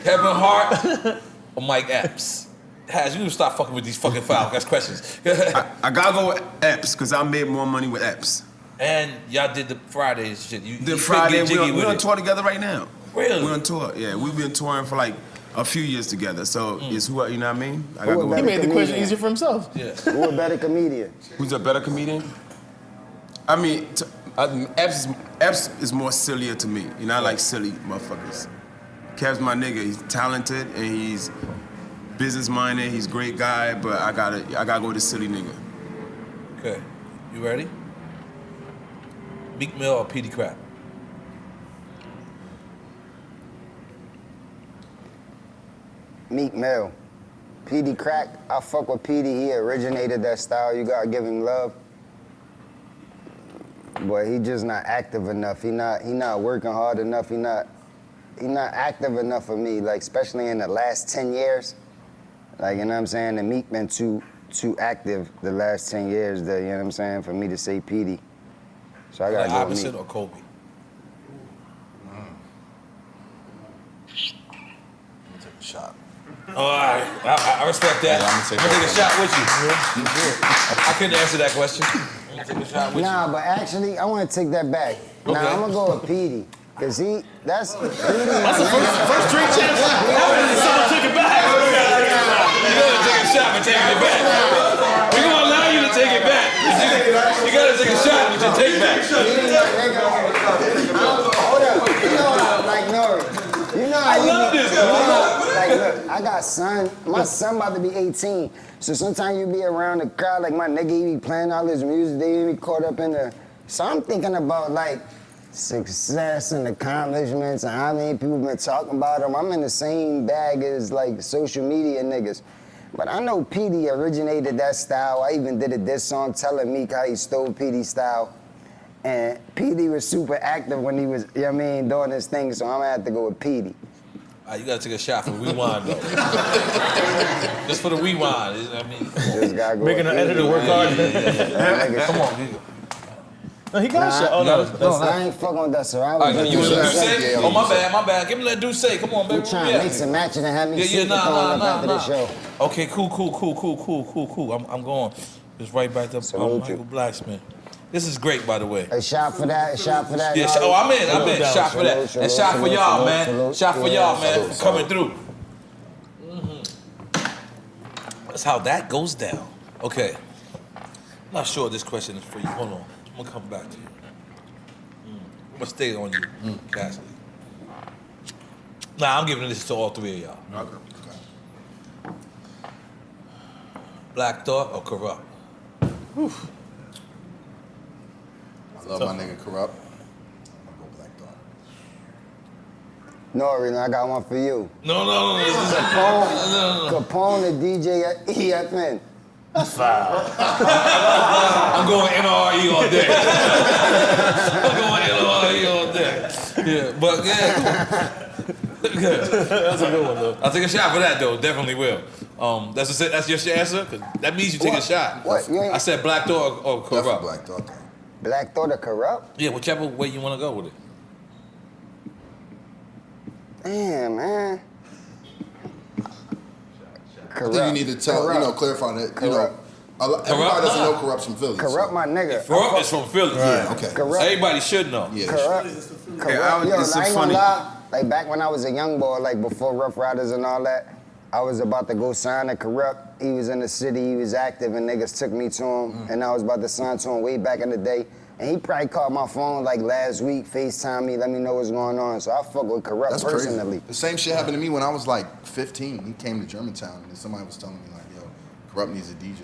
[SPEAKER 5] Kevin Hart or Mike Epps? Has you stop fucking with these fucking foul ass questions.
[SPEAKER 7] I gotta go with Epps because I made more money with Epps.
[SPEAKER 5] And y'all did the Fridays shit. You
[SPEAKER 7] The Friday,
[SPEAKER 5] get jiggy
[SPEAKER 7] we're
[SPEAKER 5] with
[SPEAKER 7] on
[SPEAKER 5] it.
[SPEAKER 7] tour together right now.
[SPEAKER 5] Really?
[SPEAKER 7] We're on tour. Yeah, we've been touring for like a few years together. So it's who, you know what I mean? I gotta
[SPEAKER 2] Who
[SPEAKER 7] go
[SPEAKER 2] a
[SPEAKER 7] with
[SPEAKER 6] He made the question
[SPEAKER 2] Comedian.
[SPEAKER 6] easier for himself.
[SPEAKER 5] Yeah.
[SPEAKER 2] Who a better comedian?
[SPEAKER 7] Who's a better comedian? I mean, Epps is more sillier to me. You know, I like silly motherfuckers. Kev's my nigga. He's talented and he's business-minded. He's a great guy, but I gotta go with the silly nigga.
[SPEAKER 5] Okay. You ready? Meek Mill or Petey Crack?
[SPEAKER 2] Meek Mill. Petey Crack, I fuck with Petey. He originated that style. You gotta give him love. But he just not active enough. He not working hard enough. He not active enough for me. Like especially in the last 10 years. Like you know what I'm saying. The Meek been too active the last 10 years. You know what I'm saying, for me to say Petey. So I gotta go with
[SPEAKER 5] opposite
[SPEAKER 2] Meek.
[SPEAKER 5] or Kobe?
[SPEAKER 1] Take a shot.
[SPEAKER 5] All right, I respect that.
[SPEAKER 1] Yeah,
[SPEAKER 5] I'm gonna take a shot with you. I couldn't answer that question. I'm gonna take a shot with
[SPEAKER 2] Nah, but actually, I want to take that back.
[SPEAKER 5] Okay.
[SPEAKER 2] Nah, I'm gonna go with Petey. Cause that's Petey.
[SPEAKER 6] That's the first drink champs. Someone took it back.
[SPEAKER 5] You gotta take a shot for taking it back. We're gonna allow you to take it back. You gotta take a shot with your take back.
[SPEAKER 2] Hold up. You know how, like N.O.R.E. You know how
[SPEAKER 5] I love this,
[SPEAKER 2] like, look, I got son. My son about to be 18. So sometimes you be around the crowd, like my nigga, he be playing all his music, they be caught up in the. So I'm thinking about like success and accomplishments and how many people been talking about them. I'm in the same bag as like social media niggas. But I know Petey originated that style. I even did a diss song telling Meek how he stole Petey's style. And Petey was super active when he was, you know what I mean, doing his thing, so I'm gonna have to go with Petey.
[SPEAKER 5] You gotta take a shot for rewind though. Just for the rewind. I mean,
[SPEAKER 2] Just gotta go
[SPEAKER 6] Making
[SPEAKER 2] with
[SPEAKER 6] an editor work hard.
[SPEAKER 5] come on.
[SPEAKER 6] No, he got a shot. Oh, no.
[SPEAKER 2] I ain't fucking with that, sir. I
[SPEAKER 5] All
[SPEAKER 2] was
[SPEAKER 5] right, you
[SPEAKER 2] just
[SPEAKER 5] want
[SPEAKER 2] gonna
[SPEAKER 5] to
[SPEAKER 2] say-
[SPEAKER 5] say? Oh, my bad. Give me that do say. Come on, baby.
[SPEAKER 2] You trying to mix and match it and have me
[SPEAKER 5] Yeah,
[SPEAKER 2] super
[SPEAKER 5] nah.
[SPEAKER 2] throwing up after the show.
[SPEAKER 5] Okay, cool. I'm going. Just right back to
[SPEAKER 2] Salute you.
[SPEAKER 5] Michael Blackson. This is great, by the way.
[SPEAKER 2] A shot for that, a shot for that.
[SPEAKER 5] Yeah,
[SPEAKER 2] y'all.
[SPEAKER 5] I'm in. Shot for that.
[SPEAKER 2] Salute,
[SPEAKER 5] And shot for
[SPEAKER 2] salute,
[SPEAKER 5] y'all,
[SPEAKER 2] salute,
[SPEAKER 5] man.
[SPEAKER 2] salute.
[SPEAKER 5] Shot for
[SPEAKER 2] Yeah,
[SPEAKER 5] y'all, man,
[SPEAKER 1] salute,
[SPEAKER 5] for coming through. That's how that goes down. Okay. I'm not sure this question is for you. Hold on. I'm going to come back to you. I'm going to stay on you, Cassidy. Nah, I'm giving this to all three of y'all.
[SPEAKER 1] Okay.
[SPEAKER 5] Black Thought or Corrupt?
[SPEAKER 1] I love my nigga Corrupt. I'll go Black Thought.
[SPEAKER 2] N.O.R.E., I got one for you.
[SPEAKER 5] No. This is
[SPEAKER 2] Capone and DJ at EFN.
[SPEAKER 5] I'm going N.O.R.E. all day. I'm going N.O.R.E. all day. Yeah, but yeah.
[SPEAKER 6] That's a good one, though.
[SPEAKER 5] I'll take a shot for that, though. Definitely will. That's your answer? 'Cause that means you take a shot.
[SPEAKER 2] What? You ain't-
[SPEAKER 5] I said Black Thought or
[SPEAKER 1] Definitely
[SPEAKER 5] Corrupt.
[SPEAKER 1] Black Thought. Though.
[SPEAKER 2] Black Thought or Corrupt?
[SPEAKER 5] Yeah, whichever way you want to go with it.
[SPEAKER 2] Damn, man.
[SPEAKER 1] I think you need to tell, clarify that, everybody doesn't know Corrupt's from Philly.
[SPEAKER 2] Corrupt my nigga.
[SPEAKER 5] Corrupt is from Philly.
[SPEAKER 1] Yeah, okay.
[SPEAKER 2] Corrupt.
[SPEAKER 5] Everybody should know.
[SPEAKER 1] Yeah,
[SPEAKER 2] Corrupt. Yo,
[SPEAKER 7] it's so
[SPEAKER 2] I ain't gonna
[SPEAKER 7] funny.
[SPEAKER 2] lie. Like back when I was a young boy, like before Rough Riders and all that, I was about to go sign to Corrupt. He was in the city, he was active, and niggas took me to him, and I was about to sign to him way back in the day. And he probably called my phone like last week, FaceTime me, let me know what's going on. So I fuck with Corrupt
[SPEAKER 1] That's
[SPEAKER 2] personally.
[SPEAKER 1] crazy. The same shit happened to me when I was like 15. He came to Germantown and somebody was telling me like, yo, Corrupt needs a DJ.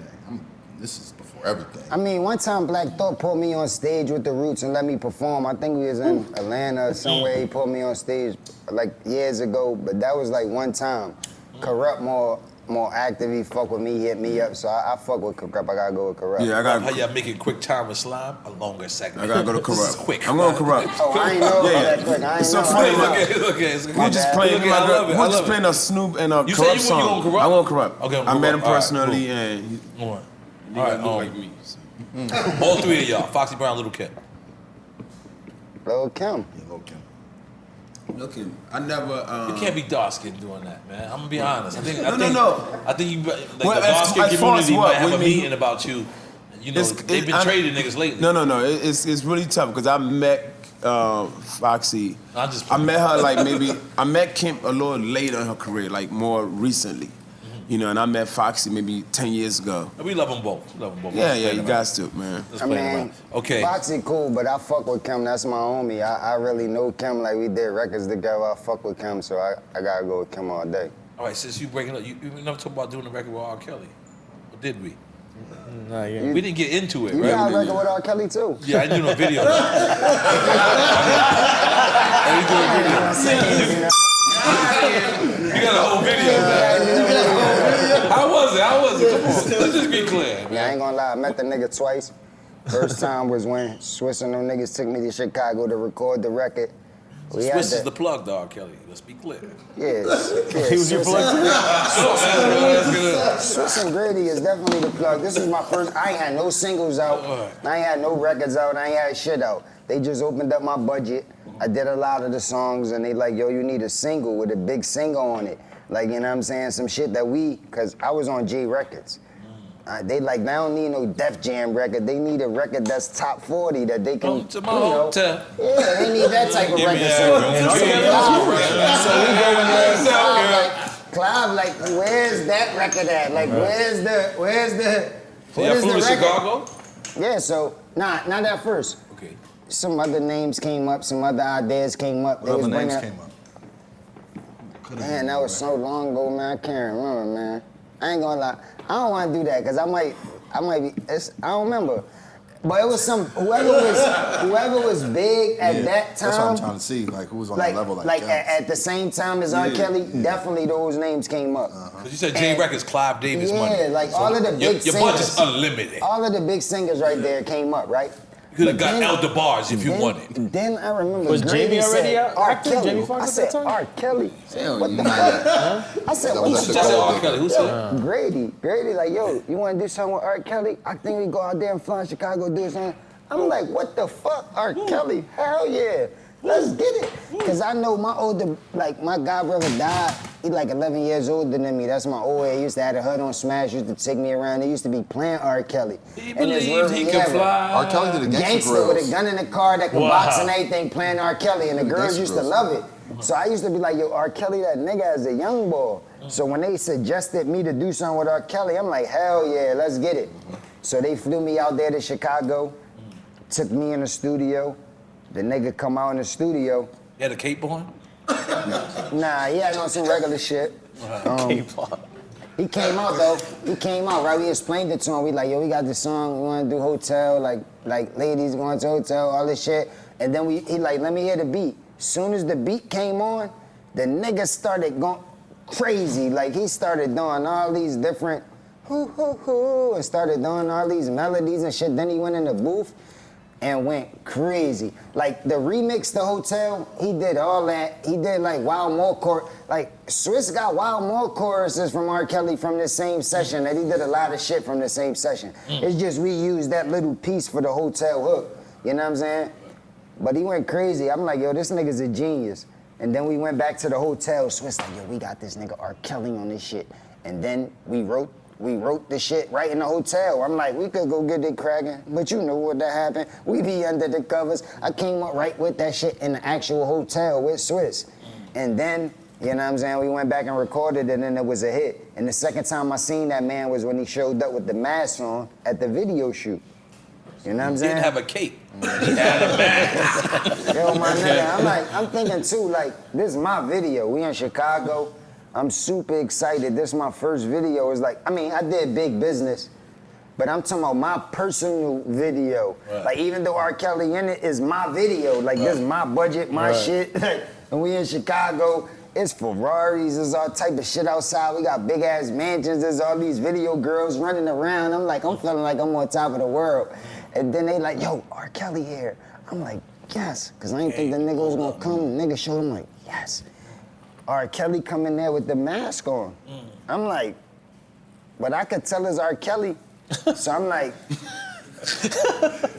[SPEAKER 1] This is before everything.
[SPEAKER 2] I mean, one time Black Thought pulled me on stage with the Roots and let me perform. I think we was in Atlanta or somewhere. He pulled me on stage like years ago, but that was like one time. Corrupt more active. He fuck with me, hit me up. So I fuck with Corrupt. I gotta go with Corrupt.
[SPEAKER 7] Yeah, I
[SPEAKER 5] How
[SPEAKER 7] got.
[SPEAKER 5] y'all make it quick time with Slime? A longer segment.
[SPEAKER 7] I gotta go to
[SPEAKER 5] This is
[SPEAKER 7] Corrupt.
[SPEAKER 5] quick.
[SPEAKER 7] I'm going Corrupt.
[SPEAKER 2] Oh, I ain't know
[SPEAKER 7] Yeah.
[SPEAKER 2] that quick. I ain't
[SPEAKER 7] It's so
[SPEAKER 2] know.
[SPEAKER 7] funny,
[SPEAKER 2] I ain't know.
[SPEAKER 5] Look at it.
[SPEAKER 7] We just playing.
[SPEAKER 5] I love it.
[SPEAKER 7] We just playing a Snoop and a
[SPEAKER 5] You said
[SPEAKER 7] Corrupt
[SPEAKER 5] you
[SPEAKER 7] song.
[SPEAKER 5] want Corrupt?
[SPEAKER 7] I want Corrupt.
[SPEAKER 5] Okay,
[SPEAKER 7] I met him
[SPEAKER 5] Corrupt. All right,
[SPEAKER 7] personally,
[SPEAKER 5] cool.
[SPEAKER 7] and he
[SPEAKER 5] All right.
[SPEAKER 7] look
[SPEAKER 5] All right,
[SPEAKER 7] like me. So.
[SPEAKER 5] All three of y'all. Foxy Brown, Little Kim.
[SPEAKER 2] Lil Kim.
[SPEAKER 1] Yeah, Lil Kim.
[SPEAKER 7] Look, I never.
[SPEAKER 5] You can't be dark skinned doing that, man. I'm gonna be honest. I think
[SPEAKER 7] No.
[SPEAKER 5] I think you like
[SPEAKER 7] Well,
[SPEAKER 5] the dark
[SPEAKER 7] as
[SPEAKER 5] skinned
[SPEAKER 7] far as
[SPEAKER 5] community
[SPEAKER 7] what?
[SPEAKER 5] might have
[SPEAKER 7] What
[SPEAKER 5] a
[SPEAKER 7] do you mean?
[SPEAKER 5] meeting about you. You know,
[SPEAKER 7] It's-
[SPEAKER 5] they've been trading niggas lately.
[SPEAKER 7] No. It's really tough because I met Foxy. I met her like maybe I met Kim a little later in her career, like more recently. You know, and I met Foxy maybe 10 years ago.
[SPEAKER 5] We love them both.
[SPEAKER 7] Yeah, you guys do, man.
[SPEAKER 5] Let's
[SPEAKER 2] I
[SPEAKER 5] play
[SPEAKER 2] mean,
[SPEAKER 5] around. Okay.
[SPEAKER 2] Foxy cool, but I fuck with Kim. That's my homie. I really know Kim. Like we did records together. I fuck with Kim, so I gotta go with Kim all day.
[SPEAKER 5] All right, since you breaking up, you never talked about doing a record with R. Kelly. Or did we?
[SPEAKER 6] Nah, yeah.
[SPEAKER 5] We didn't get into it,
[SPEAKER 2] You
[SPEAKER 5] right?
[SPEAKER 2] got a record with R. Kelly too.
[SPEAKER 5] Yeah, I do no video. I do a video. You got a whole video, man. How was it? Come on, let's just be clear.
[SPEAKER 2] Yeah, I ain't gonna lie, I met the nigga twice. First time was when Swiss and them niggas took me to Chicago to record the record.
[SPEAKER 5] Swiss is the plug, dog, Kelly. Let's be clear.
[SPEAKER 2] Yeah,
[SPEAKER 6] He was your plug too?
[SPEAKER 2] Swiss and Grady is definitely the plug. This is my first, I ain't had no singles out. I ain't had no records out. I ain't had shit out. They just opened up my budget. I did a lot of the songs and they like, yo, you need a single with a big single on it. Like, you know what I'm saying? Some shit that cause I was on J Records. They like, they don't need no Def Jam record. They need a record that's top 40 that they can,
[SPEAKER 5] to my hotel.
[SPEAKER 2] Yeah, they need that type of
[SPEAKER 5] Give me
[SPEAKER 2] record.
[SPEAKER 5] that.
[SPEAKER 2] So we go in there, Clive, like, where's that record at? Like, where's the
[SPEAKER 5] Y'all flew to
[SPEAKER 2] record?
[SPEAKER 5] Chicago?
[SPEAKER 2] Yeah, so, not at first.
[SPEAKER 5] Okay.
[SPEAKER 2] Some other names came up, some other ideas came up.
[SPEAKER 1] What other names came up?
[SPEAKER 2] Man, that was so long ago, man. I can't remember, man. I ain't gonna lie. I don't want to do that because I might be. I don't remember. But it was whoever was big at that time.
[SPEAKER 1] That's what I'm trying to see. Like, who was on that level? Like
[SPEAKER 2] at the same time as R. Kelly, definitely those names came up.
[SPEAKER 5] Because you said J Records, Clive Davis money.
[SPEAKER 2] Yeah, like all of the big
[SPEAKER 5] Your
[SPEAKER 2] singers.
[SPEAKER 5] budget's unlimited.
[SPEAKER 2] All of the big singers right there came up, right?
[SPEAKER 5] You could have got Elder Bars if you wanted.
[SPEAKER 2] Then I remember
[SPEAKER 6] Was
[SPEAKER 2] Grady
[SPEAKER 6] Jamie already
[SPEAKER 2] said,
[SPEAKER 6] out?
[SPEAKER 2] R.
[SPEAKER 6] Active?
[SPEAKER 2] Kelly.
[SPEAKER 6] Jamie Foxx
[SPEAKER 2] I
[SPEAKER 6] at
[SPEAKER 2] said,
[SPEAKER 6] that time?
[SPEAKER 2] R. Kelly.
[SPEAKER 1] Hell,
[SPEAKER 2] What the
[SPEAKER 1] nah.
[SPEAKER 2] fuck? I said,
[SPEAKER 1] That
[SPEAKER 2] what
[SPEAKER 1] was
[SPEAKER 2] the
[SPEAKER 1] at the
[SPEAKER 2] fuck?
[SPEAKER 5] R. Kelly, who said?
[SPEAKER 2] Grady, like, yo, you want to do something with R. Kelly? I think we go out there and fly in Chicago, do something. I'm like, what the fuck, R. Kelly? Hell yeah, let's get it. Cause I know my god brother died. He like 11 years older than me. That's my old head. He used to have a hood on Smash. Used to take me around. They used to be playing R. Kelly.
[SPEAKER 5] He
[SPEAKER 2] And it's
[SPEAKER 5] believed he could fly.
[SPEAKER 1] R. Kelly did a Gangsta
[SPEAKER 2] Gangsta with a
[SPEAKER 1] Grillz.
[SPEAKER 2] gun in the car that could
[SPEAKER 6] Wow.
[SPEAKER 2] box and everything, playing R. Kelly, and the girls
[SPEAKER 1] Gangsta
[SPEAKER 2] used to
[SPEAKER 1] Grillz.
[SPEAKER 2] love it. So I used to be like, yo, R. Kelly, that nigga as a young boy. So when they suggested me to do something with R. Kelly, I'm like, hell yeah, let's get it. So they flew me out there to Chicago, took me in the studio. The nigga come out in the studio.
[SPEAKER 5] You had a cape on?
[SPEAKER 2] Nah, he had on some regular shit. He came out though. He came out, right? We explained it to him. We like, yo, we got this song. We want to do hotel, like ladies going to hotel, all this shit. And then he like, let me hear the beat. Soon as the beat came on, the nigga started going crazy. Like he started doing all these different hoo hoo hoo and started doing all these melodies and shit. Then he went in the booth and went crazy. Like the remix to Hotel, he did all that. He did like Wild More like Swiss got Wild More choruses from R. Kelly from the same session that he did a lot of shit from the same session. It's just we used that little piece for the Hotel hook. You know what I'm saying? But he went crazy. I'm like, yo, this nigga's a genius. And then we went back to the hotel. Swiss like, yo, we got this nigga R. Kelly on this shit. And then we wrote the shit right in the hotel. I'm like, we could go get it cracking, but you know what that happened. We be under the covers. I came up right with that shit in the actual hotel with Swiss. And then, you know what I'm saying, we went back and recorded it and it was a hit. And the second time I seen that man was when he showed up with the mask on at the video shoot. You know what I'm
[SPEAKER 5] He
[SPEAKER 2] saying?
[SPEAKER 5] didn't have a cape. He had a mask.
[SPEAKER 2] Yo, my nigga, I'm thinking too, like, this is my video. We in Chicago. I'm super excited. This is my first video. It's like, I did Big Business, but I'm talking about my personal video.
[SPEAKER 5] Right.
[SPEAKER 2] Like, even though R. Kelly in it is my video, like, this is my budget, my shit. And we in Chicago, it's Ferraris, there's all type of shit outside. We got big ass mansions, there's all these video girls running around. I'm feeling like I'm on top of the world. And then they like, yo, R. Kelly here. I'm like, yes, because I didn't think the nigga was gonna come. Nigga showed him like, yes. R. Kelly come in there with the mask on. I'm like, but I could tell it's R. Kelly. So I'm like,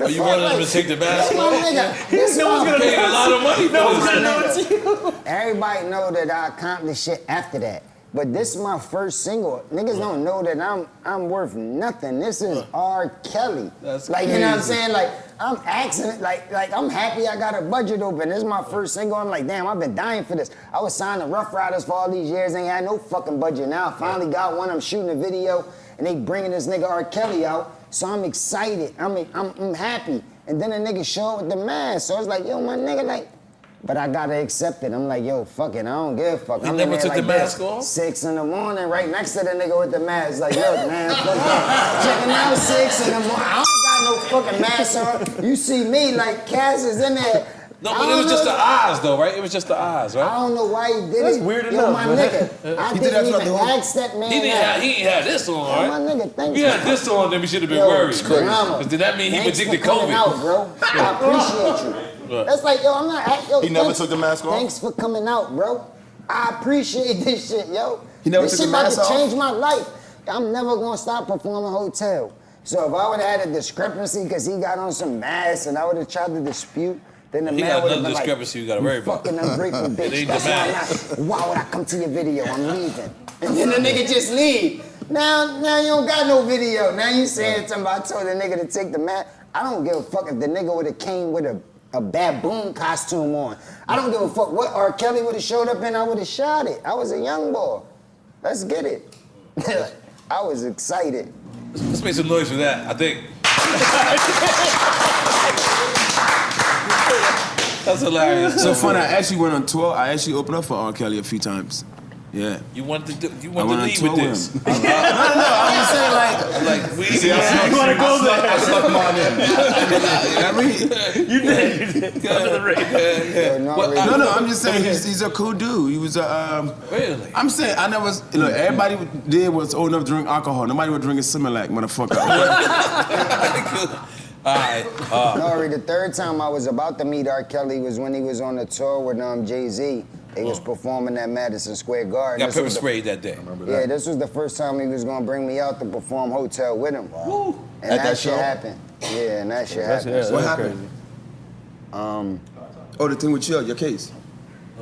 [SPEAKER 5] You wanted him to take the mask
[SPEAKER 2] my
[SPEAKER 5] off?
[SPEAKER 2] nigga, this
[SPEAKER 6] No one's gonna
[SPEAKER 5] Paid a lot of money for this.
[SPEAKER 2] Everybody know that I accomplished shit after that. But this is my first single. Niggas don't know that I'm worth nothing. This is R. Kelly.
[SPEAKER 5] That's
[SPEAKER 2] like, you know what I'm
[SPEAKER 5] crazy.
[SPEAKER 2] saying? Like, I'm asking, like I'm happy I got a budget open. This is my first single. I'm like, damn, I've been dying for this. I was signed to Rough Riders for all these years, ain't had no fucking budget. Now I finally got one. I'm shooting a video, and they bringing this nigga R. Kelly out. So I'm excited. I'm happy. And then a nigga show up with the mask. So it's like, yo, my nigga, like, But I gotta accept it. I'm like, yo, fuck it, I don't give a fuck.
[SPEAKER 5] He
[SPEAKER 2] I'm
[SPEAKER 5] never
[SPEAKER 2] in there
[SPEAKER 5] took the
[SPEAKER 2] like
[SPEAKER 5] mask
[SPEAKER 2] this,
[SPEAKER 5] off?
[SPEAKER 2] 6 in the morning, right next to the nigga with the mask. Like, look, man, fuck that. Checking out 6 in the morning. I don't got no fucking mask on. You see me, like, Cass is in there.
[SPEAKER 5] No, but it was just the eyes, though, right? It was just the eyes, right?
[SPEAKER 2] I don't know why he did
[SPEAKER 6] That's
[SPEAKER 2] it.
[SPEAKER 6] weird
[SPEAKER 2] Yo,
[SPEAKER 6] enough,
[SPEAKER 2] my
[SPEAKER 6] man.
[SPEAKER 2] nigga, I
[SPEAKER 7] He did
[SPEAKER 2] didn't
[SPEAKER 7] that
[SPEAKER 2] even
[SPEAKER 7] throughout the whole-
[SPEAKER 2] ask that man.
[SPEAKER 5] He ain't had this on,
[SPEAKER 2] Oh, my
[SPEAKER 5] right?
[SPEAKER 2] nigga, thanks.
[SPEAKER 5] He had this on, then we should have been
[SPEAKER 2] Yo,
[SPEAKER 5] worried.
[SPEAKER 2] drama.
[SPEAKER 5] Because did that mean he
[SPEAKER 2] Thanks
[SPEAKER 5] predicted
[SPEAKER 2] for coming
[SPEAKER 5] COVID?
[SPEAKER 2] out, bro. I appreciate you. That's like, yo, I'm not. Yo,
[SPEAKER 1] He never
[SPEAKER 2] thanks-
[SPEAKER 1] took the mask off?
[SPEAKER 2] Thanks for coming out, bro. I appreciate this shit, yo.
[SPEAKER 7] He never
[SPEAKER 2] this
[SPEAKER 7] took
[SPEAKER 2] shit
[SPEAKER 7] the
[SPEAKER 2] about
[SPEAKER 7] mask
[SPEAKER 2] to
[SPEAKER 7] off?
[SPEAKER 2] change my life. I'm never gonna stop performing hotel. So if I would have had a discrepancy because he got on some mask and I would have tried to dispute, then the
[SPEAKER 5] He
[SPEAKER 2] man
[SPEAKER 5] got
[SPEAKER 2] would have
[SPEAKER 5] another
[SPEAKER 2] been
[SPEAKER 5] discrepancy
[SPEAKER 2] like,
[SPEAKER 5] you gotta worry about.
[SPEAKER 2] fucking ungrateful
[SPEAKER 5] It
[SPEAKER 2] bitch.
[SPEAKER 5] ain't
[SPEAKER 2] That's
[SPEAKER 5] the
[SPEAKER 2] why I'm
[SPEAKER 5] mask.
[SPEAKER 2] not. Why would I come to your video? I'm leaving. And then the nigga just leave. Now you don't got no video. Now you saying something about I told the nigga to take the mask. I don't give a fuck if the nigga would have came with a baboon costume on. I don't give a fuck what R. Kelly would have showed up in, I would have shot it. I was a young boy. Let's get it. I was excited.
[SPEAKER 5] Let's make some noise for that, I think. That's hilarious.
[SPEAKER 7] So fun, I actually went on tour. I actually opened up for R. Kelly a few times. Yeah.
[SPEAKER 5] You wanted to
[SPEAKER 7] I
[SPEAKER 5] lead
[SPEAKER 7] went on
[SPEAKER 5] with
[SPEAKER 7] tour
[SPEAKER 5] this.
[SPEAKER 7] with him. I'm just saying, like,
[SPEAKER 5] Like, we
[SPEAKER 1] See, I
[SPEAKER 6] wanna go there?
[SPEAKER 1] I snuck mine in.
[SPEAKER 7] I mean,
[SPEAKER 6] You did. Under the radar.
[SPEAKER 7] no, I'm just saying he's a cool dude. He was a.
[SPEAKER 5] Really?
[SPEAKER 7] I'm saying I never. Look, everybody did was old enough to drink alcohol. Nobody was drinking Similac, motherfucker.
[SPEAKER 5] All right.
[SPEAKER 2] N.O.R.E, the third time I was about to meet R. Kelly was when he was on the tour with Jay-Z. They was performing at Madison Square Garden.
[SPEAKER 5] Got
[SPEAKER 2] This
[SPEAKER 5] pepper
[SPEAKER 2] was the-
[SPEAKER 5] sprayed that day.
[SPEAKER 2] Yeah, this was the first time he was gonna bring me out to perform Hotel with him.
[SPEAKER 5] Woo.
[SPEAKER 2] And
[SPEAKER 1] At
[SPEAKER 2] that
[SPEAKER 1] that
[SPEAKER 2] shit
[SPEAKER 1] show?
[SPEAKER 2] happened. Yeah, and that shit happened.
[SPEAKER 7] What happened? Oh, the thing with your case.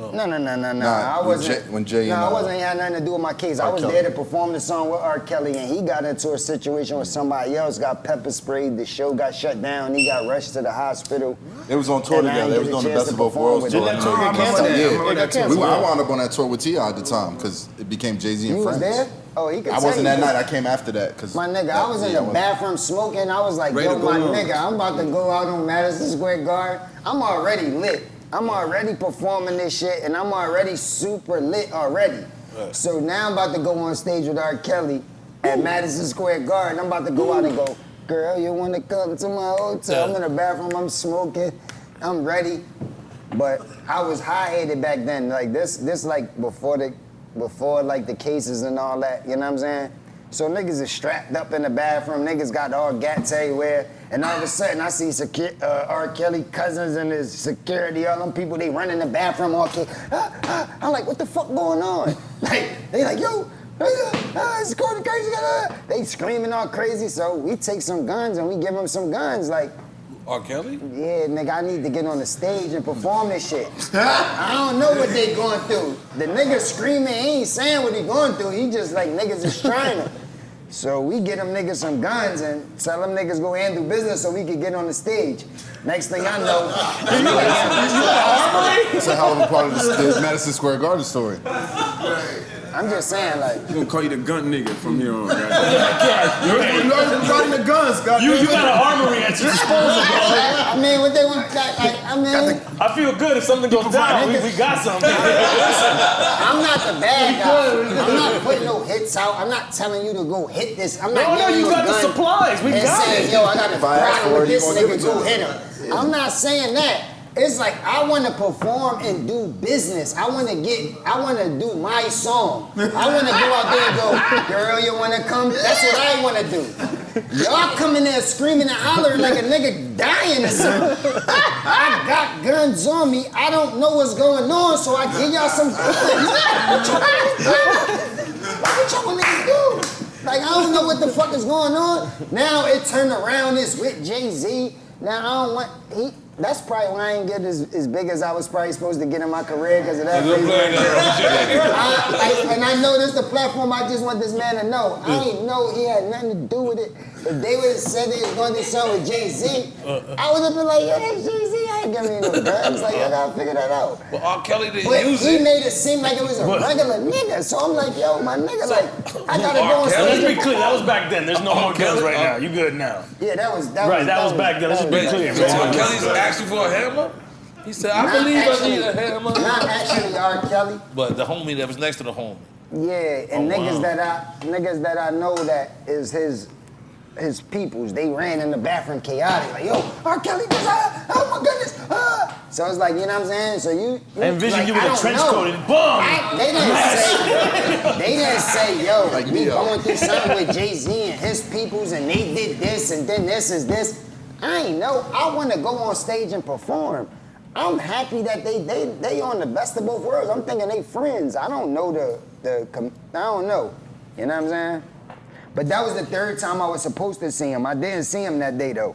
[SPEAKER 2] No.
[SPEAKER 1] Nah,
[SPEAKER 2] I wasn't.
[SPEAKER 1] when Jay and,
[SPEAKER 2] I wasn't had nothing to do with my case. I
[SPEAKER 1] R.
[SPEAKER 2] was
[SPEAKER 1] Kelly.
[SPEAKER 2] there to perform the song with R. Kelly, and he got into a situation with somebody else, got pepper sprayed. The show got shut down. He got rushed to the hospital.
[SPEAKER 1] They was on tour
[SPEAKER 2] And I
[SPEAKER 1] together. They
[SPEAKER 2] didn't
[SPEAKER 1] was
[SPEAKER 2] get
[SPEAKER 1] doing
[SPEAKER 2] a
[SPEAKER 1] the
[SPEAKER 2] chance
[SPEAKER 1] Best
[SPEAKER 2] to
[SPEAKER 1] of Both
[SPEAKER 2] perform
[SPEAKER 1] Worlds
[SPEAKER 2] with
[SPEAKER 1] tour.
[SPEAKER 2] them.
[SPEAKER 6] Didn't that tour get
[SPEAKER 1] I remember
[SPEAKER 6] canceled?
[SPEAKER 1] that.
[SPEAKER 6] Yeah,
[SPEAKER 1] Yeah,
[SPEAKER 6] it got canceled.
[SPEAKER 1] I wound up on that tour with T.I. at the time because it became Jay-Z and
[SPEAKER 2] You
[SPEAKER 1] Friends.
[SPEAKER 2] was there? Oh, he could
[SPEAKER 1] I
[SPEAKER 2] tell
[SPEAKER 1] wasn't
[SPEAKER 2] you.
[SPEAKER 1] that night. I came after that because
[SPEAKER 2] My nigga, I was in the bathroom smoking. I was like,
[SPEAKER 7] Ready
[SPEAKER 2] yo,
[SPEAKER 7] to go
[SPEAKER 2] my
[SPEAKER 7] on.
[SPEAKER 2] nigga, I'm about to go out on Madison Square Garden. I'm already lit. I'm already performing this shit, and I'm already super lit already. So now I'm about to go on stage with R. Kelly at Madison Square Garden. I'm about to go out and go, girl, you want to come to my hotel? I'm in the bathroom, I'm smoking, I'm ready. But I was high-headed back then. Like this like before like the cases and all that, you know what I'm saying? So niggas is strapped up in the bathroom, niggas got all gats everywhere, and all of a sudden I see R. Kelly cousins and his security, all them people, they run in the bathroom, all I'm like, what the fuck going on? Like, they like, yo, it's going crazy. They screaming all crazy, so we take some guns and we give them some guns, like,
[SPEAKER 5] R. Kelly?
[SPEAKER 2] yeah, nigga, I need to get on the stage and perform this shit. I don't know what they going through. The nigga screaming, he ain't saying what he going through. He just like, niggas is trying to. So we get them niggas some guns and tell them niggas go handle business so we could get on the stage. Next thing I know,
[SPEAKER 1] It's a hell of a part of the Madison Square Garden story.
[SPEAKER 2] I'm just saying, like,
[SPEAKER 7] I'm gonna call you the gun nigga from here on. Right?
[SPEAKER 6] You
[SPEAKER 7] Running the guns,
[SPEAKER 6] got an armory at your disposal, bro.
[SPEAKER 2] I mean, what they want,
[SPEAKER 6] I feel good if something goes down. We got something.
[SPEAKER 2] I'm not the bad guy. I'm not putting no hits out. I'm not telling you to go hit this. I'm not
[SPEAKER 6] No,
[SPEAKER 2] giving
[SPEAKER 6] you
[SPEAKER 2] you a
[SPEAKER 6] got the
[SPEAKER 2] gun
[SPEAKER 6] supplies. We
[SPEAKER 2] and
[SPEAKER 6] got
[SPEAKER 2] saying,
[SPEAKER 6] it.
[SPEAKER 2] yo, I got a
[SPEAKER 1] If I ask
[SPEAKER 2] problem
[SPEAKER 1] for
[SPEAKER 2] with
[SPEAKER 1] it, you
[SPEAKER 2] this
[SPEAKER 1] gonna give
[SPEAKER 2] nigga,
[SPEAKER 1] it to
[SPEAKER 2] go
[SPEAKER 1] him.
[SPEAKER 2] hit him. I'm not saying that. It's like I want to perform and do business. I want to do my song. I want to go out there and go, girl, you want to come? That's what I want to do. Y'all come in there screaming and hollering like a nigga dying or something. I got guns on me. I don't know what's going on, so I give y'all some guns. What y'all niggas do? Like, I don't know what the fuck is going on. Now it turned around, it's with Jay-Z. Now I don't want, that's probably why I ain't get as big as I was probably supposed to get in my career because of that. And I know this is the platform, I just want this man to know. I ain't know he had nothing to do with it. If they would have said they was going to do something with Jay-Z, I would have been like, yeah, that's Jay-Z. I ain't giving you no guns. Like, I gotta figure that out.
[SPEAKER 5] But R. Kelly didn't
[SPEAKER 2] But
[SPEAKER 5] use
[SPEAKER 2] he
[SPEAKER 5] it.
[SPEAKER 2] made it seem like it was a regular nigga. So I'm like, yo, my nigga, like, I gotta go on
[SPEAKER 6] Let's
[SPEAKER 2] stage.
[SPEAKER 6] be clear. That was back then. There's no more guns right now. You good now?
[SPEAKER 2] Yeah, that was
[SPEAKER 6] Right, that was back then. Let's just be clear.
[SPEAKER 5] So R. Kelly's asking for a hammer? He said, I believe I need a hammer.
[SPEAKER 2] Not actually R. Kelly.
[SPEAKER 5] But the homie that was next to the homie.
[SPEAKER 2] Yeah, and niggas that I know that is his peoples, they ran in the bathroom chaotic, like, yo, R. Kelly was, oh my goodness, So it's like, you know what I'm saying? So you
[SPEAKER 6] I envision
[SPEAKER 2] like,
[SPEAKER 6] you with a trench coat and boom!
[SPEAKER 2] They didn't say, yo, like we going through something with Jay-Z and his peoples and they did this and then this is this. I ain't know. I want to go on stage and perform. I'm happy that they on the best of both worlds. I'm thinking they friends. I don't know I don't know. You know what I'm saying? But that was the third time I was supposed to see him. I didn't see him that day though.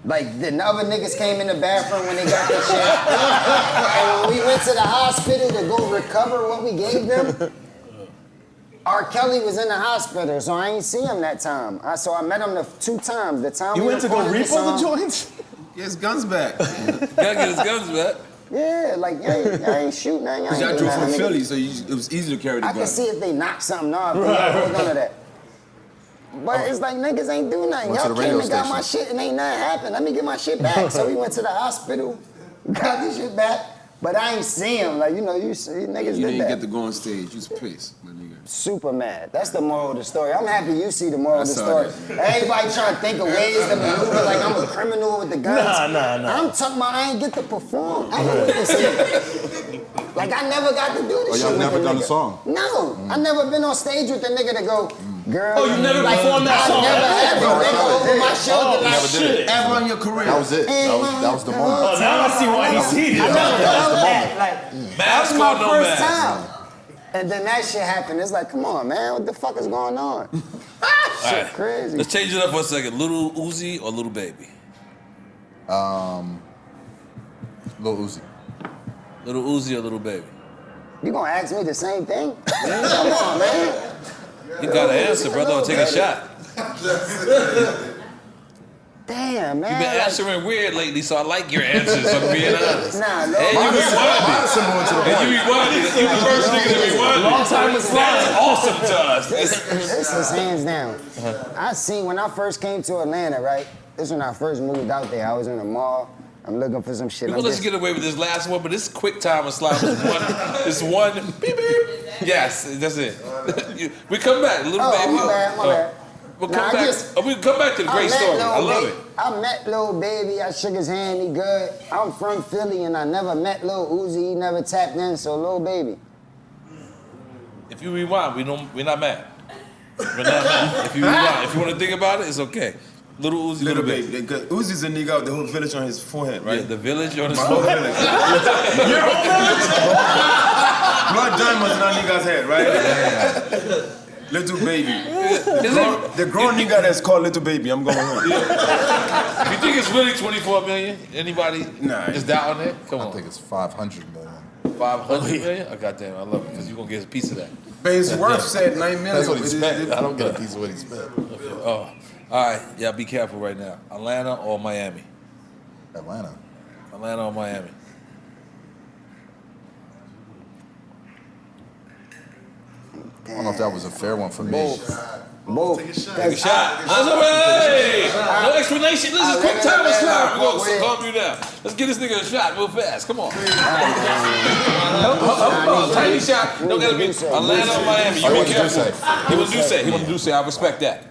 [SPEAKER 2] Like the other niggas came in the bathroom when they got their shit. And when we went to the hospital to go recover what we gave them, R. Kelly was in the hospital, so I ain't see him that time. So I met him the 2 times. The time
[SPEAKER 6] You
[SPEAKER 2] we
[SPEAKER 6] went to go
[SPEAKER 2] recorded
[SPEAKER 6] repo the joints?
[SPEAKER 7] Get his guns back.
[SPEAKER 5] Gotta get his guns back.
[SPEAKER 2] Yeah, like y'all ain't shooting nothing.
[SPEAKER 7] Cause y'all drove from Philly, so it was easy to carry the
[SPEAKER 2] I
[SPEAKER 7] gun.
[SPEAKER 2] can see if they knock something off. Right. None of that. But it's like niggas ain't do nothing.
[SPEAKER 1] Went to
[SPEAKER 2] Y'all
[SPEAKER 1] the
[SPEAKER 2] came
[SPEAKER 1] radio
[SPEAKER 2] and got my
[SPEAKER 1] station.
[SPEAKER 2] shit and ain't nothing happened. Let me get my shit back. So we went to the hospital, got the shit back. But I ain't see him. Like, you know, you see niggas
[SPEAKER 7] You
[SPEAKER 2] did
[SPEAKER 7] didn't
[SPEAKER 2] that.
[SPEAKER 7] get to go on stage. You was pissed, my nigga.
[SPEAKER 2] Super mad. That's the moral of the story. I'm happy you see the moral of the
[SPEAKER 7] I
[SPEAKER 2] story.
[SPEAKER 7] saw
[SPEAKER 2] Everybody trying to think of ways to maneuver like I'm a criminal with the guns.
[SPEAKER 6] Nah.
[SPEAKER 2] I'm talking about I ain't get to perform. I don't get to see it. Like I never got to do this shit.
[SPEAKER 1] y'all
[SPEAKER 2] with
[SPEAKER 1] never
[SPEAKER 2] the
[SPEAKER 1] done
[SPEAKER 2] nigga.
[SPEAKER 1] a song?
[SPEAKER 2] No. I never been on stage with the nigga to go, girl.
[SPEAKER 6] Oh, you never
[SPEAKER 2] like,
[SPEAKER 6] performed that song?
[SPEAKER 2] I never had the nigga over my shoulder like
[SPEAKER 1] never did
[SPEAKER 2] shit.
[SPEAKER 7] Ever in your career?
[SPEAKER 1] That was it. That was the moment.
[SPEAKER 6] Oh, now I see why he's heated.
[SPEAKER 2] I never felt that. Like, that
[SPEAKER 5] Mask
[SPEAKER 2] was my
[SPEAKER 5] or no
[SPEAKER 2] first
[SPEAKER 5] mask?
[SPEAKER 2] time. And then that shit happened. It's like, come on, man, what the fuck is going on? Shit
[SPEAKER 5] Alright.
[SPEAKER 2] crazy.
[SPEAKER 5] Let's change it up for a second. Lil Uzi or Lil Baby?
[SPEAKER 1] Lil Uzi.
[SPEAKER 5] Lil Uzi or Lil Baby?
[SPEAKER 2] You gonna ask me the same thing? Come on, man.
[SPEAKER 5] You gotta answer, brother, or take a shot.
[SPEAKER 2] Damn, man.
[SPEAKER 5] You've been
[SPEAKER 2] like-
[SPEAKER 5] answering weird lately, so I like your answers, I'm being honest.
[SPEAKER 2] Nah, no.
[SPEAKER 5] And you rewinded. And you rewinded. You the first nigga to rewind.
[SPEAKER 6] Long time was
[SPEAKER 5] That's awesome to us.
[SPEAKER 2] This is hands down. I seen when I first came to Atlanta, right? This is when I first moved out there. I was in the mall. I'm looking for some shit.
[SPEAKER 5] We're
[SPEAKER 2] I'm
[SPEAKER 5] gonna let you get away with this last one, but this quick time and slide is one beep beep. Yes, that's it. We come back, Lil Baby.
[SPEAKER 2] my bad.
[SPEAKER 5] We'll
[SPEAKER 2] Nah,
[SPEAKER 5] come
[SPEAKER 2] I
[SPEAKER 5] back.
[SPEAKER 2] just-
[SPEAKER 5] We come back to the great
[SPEAKER 2] met
[SPEAKER 5] story.
[SPEAKER 2] Lil
[SPEAKER 5] I love
[SPEAKER 2] Baby.
[SPEAKER 5] it.
[SPEAKER 2] I met Lil Baby. I shook his hand. He good. I'm from Philly, and I never met Lil Uzi. He never tapped in. So Lil Baby.
[SPEAKER 5] If you rewind, we're not mad. We're not mad. If you rewind, if you want to think about it, it's okay. Little Uzi,
[SPEAKER 7] Little baby. Because Uzi's a nigga with the whole village on his forehead, right?
[SPEAKER 5] Yeah, the village on his
[SPEAKER 7] My whole
[SPEAKER 5] phone.
[SPEAKER 7] village. Blood diamonds in that nigga's head, right? Little baby. The grown nigga that's called little baby, I'm going home.
[SPEAKER 5] You think it's really 24 million? Anybody
[SPEAKER 7] Nah.
[SPEAKER 5] is down it? Come
[SPEAKER 1] I
[SPEAKER 5] on.
[SPEAKER 1] think it's 500 million.
[SPEAKER 5] 500 million? Oh, goddamn, I love it, because you're going to get a piece of that.
[SPEAKER 7] But his worth said 9 million.
[SPEAKER 1] That's what he spent. I don't get a piece of what he spent.
[SPEAKER 5] Oh, all right. Yeah, be careful right now. Atlanta or Miami?
[SPEAKER 1] Atlanta.
[SPEAKER 5] Atlanta or Miami?
[SPEAKER 1] I don't know if that was a fair one for me.
[SPEAKER 2] Both.
[SPEAKER 5] Take a shot. That's all right. No explanation. This is quick time and slide. We're going to calm you down. Let's get this nigga a shot real fast. Come on. Tiny shot. Don't gotta be Atlanta or Miami. You be careful. He was do say. He was do say. I respect that.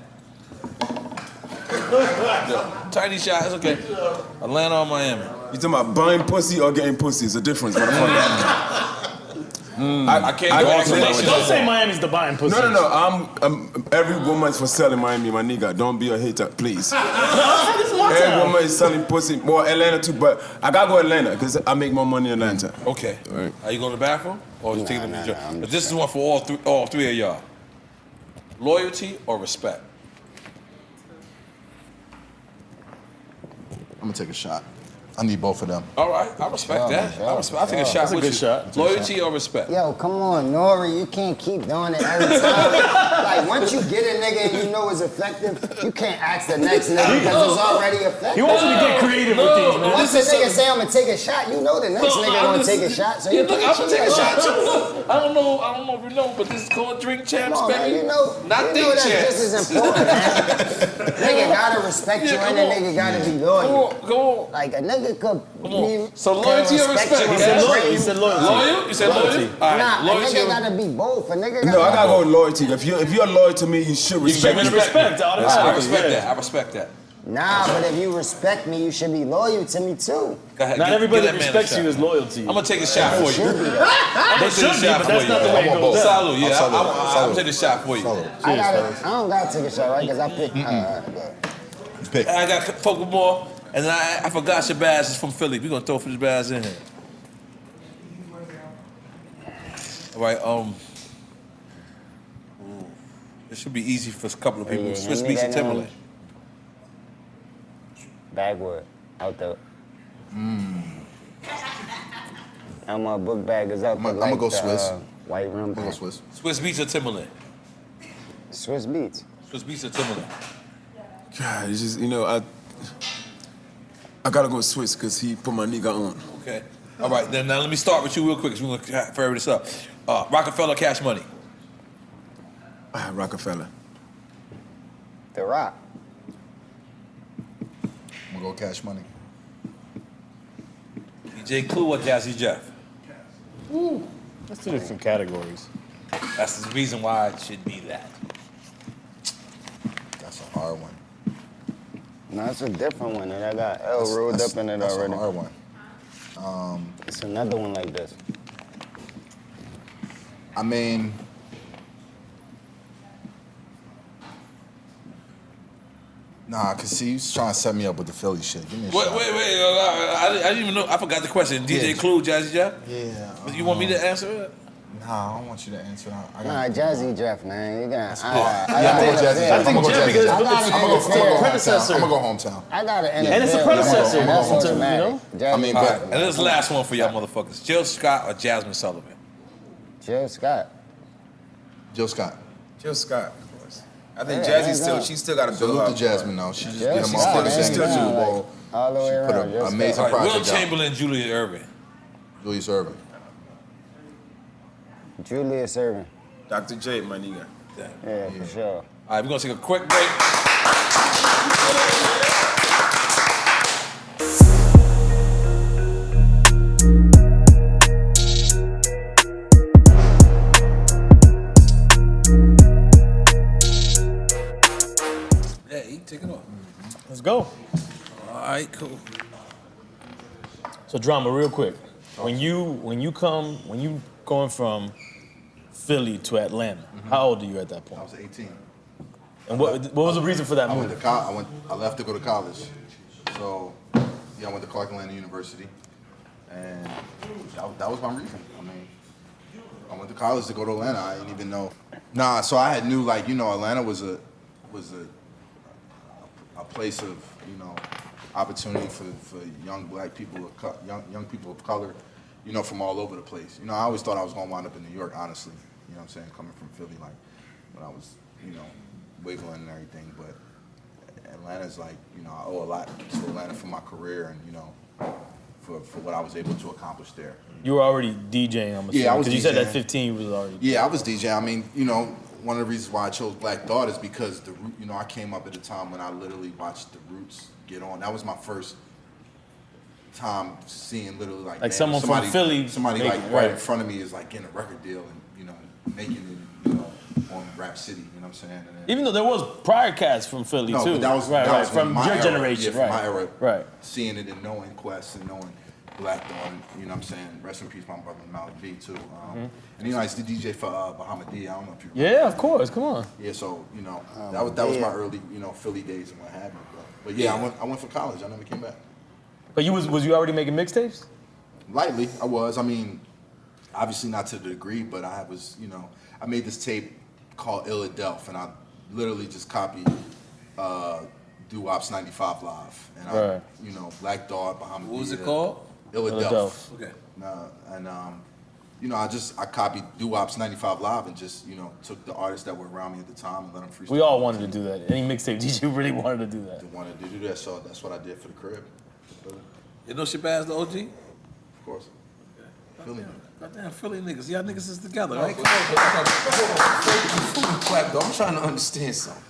[SPEAKER 5] Tiny shot. It's okay. Atlanta or Miami.
[SPEAKER 7] You talking about buying pussy or getting pussy? It's a difference, motherfucker.
[SPEAKER 5] I can't go explanation.
[SPEAKER 6] Don't say Miami's the buying pussy.
[SPEAKER 7] No. I'm every woman's for selling Miami, my nigga. Don't be a hater, please.
[SPEAKER 6] This is my
[SPEAKER 7] Every
[SPEAKER 6] town.
[SPEAKER 7] woman is selling pussy. Well, Atlanta too, but I gotta go Atlanta because I make more money in Atlanta.
[SPEAKER 5] Okay.
[SPEAKER 7] Right.
[SPEAKER 5] Are you going to the bathroom or you taking them to the gym? But this is one for all three of y'all. Loyalty or respect?
[SPEAKER 1] I'm gonna take a shot. I need both of them.
[SPEAKER 5] All right, I respect that. I take a shot
[SPEAKER 6] That's a
[SPEAKER 5] with
[SPEAKER 6] good
[SPEAKER 5] you.
[SPEAKER 6] shot.
[SPEAKER 5] Loyalty or respect?
[SPEAKER 2] Yo, come on, N.O.R.E, you can't keep doing it every time. Like, once you get a nigga and you know it's effective, you can't ask the next nigga because it's already effective.
[SPEAKER 6] He wants you to get creative with these, man.
[SPEAKER 2] Once the nigga say I'm gonna take a shot, you know the next nigga gonna take a shot, so
[SPEAKER 5] Yeah,
[SPEAKER 2] you
[SPEAKER 5] look,
[SPEAKER 2] can't
[SPEAKER 5] I'm gonna take a
[SPEAKER 2] cheat.
[SPEAKER 5] shot too. Look, I don't know if you know, but this is called Drink Champs,
[SPEAKER 2] Come on, man,
[SPEAKER 5] baby.
[SPEAKER 2] you know
[SPEAKER 5] Not
[SPEAKER 2] that's
[SPEAKER 5] Think
[SPEAKER 2] just
[SPEAKER 5] Champs.
[SPEAKER 2] as important, man. Nigga gotta respect you
[SPEAKER 5] Yeah,
[SPEAKER 2] and
[SPEAKER 5] come
[SPEAKER 2] a
[SPEAKER 5] on.
[SPEAKER 2] nigga gotta be loyal.
[SPEAKER 5] Come on.
[SPEAKER 2] Like a nigga could
[SPEAKER 5] Come on.
[SPEAKER 2] be.
[SPEAKER 5] So loyalty or respect?
[SPEAKER 2] you.
[SPEAKER 6] He said loyalty. He said loyalty.
[SPEAKER 5] Loyal? You said loyalty? All right,
[SPEAKER 2] Nah, a
[SPEAKER 5] loyalty.
[SPEAKER 2] nigga gotta be both. A nigga
[SPEAKER 7] No, I gotta go with loyalty. If you're loyal to me, you should respect me.
[SPEAKER 6] Respect.
[SPEAKER 5] I
[SPEAKER 6] automatically.
[SPEAKER 5] respect that. I respect that.
[SPEAKER 2] Nah, but if you respect me, you should be loyal to me too.
[SPEAKER 5] Go ahead.
[SPEAKER 6] Not
[SPEAKER 5] give
[SPEAKER 6] everybody
[SPEAKER 5] that
[SPEAKER 6] that
[SPEAKER 5] man a
[SPEAKER 6] respects
[SPEAKER 5] shot.
[SPEAKER 6] you is loyal to you.
[SPEAKER 5] I'm gonna take a shot for you.
[SPEAKER 2] Should be.
[SPEAKER 6] They
[SPEAKER 5] Take
[SPEAKER 6] should
[SPEAKER 5] a
[SPEAKER 6] be,
[SPEAKER 5] shot
[SPEAKER 6] but
[SPEAKER 5] for
[SPEAKER 6] that's
[SPEAKER 5] you.
[SPEAKER 6] not the way it goes down.
[SPEAKER 5] Salute, yeah.
[SPEAKER 1] Salute.
[SPEAKER 5] I'm
[SPEAKER 1] Salute.
[SPEAKER 5] taking a shot for you.
[SPEAKER 2] I don't gotta take a shot, right? Because I picked.
[SPEAKER 1] Pick.
[SPEAKER 5] I got folk with more, and then I forgot Shabazz is from Philly. We're gonna throw Shabazz in here. All right, this should be easy for a couple of people.
[SPEAKER 2] Yeah,
[SPEAKER 5] Swiss
[SPEAKER 2] hand me
[SPEAKER 5] Beats and
[SPEAKER 2] that,
[SPEAKER 5] Timberlake.
[SPEAKER 2] Bagwood out there. I'm a book bag is up.
[SPEAKER 1] I'ma go Swiss.
[SPEAKER 2] White rim.
[SPEAKER 1] I'm gonna go Swiss.
[SPEAKER 5] Swiss Beats or Timberlake?
[SPEAKER 2] Swiss Beats.
[SPEAKER 5] Swiss Beats or Timberlake?
[SPEAKER 7] God, it's just, I gotta go Swiss because he put my nigga on.
[SPEAKER 5] Okay. All right, then now let me start with you real quick, because we're gonna further this up. Rockefeller, Cash Money.
[SPEAKER 7] Rockefeller.
[SPEAKER 2] The Rock.
[SPEAKER 1] I'm gonna go Cash Money.
[SPEAKER 5] DJ Clue or Jazzy Jeff?
[SPEAKER 6] That's two different categories.
[SPEAKER 5] That's the reason why it should be that.
[SPEAKER 1] That's a hard one.
[SPEAKER 2] No, it's a different one, and I got L rolled up in it
[SPEAKER 1] That's
[SPEAKER 2] already.
[SPEAKER 1] a hard one.
[SPEAKER 2] It's another one like this.
[SPEAKER 1] I mean, nah, cause see, you was trying to set me up with the Philly shit. Give me a
[SPEAKER 5] Wait,
[SPEAKER 1] shot.
[SPEAKER 5] I didn't even know. I forgot the question. DJ
[SPEAKER 1] Yeah.
[SPEAKER 5] Clue, Jazzy Jeff?
[SPEAKER 1] Yeah.
[SPEAKER 5] You want me to answer it?
[SPEAKER 1] Nah, I don't want you to answer. I
[SPEAKER 2] Nah, Jazzy Jeff, man. You got.
[SPEAKER 1] I'm gonna go Jazzy.
[SPEAKER 6] I think
[SPEAKER 1] I'm gonna go
[SPEAKER 6] Jeff
[SPEAKER 1] Jazzy.
[SPEAKER 6] because
[SPEAKER 1] I'm
[SPEAKER 6] it's
[SPEAKER 1] gonna go
[SPEAKER 6] the predecessor.
[SPEAKER 1] I'm gonna go hometown.
[SPEAKER 2] I got it.
[SPEAKER 6] And it's a predecessor. That's in terms, you know?
[SPEAKER 1] I mean,
[SPEAKER 5] All
[SPEAKER 1] but
[SPEAKER 5] right, and this is the last one for y'all motherfuckers. Jill Scott or Jasmine Sullivan?
[SPEAKER 2] Jill Scott.
[SPEAKER 1] Jill Scott.
[SPEAKER 7] Jill Scott, of course. I think
[SPEAKER 2] Yeah,
[SPEAKER 7] Jazzy
[SPEAKER 2] hands
[SPEAKER 7] she still got to build
[SPEAKER 1] Salute
[SPEAKER 7] up.
[SPEAKER 1] to Jasmine though. She just
[SPEAKER 2] Yeah,
[SPEAKER 1] did a
[SPEAKER 2] she's
[SPEAKER 1] motherfucker
[SPEAKER 2] still-
[SPEAKER 1] thing
[SPEAKER 2] she's
[SPEAKER 1] to
[SPEAKER 2] still-
[SPEAKER 1] the Bowl.
[SPEAKER 2] All the way
[SPEAKER 1] She put
[SPEAKER 2] around.
[SPEAKER 1] an
[SPEAKER 2] Jill
[SPEAKER 1] amazing
[SPEAKER 2] Scott.
[SPEAKER 5] All right, Will
[SPEAKER 1] project out.
[SPEAKER 5] Chamberlain, Julius Irving.
[SPEAKER 1] Julius Irving.
[SPEAKER 2] Julius Irving.
[SPEAKER 7] Dr. J, my nigga.
[SPEAKER 2] Yeah, for sure.
[SPEAKER 5] All right, we're gonna take a quick break. Yeah, take it off.
[SPEAKER 6] Let's go.
[SPEAKER 5] All right, cool.
[SPEAKER 6] So drama, real quick. When you going from Philly to Atlanta, how old are you at that
[SPEAKER 1] I
[SPEAKER 6] point?
[SPEAKER 1] was 18.
[SPEAKER 6] And what was the reason for that
[SPEAKER 1] I
[SPEAKER 6] move?
[SPEAKER 1] went to I left to go to college. So yeah, I went to Clark Atlanta University, and that was my reason. I mean, I went to college to go to Atlanta. I didn't even know. Nah, so I had knew like Atlanta was a place of opportunity for young black people, young people of color, from all over the place. I always thought I was gonna wind up in New York, honestly. You know what I'm saying? Coming from Philly, like when I was wiggling and everything, but Atlanta's like, I owe a lot to Atlanta for my career and, for what I was able to accomplish there.
[SPEAKER 6] You were already DJing, I'm assuming.
[SPEAKER 1] Yeah, I was
[SPEAKER 6] Because you said
[SPEAKER 1] DJing.
[SPEAKER 6] at 15 you was already.
[SPEAKER 1] Yeah, I was DJing. I mean, one of the reasons why I chose Black Thought is because I came up at a time when I literally watched the Roots get on. That was my first time seeing literally like man,
[SPEAKER 6] someone from Philly
[SPEAKER 1] somebody
[SPEAKER 6] make
[SPEAKER 1] like
[SPEAKER 6] it,
[SPEAKER 1] right
[SPEAKER 6] right.
[SPEAKER 1] in front of me is like getting a record deal and making it on Rap City. You know what I'm saying? And then,
[SPEAKER 6] Even though there was prior cats from Philly
[SPEAKER 1] no,
[SPEAKER 6] too.
[SPEAKER 1] but that was
[SPEAKER 6] right,
[SPEAKER 1] from
[SPEAKER 6] from
[SPEAKER 1] my
[SPEAKER 6] your
[SPEAKER 1] era.
[SPEAKER 6] generation,
[SPEAKER 1] Yeah, from my era.
[SPEAKER 6] Right.
[SPEAKER 1] Seeing it and knowing Quest and knowing Black Thought, you know what I'm saying? Rest in peace, my brother Malik V too. And I used to DJ for Bahama D. I don't know if you remember.
[SPEAKER 6] Yeah, of course. Come on.
[SPEAKER 1] Yeah, so that was my early Philly days and what have you. But yeah, I went for college. I never came back.
[SPEAKER 6] But was you already making mixtapes?
[SPEAKER 1] Lightly, I was. I mean, obviously not to the degree, but I was. I made this tape called Illadelph, and I literally just copied Doo-Wop's 95 Live, and
[SPEAKER 6] Right.
[SPEAKER 1] Black Dog, Bahama.
[SPEAKER 5] What was
[SPEAKER 1] D,
[SPEAKER 5] it called?
[SPEAKER 1] Illadelph.
[SPEAKER 5] Okay.
[SPEAKER 1] I copied Doo-Wop's 95 Live and just took the artists that were around me at the time and let them freestyle.
[SPEAKER 6] We all wanted to do that. Any mixtape DJ really wanted to do that.
[SPEAKER 1] They wanted to do that, so that's what I did for the crib.
[SPEAKER 5] You know Shabazz the OG?
[SPEAKER 1] Of course. Philly.
[SPEAKER 5] Goddamn Philly niggas. Y'all niggas is together, right?
[SPEAKER 8] Black though, I'm trying to understand something.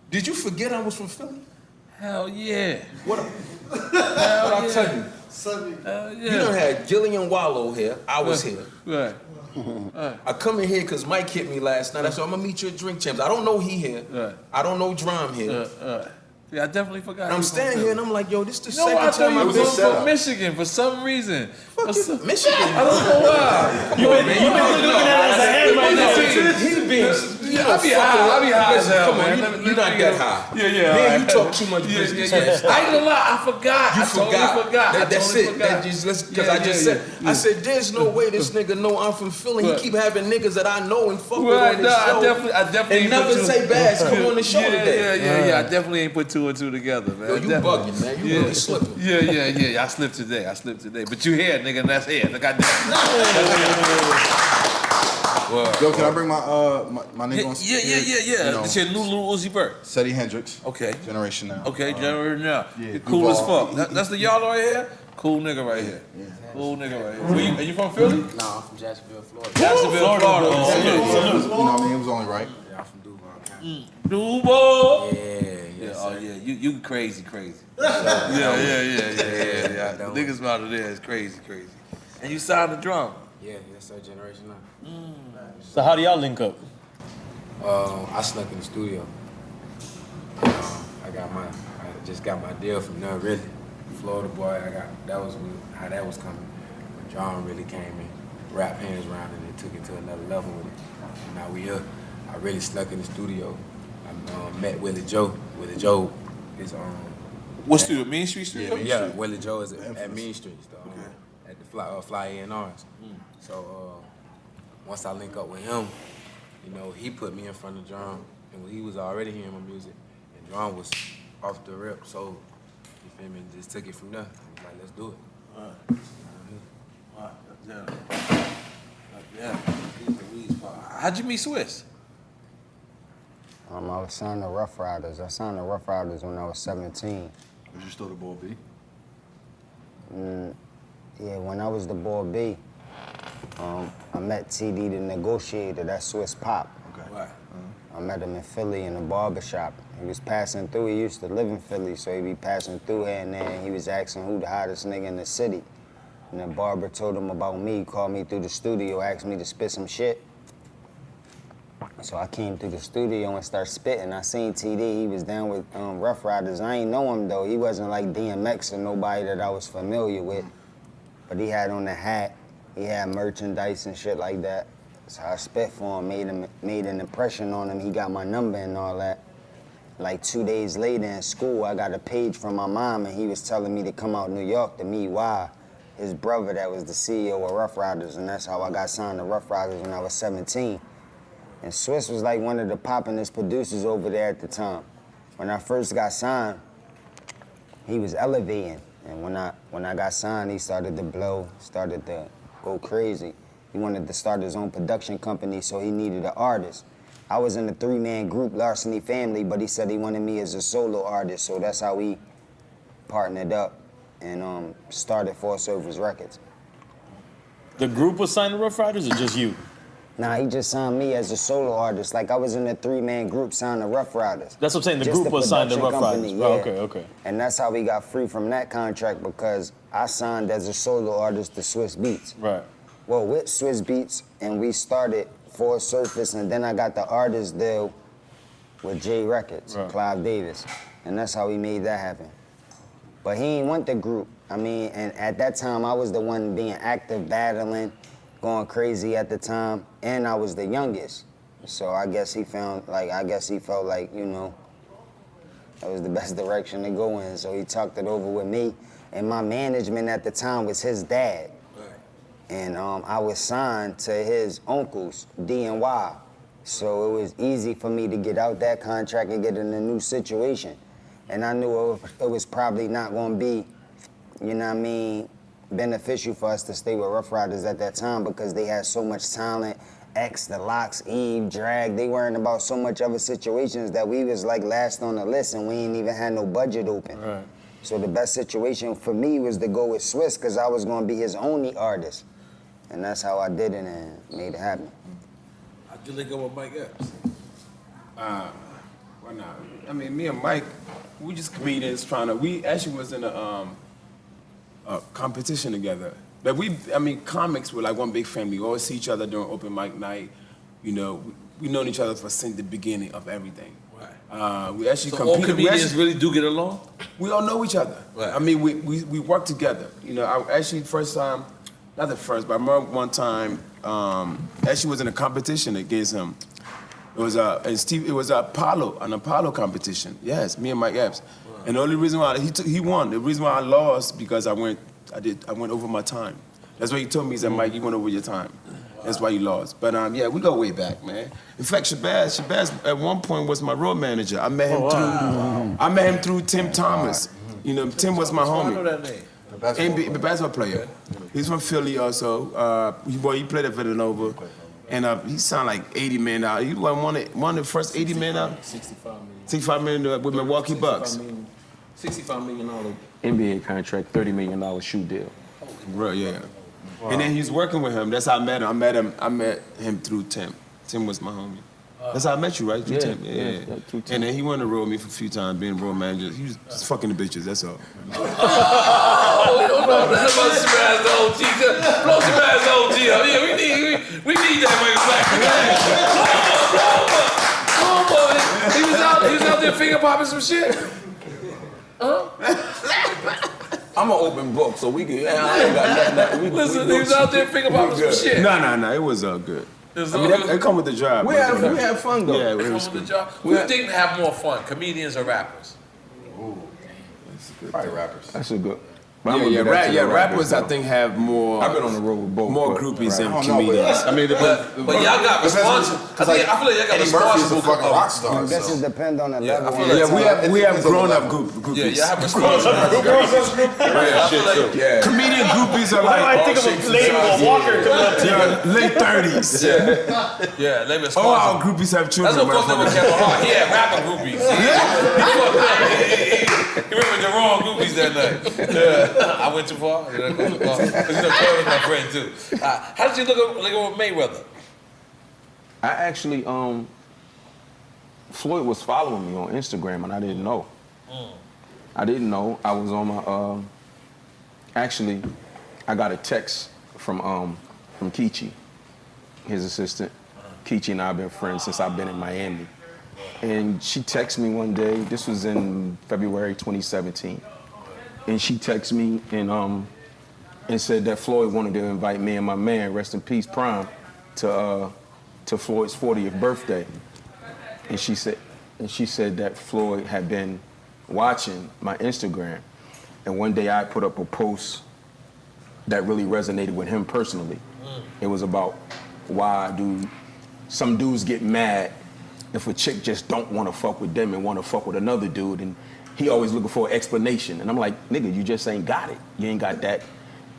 [SPEAKER 8] Did you forget I was from Philly?
[SPEAKER 5] Hell yeah.
[SPEAKER 8] What
[SPEAKER 5] Hell
[SPEAKER 8] I'll
[SPEAKER 5] yeah.
[SPEAKER 8] tell you.
[SPEAKER 5] Hell yeah.
[SPEAKER 8] You done had Gillian Wallow here. I was here.
[SPEAKER 5] Right.
[SPEAKER 8] I come in here because Mike hit me last night. I said, I'm going to meet you at Drink Champs. I don't know he here.
[SPEAKER 5] Right.
[SPEAKER 8] I don't know Drum here.
[SPEAKER 5] Yeah, I definitely forgot.
[SPEAKER 8] And I'm standing here and I'm like, yo, this the
[SPEAKER 5] No, I
[SPEAKER 8] second
[SPEAKER 5] thought
[SPEAKER 8] time
[SPEAKER 5] you
[SPEAKER 8] I've
[SPEAKER 5] was
[SPEAKER 8] been
[SPEAKER 5] from Michigan for some reason.
[SPEAKER 8] Michigan?
[SPEAKER 5] I don't know why.
[SPEAKER 6] You been looking at it as a hand right now.
[SPEAKER 8] He being...
[SPEAKER 5] I be high as hell,
[SPEAKER 8] Come
[SPEAKER 5] man.
[SPEAKER 8] on, you're not that high.
[SPEAKER 5] Yeah.
[SPEAKER 8] Man, you talk too much business.
[SPEAKER 5] I ain't gonna lie, I forgot.
[SPEAKER 8] You
[SPEAKER 5] I totally forgot.
[SPEAKER 8] That's it. Because I just said, I said, there's no way this nigga know I'm from Philly. He keep having niggas that I know and fuck with on his show.
[SPEAKER 5] I definitely
[SPEAKER 8] and never say Bass come on the show today.
[SPEAKER 5] Yeah. I definitely ain't put two and two together, man.
[SPEAKER 8] Yo, you bugging, man. You really slipping.
[SPEAKER 5] Yeah. I slipped today. But you here, nigga, and that's here. Look, I
[SPEAKER 1] Yo, can I bring my nigga on stage?
[SPEAKER 5] Yeah. It's your new Lil Uzi Vert.
[SPEAKER 1] Ceddy Hendrix.
[SPEAKER 5] Okay.
[SPEAKER 1] Generation Now.
[SPEAKER 5] Okay, Generation Now.
[SPEAKER 1] Yeah,
[SPEAKER 5] Cool as
[SPEAKER 1] Duval.
[SPEAKER 5] fuck. That's the y'all right here? Cool nigga right here.
[SPEAKER 1] Yeah.
[SPEAKER 5] Cool nigga right here. Are you from Philly?
[SPEAKER 9] Nah, I'm from Jacksonville, Florida.
[SPEAKER 5] Jacksonville, Florida.
[SPEAKER 1] You know what I mean? It was only right.
[SPEAKER 9] Yeah, I'm from Duval County.
[SPEAKER 5] Duval.
[SPEAKER 9] Yeah.
[SPEAKER 5] Oh yeah, you crazy. Yeah. The niggas out of there is crazy. And you signed the drum.
[SPEAKER 9] Yeah, yes sir, Generation Now.
[SPEAKER 6] So how do y'all link up?
[SPEAKER 9] I snuck in the studio. I just got my deal from N.O.R.E. Florida boy. That was how that was coming. When John really came in, wrapped hands around it and took it to another level with it. And now we here. I really snuck in the studio. I met Willie Joe. Willie Joe is
[SPEAKER 5] What studio? Mean Street Studio?
[SPEAKER 9] Yeah, Willie Joe is at Mean Street, at the Fly N.O.R.E. So once I link up with him, you know, he put me in front of John, and he was already hearing my music, and John was off the rip, so you feel me? Just took it from there. I was like, let's do it.
[SPEAKER 5] Yeah. How'd you meet Swiss?
[SPEAKER 2] I was signed to Rough Riders. I signed to Rough Riders when I was 17.
[SPEAKER 1] Was you still the Ball B?
[SPEAKER 2] Yeah, when I was the Ball B, I met TD the Negotiator, that's Swiss Pop.
[SPEAKER 1] Okay.
[SPEAKER 5] Right.
[SPEAKER 2] I met him in Philly in a barbershop. He was passing through. He used to live in Philly, so he'd be passing through here and there, and he was asking who the hottest nigga in the city. And the barber told him about me, called me through the studio, asked me to spit some shit. So I came through the studio and started spitting. I seen TD, he was down with Rough Riders. I ain't know him though. He wasn't like DMX or nobody that I was familiar with. But he had on the hat, he had merchandise and shit like that. So I spit for him, made an impression on him. He got my number and all that. Like 2 days later in school, I got a page from my mom and he was telling me to come out to New York to meet Y, his brother that was the CEO of Rough Riders, and that's how I got signed to Rough Riders when I was 17. And Swiss was like one of the poppin'est producers over there at the time. When I first got signed, he was elevating. And when I got signed, he started to blow, started to go crazy. He wanted to start his own production company, so he needed an artist. I was in a 3-man group, Larceny Family, but he said he wanted me as a solo artist, so that's how we partnered up and started Forest Service Records.
[SPEAKER 6] The group was signed to Rough Riders or just you?
[SPEAKER 2] Nah, he just signed me as a solo artist. Like I was in a 3-man group signed to Rough Riders.
[SPEAKER 6] That's what I'm saying, the
[SPEAKER 2] Just
[SPEAKER 6] group was signed to Rough
[SPEAKER 2] production
[SPEAKER 6] Riders.
[SPEAKER 2] company,
[SPEAKER 6] Oh, okay.
[SPEAKER 2] And that's how we got free from that contract because I signed as a solo artist to Swiss Beats.
[SPEAKER 6] Right.
[SPEAKER 2] Well, with Swiss Beats, and we started Forest Surface, and then I got the artist deal with J Records,
[SPEAKER 6] Right.
[SPEAKER 2] Clive Davis. And that's how we made that happen. But he ain't want the group. I mean, and at that time, I was the one being active, battling, going crazy at the time, and I was the youngest. So I guess he felt like, you know, that was the best direction to go in. So he talked it over with me, and my management at the time was his dad. And I was signed to his uncles, D and Y. So it was easy for me to get out that contract and get in a new situation. And I knew it was probably not gonna be, you know what I mean, beneficial for us to stay with Rough Riders at that time because they had so much talent. X, The Locks, Eve, Drag, they worrying about so much other situations that we was like last on the list and we ain't even had no budget open.
[SPEAKER 6] Right.
[SPEAKER 2] So the best situation for me was to go with Swiss because I was gonna be his only artist. And that's how I did it and made it happen.
[SPEAKER 5] How'd you link up with Mike Epps?
[SPEAKER 7] Well, Why not? I mean, me and Mike, we just comedians we actually was in a competition together. But comics were like one big family. We always see each other during open mic night. You know, we known each other since the beginning of everything. Right. We actually competed.
[SPEAKER 5] All comedians really do get along?
[SPEAKER 7] We all know each other. Right. I mean, we work together. You know, I actually first time, not the first, but I remember one time, actually was in a competition against him. It was an Apollo competition. Yes, me and Mike Epps. Wow. And the only reason why he won, the reason why I lost because I went over my time. That's what he told me. He said, Mike, you went over your time. That's why you lost. But yeah, we go way back, man. In fact, Shabazz at one point was my road manager. I met him through Tim Thomas. You know, Tim was my homie.
[SPEAKER 5] I know that name.
[SPEAKER 7] The basketball player. He's from Philly also. He played at Villanova. And he signed like $80 million. He was one of the first $80 million. $65 million with Milwaukee Bucks.
[SPEAKER 8] $65 million NBA contract, $30 million shoe deal.
[SPEAKER 7] Real, yeah. Wow. And then he's working with him. That's how I met him. I met him through Tim. Tim was my homie. That's how I met you, right? Through Tim. Yeah. Through Tim. And then he went to road with me for a few times, being road manager. He was just fucking the bitches, that's all.
[SPEAKER 5] Oh, we don't know about Shabazz the OG. Blow Shabazz the OG up. Yeah, we need that Michael Blackson. He was out there finger popping some shit.
[SPEAKER 8] I'm an open book, so we can. I ain't got nothing.
[SPEAKER 5] Listen, he was out there finger popping some shit.
[SPEAKER 7] No, it was good. They come with the job.
[SPEAKER 8] We had fun though.
[SPEAKER 7] Yeah,
[SPEAKER 5] it was good. Who do you think have more fun, comedians or rappers?
[SPEAKER 1] Ooh, that's good. Probably rappers.
[SPEAKER 8] That's a good.
[SPEAKER 7] Rappers I think have more.
[SPEAKER 8] I've been on the road with both.
[SPEAKER 7] More groupies than comedians.
[SPEAKER 5] But y'all got responsible. I feel like y'all got responsible.
[SPEAKER 1] Fucking rock star.
[SPEAKER 2] I guess it depends on the level.
[SPEAKER 7] We have grown up groupies.
[SPEAKER 5] Yeah, y'all have responsible.
[SPEAKER 7] Comedian groupies are like.
[SPEAKER 6] I think of a lady with a walker coming up to you.
[SPEAKER 7] Late 30s.
[SPEAKER 5] Yeah, they responsible.
[SPEAKER 7] All our groupies have children.
[SPEAKER 5] That's what fucked up with Kevin Hart. He had rapper groupies. He remembered the wrong groupies that night. I went too far. Did I go too far? Because Kevin's my friend too. How did you look at Mayweather?
[SPEAKER 8] I actually, Floyd was following me on Instagram and I didn't know. I didn't know. I was on my, actually, I got a text from Kichi, his assistant. Kichi and I have been friends since I've been in Miami. And she texted me one day, this was in February 2017. And she texted me and said that Floyd wanted to invite me and my man, rest in peace, Prime, to Floyd's 40th birthday. And she said that Floyd had been watching my Instagram. And one day I put up a post that really resonated with him personally. It was about why do some dudes get mad if a chick just don't want to fuck with them and want to fuck with another dude, and he always looking for an explanation. And I'm like, nigga, you just ain't got it. You ain't got that,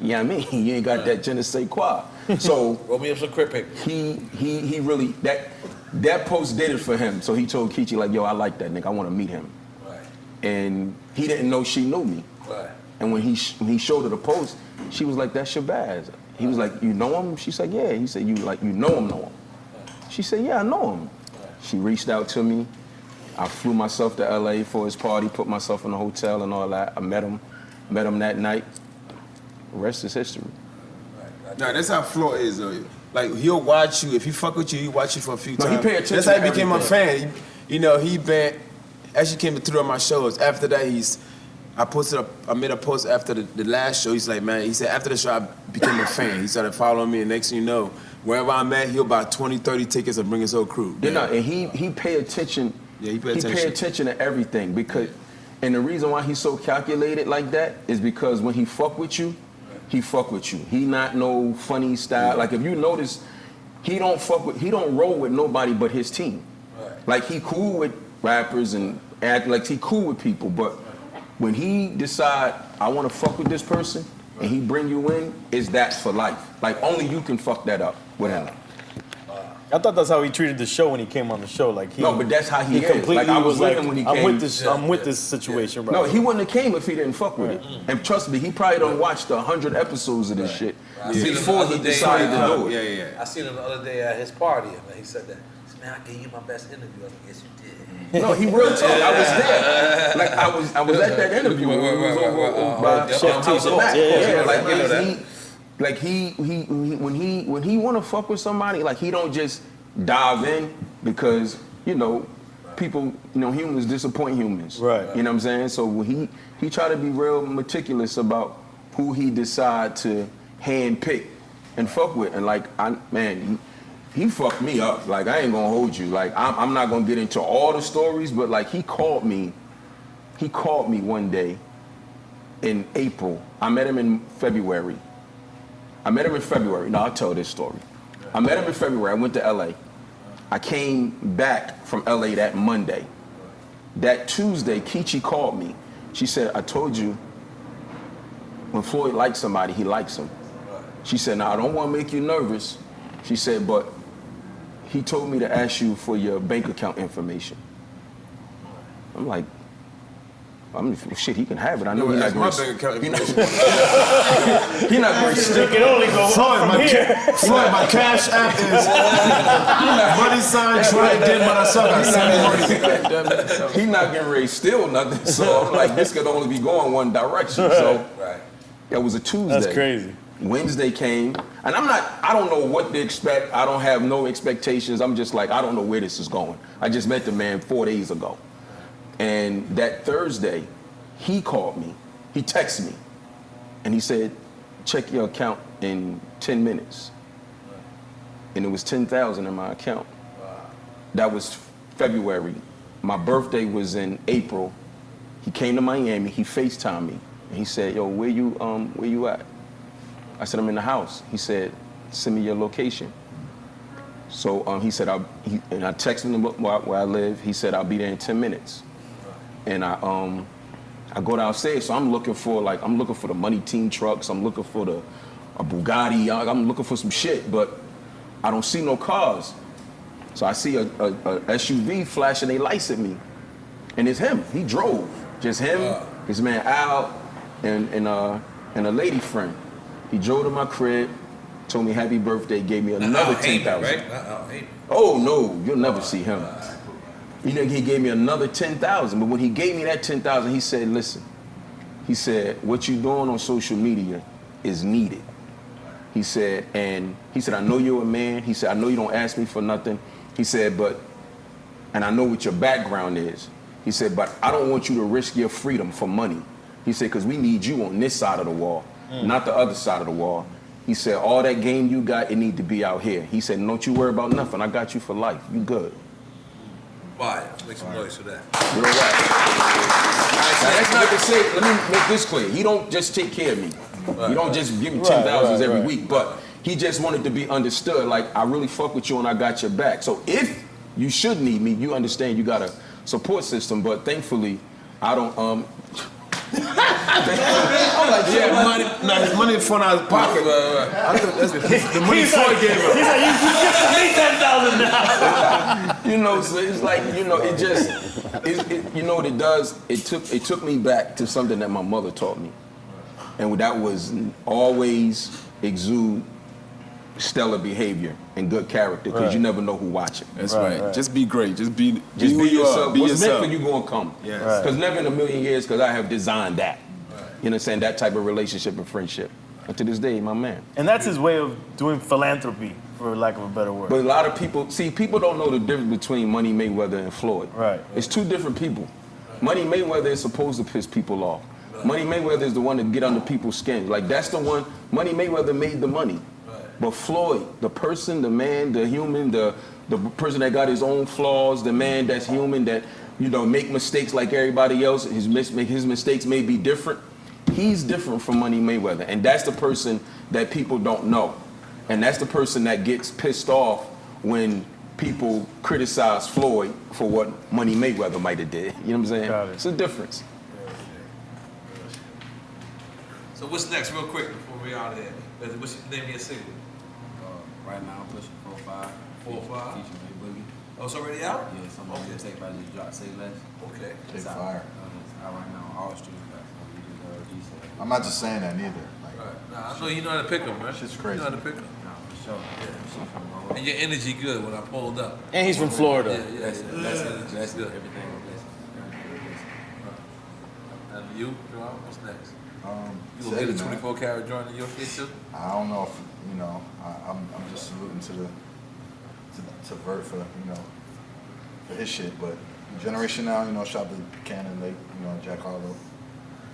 [SPEAKER 8] you know what I mean? You ain't got that je ne sais quoi. So
[SPEAKER 5] roll me up some crypt paper.
[SPEAKER 8] He really, that post did it for him. So he told Kichi, like, yo, I like that nigga, I want to meet him.
[SPEAKER 5] Right.
[SPEAKER 8] And he didn't know she knew me.
[SPEAKER 5] Right.
[SPEAKER 8] And when he showed her the post, she was like, that's Shabazz. He was like, you know him? She said, yeah. He said, you know him? She said, yeah, I know him. She reached out to me. I flew myself to LA for his party, put myself in a hotel and all that. I met him that night. The rest is history.
[SPEAKER 7] Nah, that's how Floyd is though. Like, he'll watch you. If he fuck with you, he'll watch you for a few times.
[SPEAKER 8] He pay attention.
[SPEAKER 7] That's how he
[SPEAKER 8] to
[SPEAKER 7] became
[SPEAKER 8] everything.
[SPEAKER 7] my fan. You know, he been, actually came through on my shows. After that, I made a post after the last show. He's like, man, he said, after the show, I became a fan. He started following me, and next thing you know, wherever I'm at, he'll buy 20, 30 tickets and bring his whole crew.
[SPEAKER 8] Yeah, no, and he pay attention.
[SPEAKER 7] Yeah, he pay
[SPEAKER 8] attention to everything because, and the reason why he's so calculated like that is because when he fuck with you, he fuck with you. He not no funny style. Like if you notice, he don't roll with nobody but his team. Right. Like he cool with rappers and act like he cool with people, but when he decide I want to fuck with this person and he bring you in, is that for life. Like only you can fuck that up with him.
[SPEAKER 6] I thought that's how he treated the show when he came on the show. Like
[SPEAKER 8] no, but that's how he is.
[SPEAKER 6] Completely
[SPEAKER 8] like I was with
[SPEAKER 6] like,
[SPEAKER 8] him when he came.
[SPEAKER 6] I'm with this situation, bro.
[SPEAKER 8] No, he wouldn't have came if he didn't fuck with it. And trust me, he probably done watched 100 episodes of this shit before he decided to do it.
[SPEAKER 5] I seen him the other day at his party, and he said that man, I gave you my best interview. I was like, yes, you did.
[SPEAKER 8] No, he real talk. I was there. Like I was at that interview. It was over by Chef House of Mac. When he want to fuck with somebody, like he don't just dive in because people, humans disappoint humans. Right. You know what I'm saying? So when he try to be real meticulous about who he decide to hand pick and fuck with, and like he fucked me up. Like I ain't gonna hold you. Like I'm not gonna get into all the stories, but like he called me one day in April. I met him in February. No, I'll tell this story. I met him in February. I went to LA. I came back from LA that Monday. That Tuesday, Kichi called me. She said, I told you, when Floyd likes somebody, he likes them. She said, now I don't want to make you nervous. She said, but he told me to ask you for your bank account information. I'm like, shit, he can have it. I know he's not going to.
[SPEAKER 7] bank account information.
[SPEAKER 8] He's not going to stick it.
[SPEAKER 6] Only go from here.
[SPEAKER 7] Floyd, my cash app is money sign Troy did when I saw that.
[SPEAKER 8] He's not getting ready to steal nothing. So I'm like, this could only be going one direction. So it was a Tuesday.
[SPEAKER 6] That's crazy.
[SPEAKER 8] Wednesday came, and I don't know what to expect. I don't have no expectations. I'm just like, I don't know where this is going. I just met the man 4 days ago. And that Thursday, he called me. He texted me. And he said, check your account in 10 minutes. And it was $10,000 in my account. That was February. My birthday was in April. He came to Miami. He FaceTimed me. And he said, yo, where you at? I said, I'm in the house. He said, send me your location. So he said, and I texted him where I live. He said, I'll be there in 10 minutes. And I go downstairs, so I'm looking for the Money Team trucks. I'm looking for a Bugatti. I'm looking for some shit, but I don't see no cars. So I see a SUV flashing their lights at me, and it's him. He drove, just him, his man Al, and a lady friend. He drove to my crib, told me happy birthday, gave me another $10,000.
[SPEAKER 5] Right?
[SPEAKER 8] Oh no, you'll never see him. He gave me another $10,000, but when he gave me that $10,000, he said, listen, he said, what you doing on social media is needed. He said, I know you're a man. He said, I know you don't ask me for nothing. He said, and I know what your background is. He said, but I don't want you to risk your freedom for money. He said, because we need you on this side of the wall, not the other side of the wall. He said, all that game you got, it need to be out here. He said, don't you worry about nothing. I got you for life. You good.
[SPEAKER 5] Fire. Make some noise for that.
[SPEAKER 8] You're right. Now, that's not to say, let me make this clear. He don't just take care of me. He don't just give me $10,000 every week, but he just wanted to be understood. Like, I really fuck with you and I got your back. So if you should need me, you understand you got a support system, but thankfully, I don't,
[SPEAKER 7] I'm like, yeah, money. Now his money in front of his pocket. I thought that's the money Floyd gave him.
[SPEAKER 6] He's like, you $10,000 now.
[SPEAKER 8] So it's like, it just, you know what it does? It took me back to something that my mother taught me, and that was always exude stellar behavior and good character, because you never know who watching.
[SPEAKER 7] That's right. Just be great. Just be
[SPEAKER 8] who
[SPEAKER 7] yourself. Be
[SPEAKER 8] What's
[SPEAKER 7] yourself.
[SPEAKER 8] meant for you gonna come.
[SPEAKER 7] Yes.
[SPEAKER 8] Because never in a million years, because I have designed that. You know what I'm saying? That type of relationship and friendship. And to this day, my man.
[SPEAKER 6] And that's his way of doing philanthropy, for lack of a better word.
[SPEAKER 8] But a lot of people don't know the difference between Money Mayweather and Floyd.
[SPEAKER 6] Right.
[SPEAKER 8] It's two different people. Money Mayweather is supposed to piss people off. Money Mayweather is the one to get under people's skin. Like, that's the one. Money Mayweather made the money. But Floyd, the person, the man, the human, the person that got his own flaws, the man that's human, that make mistakes like everybody else. His mistakes may be different. He's different from Money Mayweather, and that's the person that people don't know, and that's the person that gets pissed off when people criticize Floyd for what Money Mayweather might have did. You know what I'm saying?
[SPEAKER 6] Got it.
[SPEAKER 8] It's a difference.
[SPEAKER 5] So what's next, real quick, before we out of here? What's the name of your single?
[SPEAKER 9] Right now, I'm pushing 4-5.
[SPEAKER 5] 4-5?
[SPEAKER 9] Featuring Big Boogie.
[SPEAKER 5] Oh, it's already out?
[SPEAKER 9] Yeah, some of the tape I just dropped, Say Less.
[SPEAKER 5] Okay.
[SPEAKER 9] It's out.
[SPEAKER 1] Fire.
[SPEAKER 9] It's out right now on all streaming platforms. You can
[SPEAKER 1] I'm not just saying that neither. Like,
[SPEAKER 5] Right. Nah, I know you know how to pick them, man.
[SPEAKER 1] Shit's crazy.
[SPEAKER 5] You know how to pick them.
[SPEAKER 9] Nah, for
[SPEAKER 5] sure. And your energy good when I pulled up.
[SPEAKER 6] And he's from Florida.
[SPEAKER 5] Yeah, that's good. Everything. And you, Joel, what's next? You gonna get a 24 karat joint in your shit too?
[SPEAKER 1] I don't know if I'm just saluting to Vert for for his shit, but Generation Now, shout out to Cannon Lake, Jack Harlow,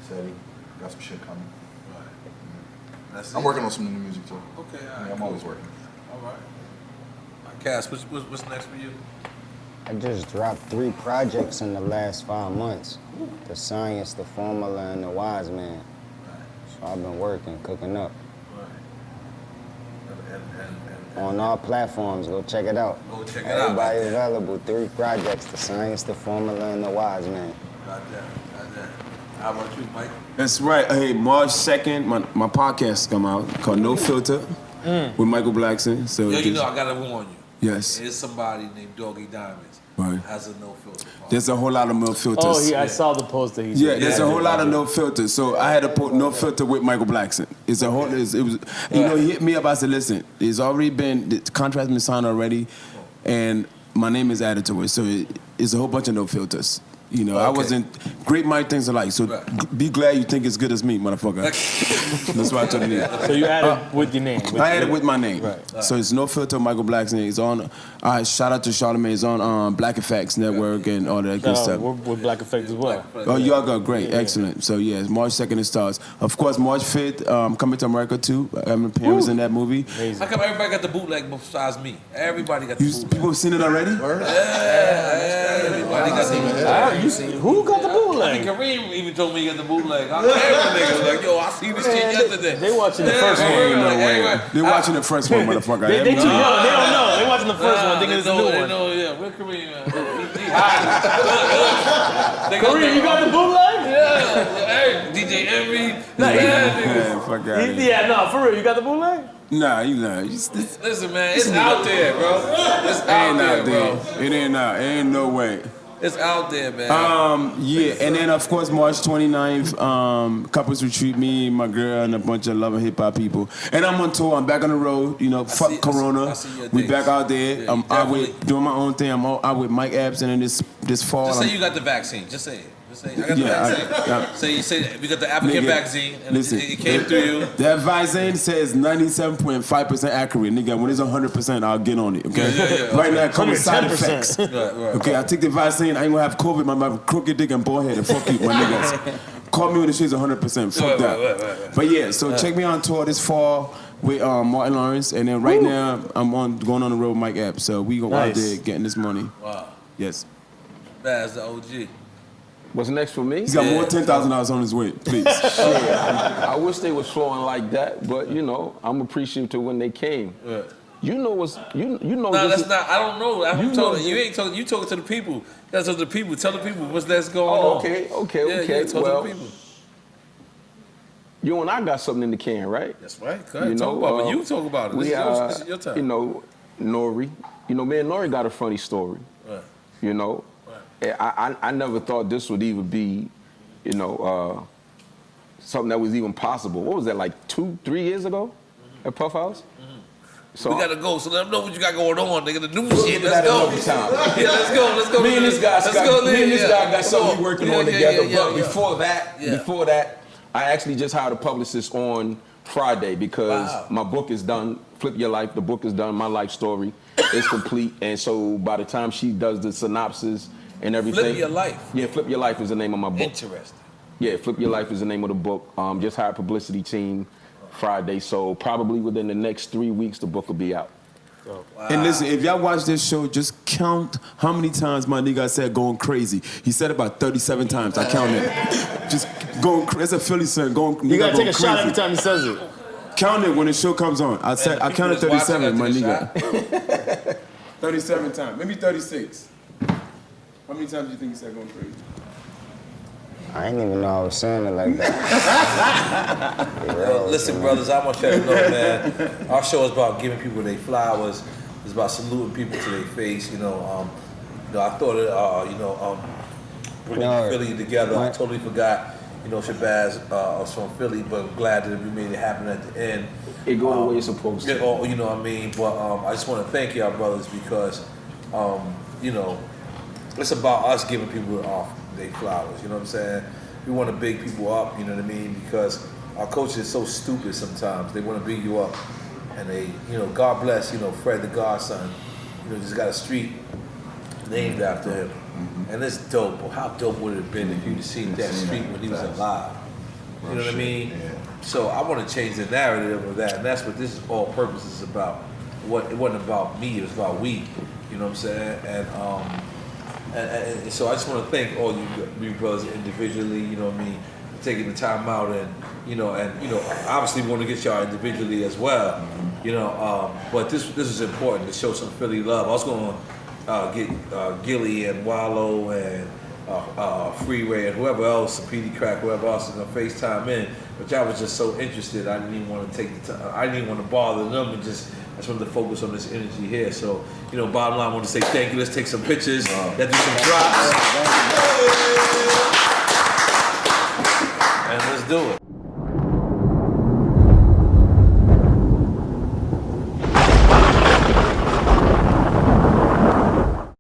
[SPEAKER 1] Seti, got some shit coming.
[SPEAKER 5] Right.
[SPEAKER 1] I'm working on some new music too.
[SPEAKER 5] Okay,
[SPEAKER 1] I'm always working.
[SPEAKER 5] All right. Cass, what's next for you?
[SPEAKER 2] I just dropped 3 projects in the last 5 months. The Science, the Formula, and the Wise Man. So I've been working, cooking up. On all platforms, go check it out.
[SPEAKER 5] Go check it
[SPEAKER 2] Everybody
[SPEAKER 5] out.
[SPEAKER 2] available, 3 projects, the Science, the Formula, and the Wise Man.
[SPEAKER 5] Got that. How about you, Mike?
[SPEAKER 7] That's right. Hey, March 2nd, my podcast come out called No Filter with Michael Blackson. So
[SPEAKER 5] Yo, I gotta warn you.
[SPEAKER 7] Yes.
[SPEAKER 5] There's somebody named Doggy Diamonds
[SPEAKER 7] Right.
[SPEAKER 5] has a no filter.
[SPEAKER 7] There's a whole lot of no filters.
[SPEAKER 6] I saw the poster.
[SPEAKER 7] There's a whole lot of no filters. So I had to put No Filter with Michael Blackson. It's a whole. It was. He hit me up. I said, listen, it's already been the contract's been signed already, and my name is added to it. So it's a whole bunch of no filters. I wasn't. Great mind things alike. So be glad you think it's good as me, motherfucker. That's why I told you.
[SPEAKER 6] So you added with your name.
[SPEAKER 7] I added with my name.
[SPEAKER 6] Right.
[SPEAKER 7] So it's No Filter, Michael Blackson. It's on. Shout out to Charlamagne. It's on Black Effects Network and all that good stuff.
[SPEAKER 6] We're with Black Effect as well.
[SPEAKER 7] Oh, y'all got great, excellent. So yes, March 2nd it starts. Of course, March 5th, Coming to America too. I'm appearance in that movie.
[SPEAKER 6] Amazing.
[SPEAKER 5] How come everybody got the bootleg besides me? Everybody got the bootleg.
[SPEAKER 7] People have seen it already?
[SPEAKER 5] Everybody got the bootleg.
[SPEAKER 6] Who got the
[SPEAKER 5] I
[SPEAKER 6] bootleg?
[SPEAKER 5] mean, Kareem even told me he got the bootleg. I niggas like, yo, I seen this shit yesterday.
[SPEAKER 6] They watching the first one.
[SPEAKER 7] They're watching the first one, motherfucker.
[SPEAKER 6] They too young. They don't know. They watching the first one. Thinking it's a new one.
[SPEAKER 5] Where Kareem at? He hiding.
[SPEAKER 6] Kareem, you got the bootleg?
[SPEAKER 5] Yeah. Hey, DJ Envy.
[SPEAKER 7] Fuck out of here.
[SPEAKER 6] Yeah, no, for real. You got the bootleg?
[SPEAKER 7] Nah, you not.
[SPEAKER 5] Listen, man, it's out there, bro. It's out there, bro.
[SPEAKER 7] It ain't out. Ain't no way.
[SPEAKER 5] It's out there, man.
[SPEAKER 7] And then of course March 29th, couples retreat, me, my girl, and a bunch of love and hip hop people. And I'm on tour. I'm back on the road. Fuck Corona. We back out there.
[SPEAKER 5] Yeah,
[SPEAKER 7] I'm out with doing my own thing. I'm out with Mike Epps, and then this fall.
[SPEAKER 5] Just say you got the vaccine. Just say it. Just say I got the vaccine. You say we got the African vaccine, and
[SPEAKER 7] listen,
[SPEAKER 5] it came through you.
[SPEAKER 7] That vaccine says 97.5% accurate, nigga. When it's 100%, I'll get on it. Okay. Right now, it comes with side effects.
[SPEAKER 5] Right.
[SPEAKER 7] Okay, I take the vaccine. I ain't gonna have COVID. My crooked dick and bald head. Fuck you, my niggas. Call me when the shit's 100%. Fuck that.
[SPEAKER 5] Right.
[SPEAKER 7] But yeah, so check me on tour this fall with Martin Lawrence, and then right now I'm going on the road with Mike Epps. So we go out there getting this money.
[SPEAKER 5] Wow.
[SPEAKER 7] Yes.
[SPEAKER 5] That's the OG.
[SPEAKER 8] What's next for me?
[SPEAKER 7] He's got more $10,000 on his way. Please.
[SPEAKER 8] I wish they was flowing like that, but I'm appreciative when they came.
[SPEAKER 5] Right.
[SPEAKER 8] No,
[SPEAKER 5] that's not. I don't know. You ain't talking. You talking to the people. You gotta talk to the people. Tell the people what's that's going on.
[SPEAKER 8] Okay.
[SPEAKER 5] Yeah, talk to the people.
[SPEAKER 8] You and I got something in the can, right?
[SPEAKER 5] That's right. Talk about it. You talk about it. This is your time.
[SPEAKER 8] N.O.R.E. Me and N.O.R.E. got a funny story.
[SPEAKER 5] Right.
[SPEAKER 8] I never thought this would even be, something that was even possible. What was that, like 2-3 years ago at Puff House? So
[SPEAKER 5] we gotta go. So let them know what you got going on. Nigga, the new shit. Let's go. Yeah, let's go.
[SPEAKER 8] Me and this guy got something we working on together. But before that, I actually just hired a publicist on Friday because my book is done. Flip Your Life. The book is done. My life story is complete. And so by the time she does the synopsis and everything.
[SPEAKER 5] Flip Your Life.
[SPEAKER 8] Yeah, Flip Your Life is the name of my book.
[SPEAKER 5] Interesting.
[SPEAKER 8] Yeah, Flip Your Life is the name of the book. Just hired a publicity team Friday, so probably within the next 3 weeks the book will be out.
[SPEAKER 5] Wow.
[SPEAKER 7] And listen, if y'all watch this show, just count how many times my nigga said going crazy. He said it about 37 times. I counted. Just going crazy. It's a Philly son.
[SPEAKER 6] You gotta take a shot every time he says it.
[SPEAKER 7] Count it when the show comes on. I counted 37, my nigga. 37 times, maybe 36. How many times do you think he said going crazy?
[SPEAKER 2] I didn't even know I was saying it like that.
[SPEAKER 5] Listen, brothers, I want you to know, man, our show is about giving people their flowers. It's about saluting people to their face. I thought it, bringing Philly together. I totally forgot. Shabazz was from Philly, but I'm glad that we made it happen at the end.
[SPEAKER 8] It go the way it's supposed to.
[SPEAKER 5] You know what I mean? But I just want to thank y'all brothers because, it's about us giving people their flowers. You know what I'm saying? We want to big people up. You know what I mean? Because our culture is so stupid sometimes. They want to big you up, and they, God bless, Fred the Godson. Just got a street named after him. And it's dope. Well, how dope would it have been if you'd seen that street when he was alive? You know what I mean? Yeah. So I want to change the narrative of that, and that's what this is all purpose is about. It wasn't about me, it was about we. You know what I'm saying? And so I just want to thank all you brothers individually, you know what I mean, for taking the time out and obviously we want to get y'all individually as well. But this is important to show some Philly love. I was going to get Gilly and Wallow and Freeway and whoever else, PD Crack, whoever else is gonna FaceTime in, but y'all was just so interested. I didn't even want to take the time. I didn't even want to bother them, and I just wanted to focus on this energy here. So, bottom line, I want to say thank you. Let's take some pictures. Let's do some drops, and let's do it.